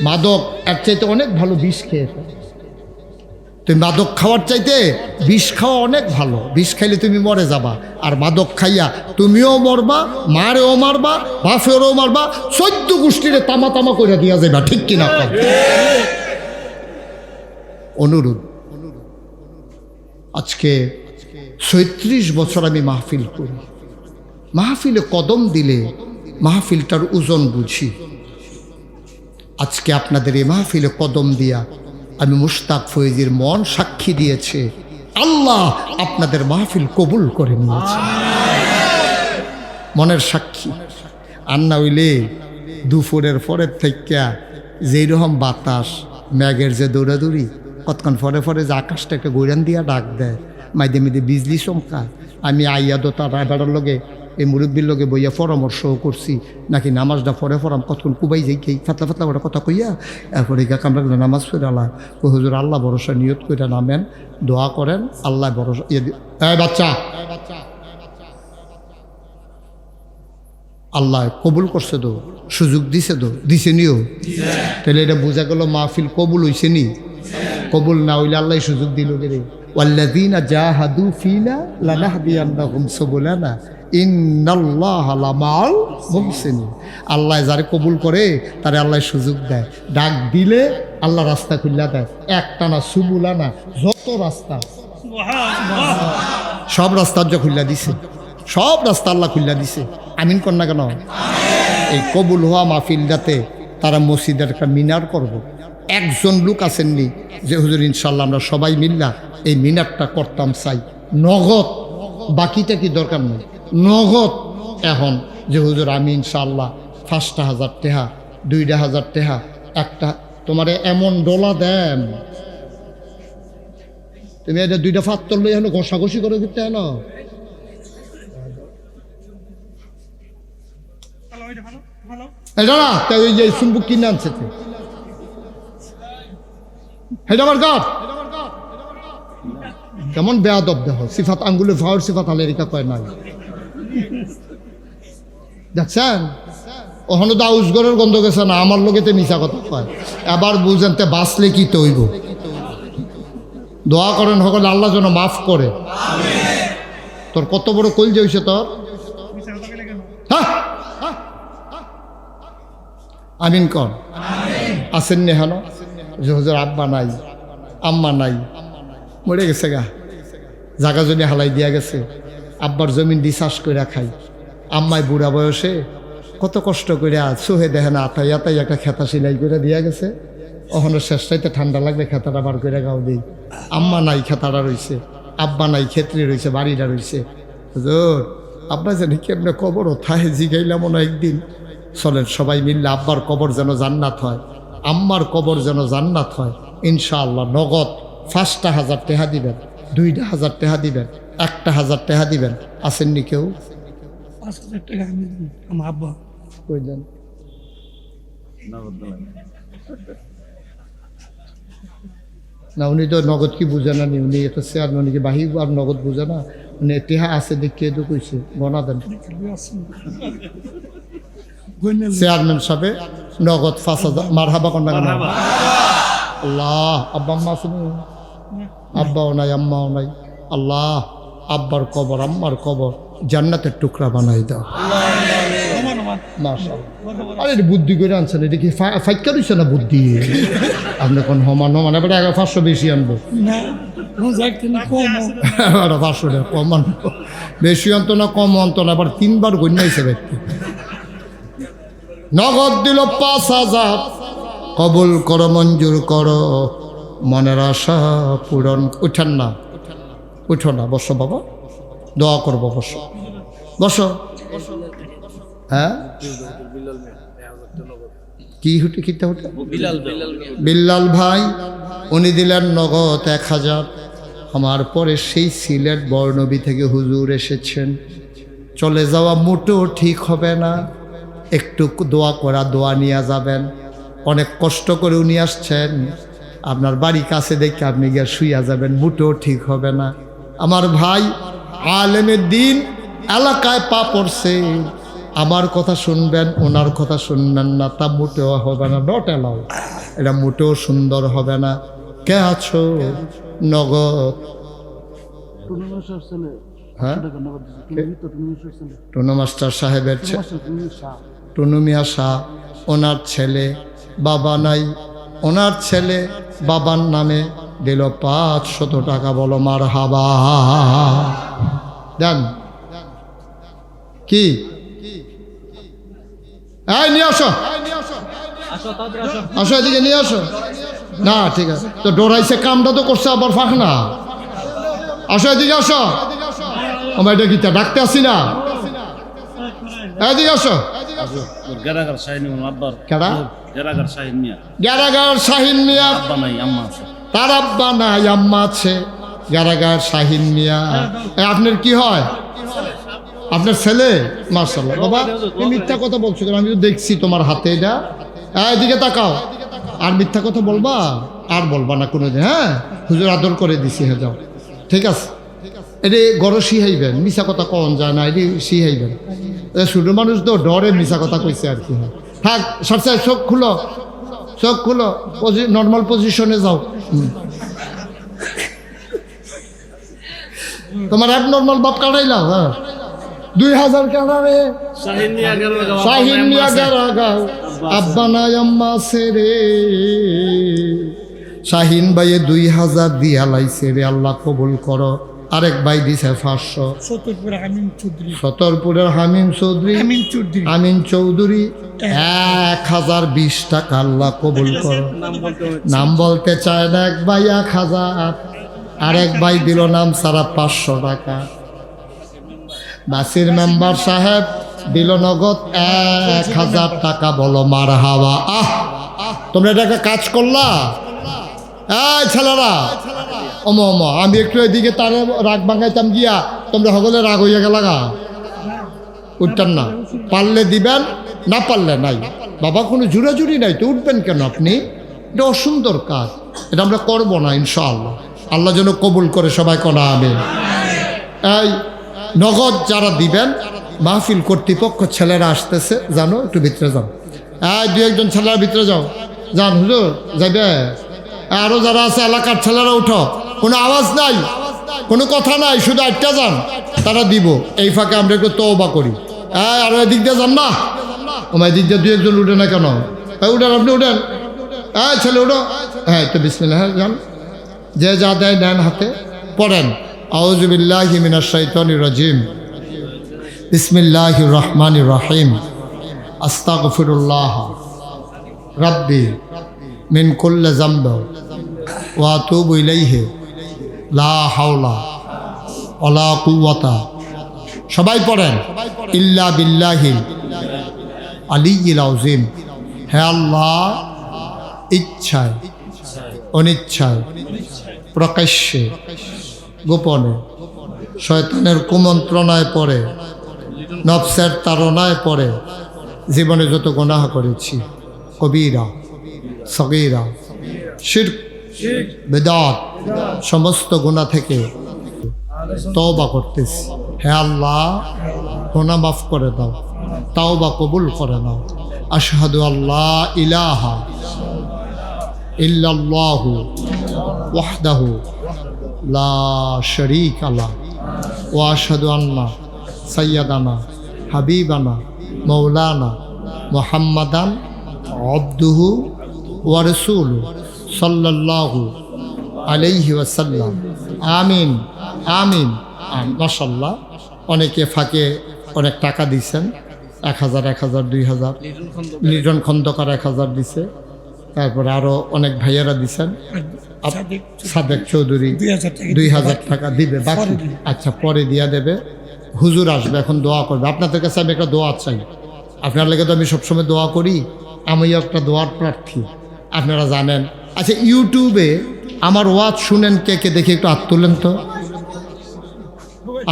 A: মাদক এর চাইতে অনেক ভালো বিষ খেয়ে। তুমি মাদক খাওয়ার চাইতে বিষ খাওয়া অনেক ভালো, বিষ খাইলে তুমি মরে যাবা, আর মাদক খাইয়া তুমিও মরবা, মারেও মারবা, বাপেরও মারবা, 14 গোষ্ঠীরে তামা তামা করে দিয়া যাবা, ঠিক কিনা? অনুরোধ, আজকে 36 বছর আমি মাহফিল করি, মাহফিলে কদম দিলে মাহফিলটার ওজন বুঝি। আজকে আপনাদের এই মাহফিলে কদম দিয়া আমি মুশতাক ফয়েজির মন সাক্ষী দিয়েছে, আল্লাহ আপনাদের মাহফিল কবুল করে নিয়েছে, মনের সাক্ষী। আর না হইলে দুপুরের পরের থেকে যেই রকম বাতাস, ম্যাগের যে দৌড়াদৌড়ি, কতক্ষণ পরে পরে যে আকাশটাকে গৈরান দিয়া ডাক দেয়, মাইদে মেদে বিজলি চমকায়, আমি আইয়া দো তার ড্রাইভারের লগে এই মুরব্বীর লগে বইয়া পরামর্শও করছি নাকি নামাজটা পরে পড়াম কতক্ষণ কুবাই যাই খেয়ে ফাতলা ফাতলা করে কথা কইয়া এরপরে গা কামড়া নামাজ পড়ে আল্লাহ হুজুর আল্লাহ ভরসা নিয়ত করে নামেন দোয়া করেন আল্লাহ ভরসা বাচ্চা আল্লাহ কবুল করছে তো সুযোগ দিছে তো দিছে নিও তাহলে এটা বোঝা গেল মাহফিল কবুল হইছে নি কবুল না হইলে আল্লাহ সুযোগ দিল রে ওয়াল্লাযীনা জাহাদু ফিনা লানাহদিয়ান্নাহুম সুবুলানা ইন্নাল্লাহা লামাল মুহসিনিন। আল্লাহ যারে কবুল করে তারে আল্লাহ সুযোগ দেয়, ডাক দিলে আল্লাহ রাস্তা খুলে দেয়। একটা না সুবুলানা, যত রাস্তা সব রাস্তা খুলে দিছে, সব রাস্তা আল্লাহ খুলে দিছে। আমিন কর না কেন? এই কবুল হওয়া মাহফিলটাতে তারা মসজিদের একটা মিনার করব। একজন লোক আসেননি যে হুজুর ইনশাল্লাহ আমরা সবাই মিল্লা এই মিনারটা করতাম চাই নগদ, বাকিটা কি দরকার নেই, নগদ এখন যে হুজুর আমি ইনশাল্লাহ 5,000 টাকা 2,000 টাকা একটা তোমার এমন ডলা দেন, তুমি এটা 2টা ফাত্তর লই এখন ঘষাঘষি করে দিতে না এটা না ওই যে চুম্বুক কিনে আনছে এটা আমার গাছ কেমন বেয়াদব দেহ সিফাত আঙ্গুলে ভাওয়ার সিফাত আলেরিকা কয় নাই দেখছেন ওখানে তো আউসগরের গন্ধ গেছে না, আমার লোকেতে মিশা কথা কয়। এবার বুঝেন তে বাঁচলে কি তৈব, দোয়া করেন সকলে আল্লাহ যেন মাফ করে। তোর কত বড় কল যে হয়েছে তোর, আমিন কর। আসেন নি হেন যে হুজুর আব্বা নাই আম্মা নাই মরে গেছে গা, জাগা জমি হালাই দিয়া গেছে, আব্বার জমিন দিয়ে চাষ করে খাই, আম্মায় বুড়া বয়সে কত কষ্ট করে সোহে দেখে না আতাই আতাই একটা খেতা সিলাই করে দিয়া গেছে। ওখানে শেষটাইতে ঠান্ডা লাগলে খেতাটা বার করে গাও দিই। আম্মা নাই খেতাটা রইছে, আব্বা নাই ক্ষেত্রে রইছে, বাড়িটা রইছে। হুজুর আব্বা জানি কেমনে কবর থাহে জিগাইলাম না একদিন। চলেন সবাই মিললে আব্বার কবর যেন জান্নাত হয়, আম্মার কবর যেন জান্নাত হয় ইনশাআল্লাহ। নগদ 5,000 টাকা দিবেন, 2,000 টাকা দিবেন, 1,000 টাকা দিবেন। আসেননি কেউ?
B: 5,000 টাকা আমি আমার আব্বা
A: কই দেন না, উনি তো নগদ কি বুঝে না নি, উনি এটা চেয়ারম্যান কি বাহি আর নগদ বুঝে না, উনি টেহা আছে দেখিয়ে তো কইছে গনা দেন। চেয়ারম্যান সাহেব নগদ 5,000 মারহাবা কন্যা কেন? আল্লাহ আব্বা আম্মা আসেনি, আব্বাও নাই আম্মাও নাই। আল্লাহ আব্বার কবর আম্মার কবর জান্নাতের টুকরা বানাই দাও মাশাআল্লাহ। আরে বুদ্ধি করে আনছেন, এটা কি ফাইকা দিচ্ছে না বুদ্ধি? আপনি কোন সমান সমান এবার 500 বেশি আনবো, 500 টাকা কম আনবো, বেশি আনতো না কম আনতো না, আবার 3বার গণ্যাইছে ব্যক্তি। নগদ দিল 5,000, কবুল করো মঞ্জুর করো মনের আশা পূরণ। উঠেন না, উঠো না, বসো বাবা, দোয়া করবো, বসো বসো। হ্যাঁ কি হুটে কিতা হুটে? বিল্লাল ভাই উনি দিলেন নগদ 1,000। আমার পরে সেই সিলেট বর্ণবী থেকে হুজুর এসেছেন, চলে যাওয়া মোটেও ঠিক হবে না, একটু দোয়া করা দোয়া নিয়ে যাবেন। অনেক কষ্ট করে উনি আসছেন, আপনার বাড়ি কাছে দেখে আপনি গিয়ে শুইয়া যাবেন, মোটেও ঠিক হবে না। আমার ভাই আলেমের দিন এলাকায় পা পড়ছে, আমার কথা শুনবেন ওনার কথা শুনবেন না, তা মোটেও হবে না, নট অ্যালাউ, এটা মোটেও সুন্দর হবে না। কে আছো? নগদ হ্যাঁ টুনু মাস্টার সাহেবের টুনু মিয়া শাহ, ওনার ছেলে বাবা নাই, ওনার ছেলে বাবার নামে দিল 500 টাকা। বলো মার হাবা দেন। কি এই নিয়ে আসো, আসো এদিকে নিয়ে আসো না, ঠিক আছে তো ডোরাইছে, কামটা তো করছে আবার ফাঁক না। আসো এদিকে আসো, আমার এটা গীতা ডাকতে আসি না, এদিকে আসো।
C: গেরাগার শাহিন আব্বার
A: কেডা?
C: গেরাগার শাহিন মিয়া,
A: গেরাগার শাহিন মিয়া,
C: আব্বা নাই আম্মা আছে,
A: তার আব্বা নাই আম্মা আছে। গেরাগার শাহিন মিয়া আপনার কি হয়? আপনার ছেলে? মাশাআল্লাহ। বাবা তুমি মিথ্যা কথা বলছো কেন? আমি তো দেখছি তোমার হাতে এটা। এদিকে তাকাও। আর মিথ্যা কথা বলবা? আর বলবা না কোনোদিন, হ্যাঁ? হুজুর আদর করে দিছি, হ্যাঁ যাও, ঠিক আছে। এটি গড় শিহাইবেন, মিশা কথা কন যায় না, এটি শিহাইবেন। ছোট মানুষ তো ডরে মিশা কথা কইছে আর কি। থাক সরষে, চোখ খুলো, চোখ খুলো, নর্মাল পজিশনে যাও। তোমার এক নর্মাল বাপ কাটাইলাম, হ্যাঁ 2000 কাটারে
C: শাহিন মিয়া গাও
A: শাহিন মিয়া গাও আব্বা নাই আম্মা আছে রে। শাহিন ভাইয়ে 2000 দিয়া লাইছে রে, আল্লাহ কবুল করো। আরেক ভাই দিছে 500।
B: সতরপুরে আমিন চৌধুরী,
A: সতরপুরের হামিম চৌধুরী, আমিন চৌধুরী 1020 টাকা, আল্লাহ কবুল করো। নাম বলতে চায় না এক ভাই 1000, আরেক ভাই দিল নাম সারা 500 টাকা। বাসির মেম্বার সাহেব দিল নগদ 1000 টাকা। বলো মারহাবা। তোমরা এটা একটা কাজ করলা? এই ছেলেরা, অম আমি একটু এদিকে তার রাগ ভাঙাইতাম গিয়া, তোমরা সকলে রাগ হইয়া গেলা গা, উঠতেন না। পারলে দিবেন, না পারলে নাই। বাবা কোনো জুড়াজুড়ি নাই তো, উঠবেন কেন আপনি? এটা অসুন্দর কাজ, এটা আমরা করবো না ইনশাআল্লাহ। আল্লাহ যেন কবুল করে, সবাই কনা আমিন। এই নগদ যারা দিবেন, মাহফিল কর্তৃপক্ষ ছেলেরা আসতেছে, জানো একটু ভিতরে যাও। দু একজন ছেলেরা ভিতরে যাও, যান হুজুর যাবে। আরো যারা আছে এলাকার ছেলেরা উঠো, কোনো আওয়াজ নাই, কোনো কথা নাই, শুধু আটটা যান, তারা দিব। এই ফাঁকে আমরা একটু তওবা করি। আরো এদিক দিয়ে যান না, ওমাই দিক দিয়ে 2 একজন উঠে না কেন? উঠেন, আপনি উঠেন। ছেলে উঠো। হ্যাঁ তো বিসমিল্লাহ, হ্যাঁ যান। যে যা দেয় নেন হাতে, পড়েন আউযু বিল্লাহি মিনাশ শাইতানির রাজিম, বিসমিল্লাহির রহমানির রহিম, আস্তাগফিরুল্লাহ রাব্বি মিন কুল্লি যামব ওয়া আতুবু ইলাইহি লা হাওলা ওয়ালা কুওয়াতা। সবাই পড়েন ইল্লা বিল্লাহিল আলিয়্যিল আযীম। হে আল্লাহ, ইচ্ছায় অনিচ্ছায় প্রকাশ্যে গোপনে শয়তানের কুমন্ত্রণায় পড়ে, নফসের তাড়নায় পড়ে জীবনে যত গুনাহ করেছি, কবিরা সগীরা শিরক বিদআত সমস্ত গুনাহ থেকে তওবা করতেছি। হে আল্লাহ, গুনাহ মাফ করে দাও, তাওবা কবুল করে নাও। আশহাদু আল্লা ইলাহা ইল্লাল্লাহু ওয়াহদাহু লা শারীকা লাহু ওয়া আশহাদু আন্না সাইয়্যিদানা হাবিবানা মাওলানা মুহাম্মাদান আবদুহু ওয়া রাসূলুহু সাল্লাল্লাহু আলাইহি ওয়াসাল্লাম। আমিন আমিন। মাশাআল্লাহ, অনেকে ফাঁকে অনেক টাকা দিয়েছেন, 1000 1000 2000। লিটন খন্দকার 1000 দিছে, তারপরে আরো অনেক ভাইয়ারা দিছেন। সাদেক চৌধুরী 2000 টাকা দিবে বাকি। আচ্ছা, পরে দিয়া দেবে। হুজুর আসবে, এখন দোয়া করবে। আপনাদের কাছে আমি একটা দোয়া চাই। আপনার লেগে তো আমি সবসময় দোয়া করি, আমিও একটা দোয়ার প্রার্থী, আপনারা জানেন। আচ্ছা, ইউটিউবে আমার ওয়াজ শুনেন কে কে, দেখি একটু হাত তুলেন তো।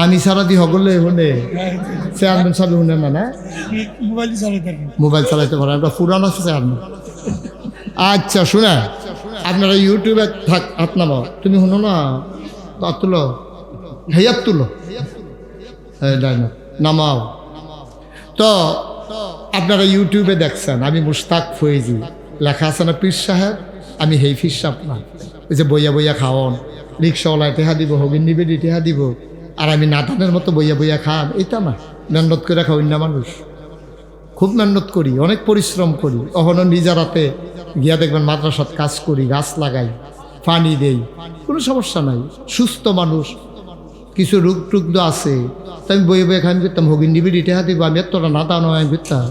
A: আমি সারা দি হগলে শুনে, চেয়ারম্যান সাহেব শুনে না? মোবাইল চালাইতে পারেন, একটা পুরানো আছে চেয়ারম্যান। আচ্ছা শুনে, আপনারা ইউটিউবে থাক, হাত নামাও। তুমি শুনো না, হাত তুলো, হেয়াত তুলো, নামাও। তো আপনারা ইউটিউবে দেখছেন, আমি মুশতাক ফয়েজি, লেখা আছে না পীর সাহেব, আমি হেই ফির সাহেব না। ওই যে বইয়া বইয়া খাওয়ান, রিক্সাওয়ালায় টেহা দিব, হবিন নিবে টেহা দিব, আর আমি নাতানের মতো বইয়া বইয়া খান, এটা না। মেহনত করে খাওয়াই না মানুষ, খুব মেহনত করি, অনেক পরিশ্রম করি। কখনো নিজের হাতে গিয়া দেখবেন মাদ্রাসাত কাজ করি, গাছ লাগাই, পানি দেই, কোনো সমস্যা নাই। সুস্থ মানুষ, কিছু রোগ টুগ আছে, তো আমি বইয়ে বইয়ে খান করতাম, হগিন নিবি টেহা দিব, আমি এতটা নাতা নয় করতাম।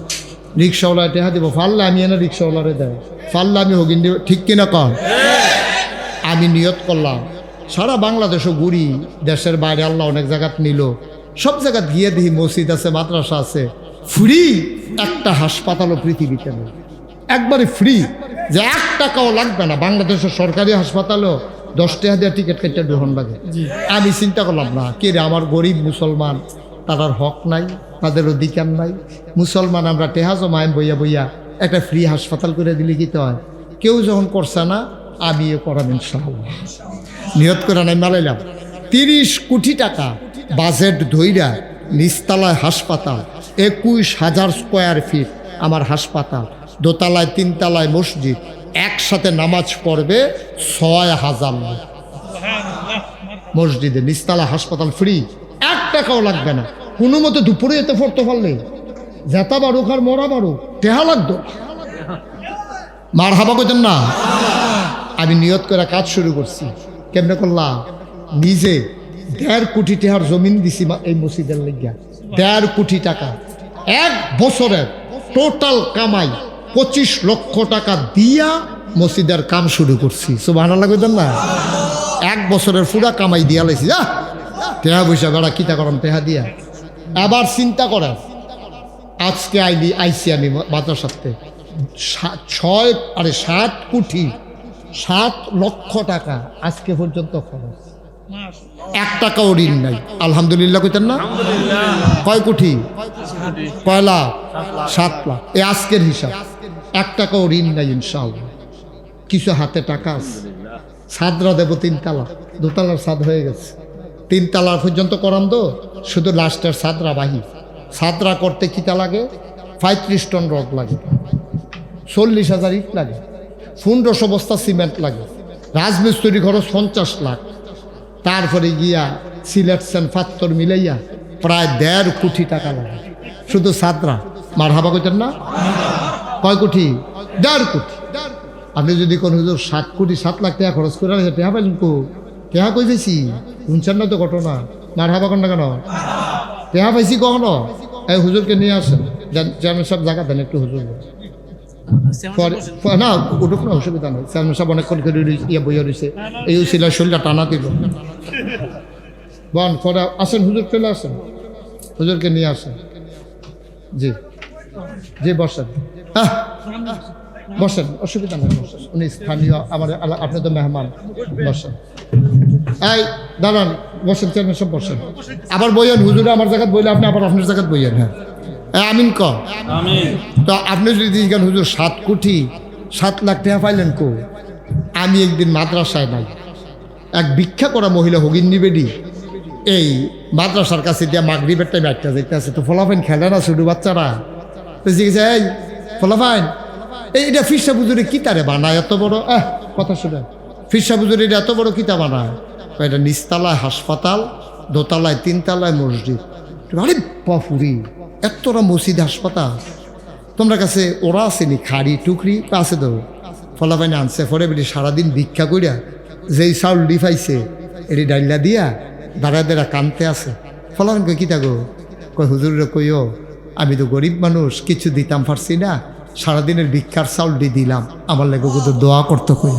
A: রিক্সাওয়ালায় টেহা দিব, ফাললে আমি এনে রিক্সাওয়ালারে দেয়, ফাললে আমি হগিন দিব, ঠিক কিনা কন? আমি নিয়ত করলাম সারা বাংলাদেশও ঘুরি, দেশের বাইরে আল্লাহ অনেক জায়গাত নিল, সব জায়গায় গিয়ে দেখি মসজিদ আছে, মাদ্রাসা আছে, ফ্রি একটা হাসপাতালও পৃথিবীতে নেই, একবারে ফ্রি, যে 1 টাকাও লাগবে না। বাংলাদেশের সরকারি হাসপাতালেও 10 টাকা দিয়ে টিকিট কেটে গ্রহণ লাগে। আমি চিন্তা করলাম না, কে রে আমার গরিব মুসলমান, তাদের হক নাই, তাদের অধিকার নাই। মুসলমান আমরা টেহা জমায় বইয়া বইয়া একটা ফ্রি হাসপাতাল করে দিলে কি তো হয়? কেউ যখন করছে না, আমিও করাম ইনশাআল্লাহ। নিয়ত করে নাই মালাইলাম 30 কোটি টাকা বাজেট ধইরা নিচতলায় হাসপাতাল, 21,000 স্কোয়ার ফিট আমার হাসপাতাল, দোতলায় 3 তলায় মসজিদ, একসাথে নামাজ পড়বে 6,000 লোক। মসজিদে নিচতলা হাসপাতাল ফ্রি, 1 টাকাও লাগবে না। কোনো মতো দুপুরে এতে পড়তে পারলে জেতা বারুক আর মরা বারুক টেহা লাগতো। মার হাবা কইতেন না। আমি নিয়ত করে কাজ শুরু করছি। কেমনে করলাম? নিজে 1.5 কোটি টাকার জমিন দিছি এই মসজিদের লাগিয়া। 1.5 কোটি টাকা 1 বছরের টোটাল কামাই 25 লক্ষ টাকা দিয়া মসজিদের কাম শুরু করছি। সুবহানাল্লাহ কইতেন না। 1 বছরের পুরা কামাই দিয়া লাইছি। টেহা পয়সা বেড়া কিতা করম টেহা দিয়া। আবার চিন্তা করেন, আজকে আইসি আমি মাদ্রাসাতে 7 কোটি 7 লক্ষ টাকা আজকে পর্যন্ত খরচ, 1 টাকাও ঋণ নাই। আলহামদুলিল্লাহ কইতেন না। কয় কোটি? কয় লাখ? 7 লাখ। এই আজকের হিসাব, 1 টাকাও ঋণ নাই ইনশাআল্লাহ। কিছু হাতে টাকা আছে। ছাদরা দেব 3 তালা, 2 তালার ছাদ হয়ে গেছে। 3 তালার পর্যন্ত করাম তো, শুধু লাস্টের ছাদরা বাহি। ছাদরা করতে কিতা লাগে? 35 টন রড লাগে, 40,000 ইট লাগে, 1500 বস্তা সিমেন্ট লাগে, রাজমিস্ত্রি খরচ 50 লাখ। তারপরে গিয়া সিলেকশন পাথর মিলাইয়া প্রায় 1.5 কোটি টাকা লাগে শুধু ছাদরা। মার হাবা কইতেন না। কয় কোটি? 1.5 কোটি। আপনি যদি কোন হুজুর 7 কোটি 7 লাখ টাকা খরচ করে টেহা পাইলেন কো? টেহা কই পেয়েছি শুনছেন না তো ঘটনা। মার হাবা কন না কেন? টেহা পাইছি কখনো? এই হুজুরকে নিয়ে আসেন, চেয়ারম্যান সাহেব জায়গা দেন একটু হুজুর না উঠুক না, অসুবিধা নেই। চেয়ারম্যান সাহেব অনেকক্ষণ করে ইয়ে বইয়া রয়েছে, এই ছিল শরীরটা টানা দিল। বন পরে আসেন হুজুর, চলে আসেন, হুজুরকে নিয়ে আসেন। জি জি বসেন, হ্যাঁ বসেন, অসুবিধা নেই বসেন। উনি স্থানীয়, আমার আপনি তো মেহমান, বসেন। এই দাঁড়ান, বসেন, চেয়ারম্যান সাহেব বসেন। আবার বইয়েন, হুজুরে আমার জায়গায় বইলে আপনি আবার আপনার জায়গায় বইয়েন। হ্যাঁ আমিন কর। তো আপনি যদি জিজ্ঞান হুজুর 7 কোটি 7 লাখ টাকা পাইলেন কো? আমি একদিন মাদ্রাসায় নাই, এক ভিক্ষা করা মহিলা হগিন্নি বেডি এই মাদ্রাসার কাছে দিয়া মাগরিবের টাইমে একটা যেতে আছে, তো ফলাফাইন খেলে না ছোট বাচ্চারা, তো জিজ্ঞেস এই ফলাফাইন এইটা ফিরসা বুজুরে কিতারে বানায় এত বড়? কথা শুনে, ফিরসা বুজুরে এটা এত বড় কিতা বানায়? এটা নিচতলায় হাসপাতাল, দোতলায় 3 তলায় মসজিদ। আরে বাপুরি, এতটা মসজিদ হাসপাতাল তোমরা কাছে ওরা আসেনি? খাড়ি টুকরি আছে তো ফলাফাইনে আনছে। পরে বেটি সারাদিন ভিক্ষা করিয়া যেই চাউল ডি পাইছে এটি ডাইলা দিয়া দাঁড়ায় দাঁড়া কানতে আছে। ফলাফাইন কই কিতা গো? কই হুজুরে কইও আমি তো গরিব মানুষ, কিছু দিতাম পারছি না, সারাদিনের ভিক্ষার চাউল ডি দিলাম, আমার লেগে তো দোয়া করতে কই।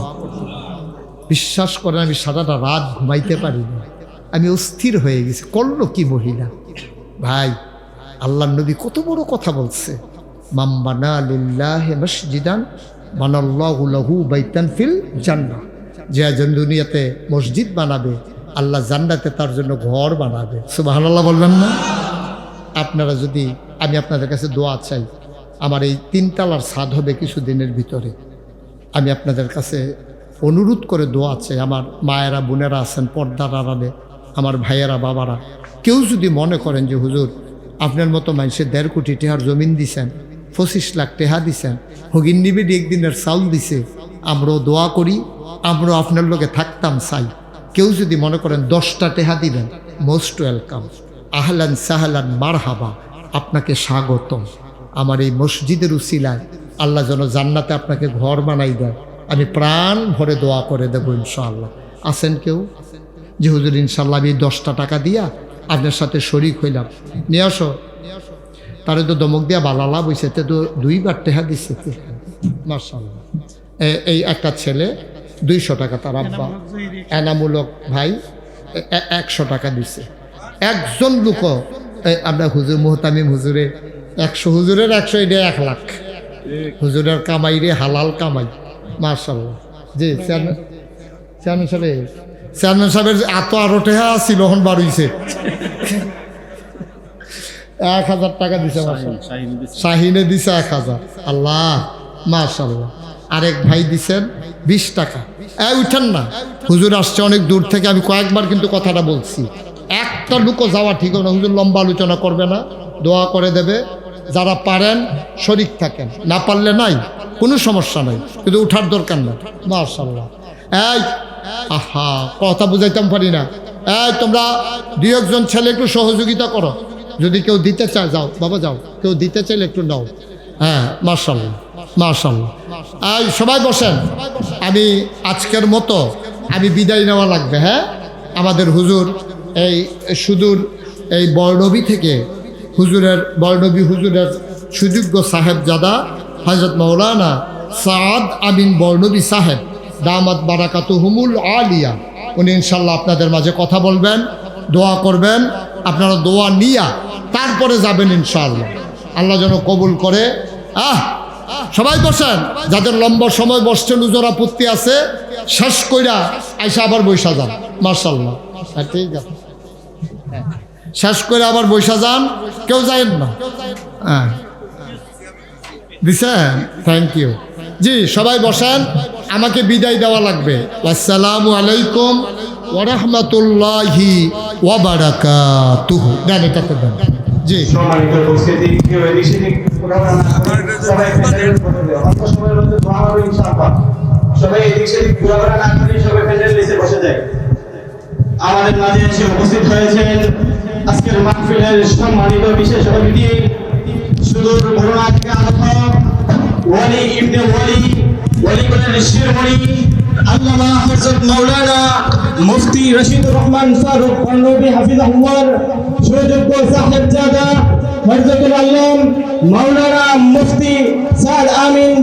A: বিশ্বাস করেন আমি সারাটা রাত ঘুমাইতে পারি না, আমি অস্থির হয়ে গেছি। করলো কি মহিলা? ভাই আল্লাহ নবী কত বড় কথা বলছে, মাম বানা লিল্লাহি মসজিদান বানাল্লাহু লাহু বাইতান ফিল জান্নাহ। যে একজন দুনিয়াতে মসজিদ বানাবে, আল্লাহ জান্নাতে তার জন্য ঘর বানাবে। সুবহানাল্লাহ বলবেন না? আপনারা যদি, আমি আপনাদের কাছে দোয়া চাই, আমার এই 3 তলার ছাদ হবে কিছুদিনের ভিতরে। আমি আপনাদের কাছে অনুরোধ করে দোয়া চাই, আমার মায়েরা বোনেরা আছেন পর্দার আড়ালে, আমার ভাইয়েরা বাবারা, কেউ যদি মনে করেন যে হুজুর আপনার মতো মানুষের 1.5 কোটি টাকার জমিন দিছেন, 25 লাখ টাকা দিছেন, হগিন নিবেদি একদিনের চাউল দিছে, আমরাও দোয়া করি, আমরাও আপনার লোকে থাকতাম চাই। কেউ যদি মনে করেন 10টা টাকা দিবেন, মোস্ট ওয়েলকাম, আহলান সাহলান মারহাবা, আপনাকে স্বাগতম। আমার এই মসজিদের উসিলায় আল্লাহ যেন জান্নাতে আপনাকে ঘর বানাই দেয়, আমি প্রাণ ভরে দোয়া করে দেবো ইনশাআল্লাহ। আছেন কেউ যে হুজুর ইনশাআল্লাহ আমি 10টা টাকা দিয়া আপনার সাথে শরিক হইলাম, নিয়ে আসো। তারে তো দমক দিয়া বালালা বইছে, তো 2বার টাকা দিচ্ছে মাশাআল্লাহ। এই একটা ছেলে 200 টাকা, তার আব্বা এনামূলক ভাই 100 টাকা দিছে। একজন লোক আমরা হুজুর মোহতামিম হুজুরে 100, হুজুরের 100, এটা 1 লাখ। হুজুরের কামাই রে হালাল কামাই মাশাআল্লাহ। জি চেয়ারম্যান সাহেবের এত আরো টেহা ছিল, এখন বাড়ইছে। 1000 টাকা দিছে
C: শাহিন শাহিন দিছে
A: শাহিনে দিছে 1000। আল্লাহ মাশাআল্লাহ। আরেক ভাই দিছেন 20 টাকা। উঠেন না, হুজুর আসছে অনেক দূর থেকে, আমি কয়েকবার কিন্তু কথাটা বলছি, একটা লুকো যাওয়া ঠিক হবে না। হুজুর লম্বা আলোচনা করবে না, দোয়া করে দেবে। যারা পারেন শরীক থাকেন, না পারলে নাই, কোনো সমস্যা নাই, কিন্তু উঠার দরকার না। মাশাআল্লাহ। এই আহা, কথা বুঝাইতাম পারি না। তোমরা 2-1 ছেলে একটু সহযোগিতা করো, যদি কেউ দিতে চায় যাও বাবা, যাও, কেউ দিতে চাইলে একটু নাও। হ্যাঁ, মাশাআল্লাহ মাশাআল্লাহ। সবাই বসেন। আমি আজকের মতো আমি বিদায় নেওয়া লাগবে। হ্যাঁ, আমাদের হুজুর এই সুদূর এই বর্ণবী থেকে বর্ণবী হুজুরের সুযোগ্য সাহেবজাদা হযরত মাওলানা সাদ আমিন বর্ণবী সাহেব দামাত বারাকাতুহুমুল আলিয়া, উনি ইনশাল্লাহ আপনাদের মাঝে কথা বলবেন, দোয়া করবেন। আপনারা দোয়া নিয়া তারপরে যাবেন ইনশাআল্লাহ। আল্লাহ যেন কবুল করে। সবাই বসেন, যাদের লম্বা সময় বসছেন, উজোর আপত্তি আছে, শেষ কইরা আইসা আবার বৈশা যান। মাশাআল্লাহ। ঠিক আছে, শেষ করে আবার বৈশা যান, কেউ যায়েন না। হ্যাঁ দিছেন, থ্যাংক ইউ। জি, সবাই বসেন, আমাকে বিদায় দেওয়া লাগবে। আসসালামু আলাইকুম ওয়া রাহমাতুল্লাহি ওয়া বারাকাতুহু। দেন এটাতে দেন। জি,
D: সম্মানিত উপস্থিতি, কেউ এদিক সেদিক ঘোরাঘুরা না করে সবাই প্যান্ডেলের মধ্যে দিও। অল্প সময়ের মধ্যে দোয়া হবে ইনশাআল্লাহ। সবাই এদিক সেদিক ঘোরাঘুরা না করে সবাই প্যান্ডেল নিচে বসে যায়। আমাদের মাঝে এসে উপস্থিত হয়েছেন আজকের মাহফিলের সম্মানিত বিশেষ অতিথি, সুদূর বরুণা থেকে আগত ওয়ালি ইবনে ওয়ালি বলেন শিরোমণি আল্লামা হযরত মাওলানা মুফতি রশিদুর রহমান ফারুক বর্ণবী হাফিজাহুল্লাহ, সুযোগ্য সাহেবজাদা হযরতুল আল্লাম মাওলানা মুফতি সাদ আমিন।